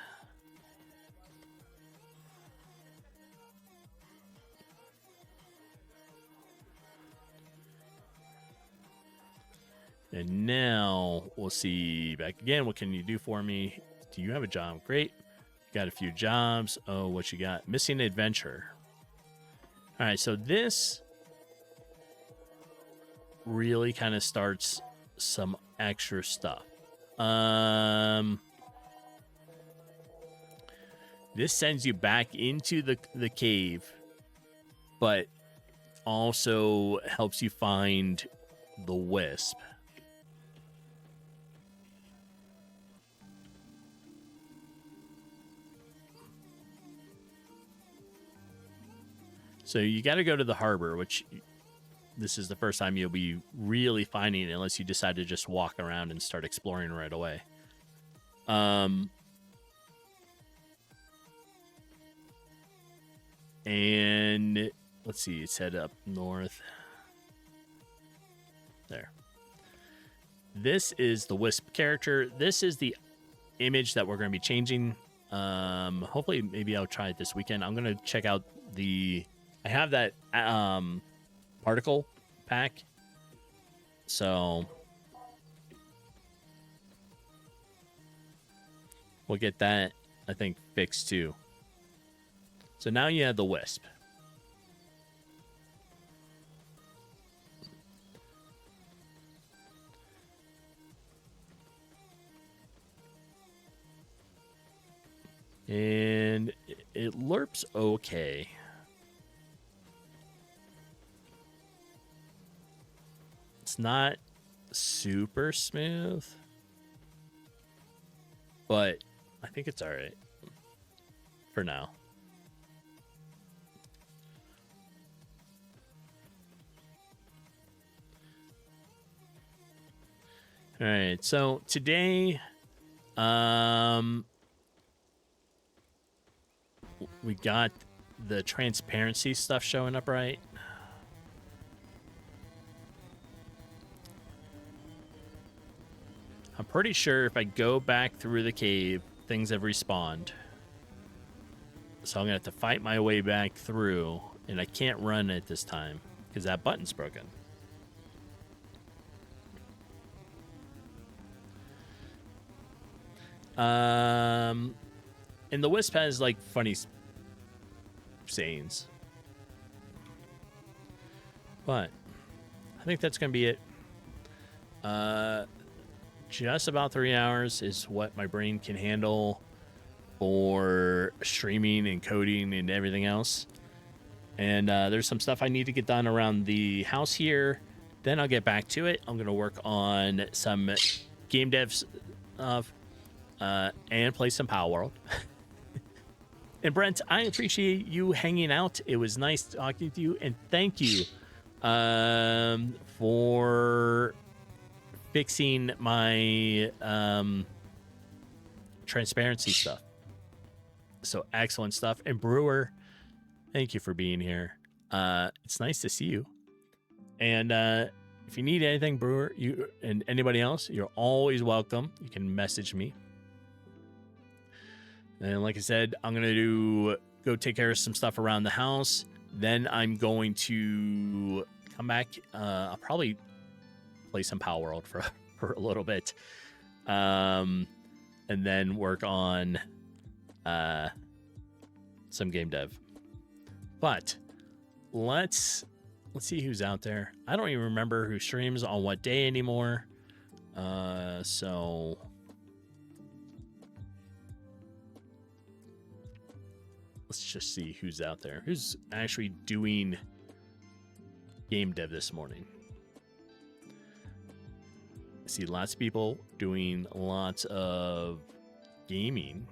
And now we'll see back again. What can you do for me? Do you have a job? Great. Got a few jobs. Oh, what you got? Missing adventure. All right, so this really kind of starts some extra stuff. This sends you back into the cave, but also helps you find the wisp. So you got to go to the harbor, which this is the first time you'll be really finding it unless you decide to just walk around and start exploring right away. And let's see, it's head up north. There. This is the Wisp character. This is the image that we're going to be changing. Hopefully, maybe I'll try it this weekend. I'm going to check out I have that particle pack. So we'll get that, I think, fixed too. So now you have the Wisp. And it lerps okay. It's not super smooth, but I think it's all right for now. All right, so today, we got the transparency stuff showing up, right? I'm pretty sure if I go back through the cave, things have respawned. So I'm going to have to fight my way back through, and I can't run at this time because that button's broken. And the Wisp has, like, funny sayings. But I think that's going to be it. Just about 3 hours is what my brain can handle for streaming and coding and everything else. And there's some stuff I need to get done around the house here. Then I'll get back to it. I'm going to work on some game devs and play some Power World. And Brent, I appreciate you hanging out. It was nice talking to you, and thank you for fixing my transparency stuff. So excellent stuff. And Brewer, thank you for being here. It's nice to see you. And if you need anything, Brewer, you and anybody else, you're always welcome. You can message me. And like I said, I'm going to go take care of some stuff around the house. Then I'm going to come back. I'll probably play some Power World for a little bit. And then work on some game dev. But let's see who's out there. I don't even remember who streams on what day anymore. So let's just see who's out there. Who's actually doing game dev this morning? I see lots of people doing lots of gaming.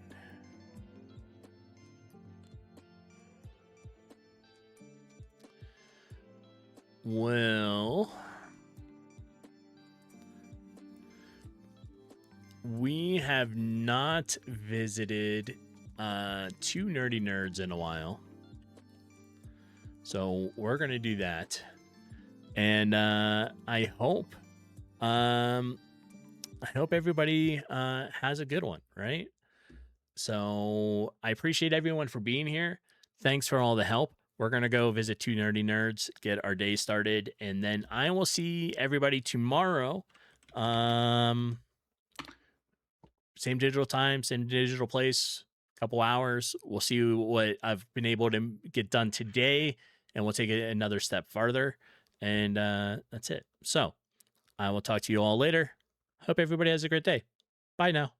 Well, we have not visited two nerdy nerds in a while, so we're gonna do that. And I hope everybody has a good one, right? So I appreciate everyone for being here. Thanks for all the help. We're going to go visit two nerdy nerds, get our day started, and then I will see everybody tomorrow. Same digital time, same digital place, couple hours. We'll see what I've been able to get done today, and we'll take it another step farther. And that's it. So I will talk to you all later. Hope everybody has a great day. Bye now.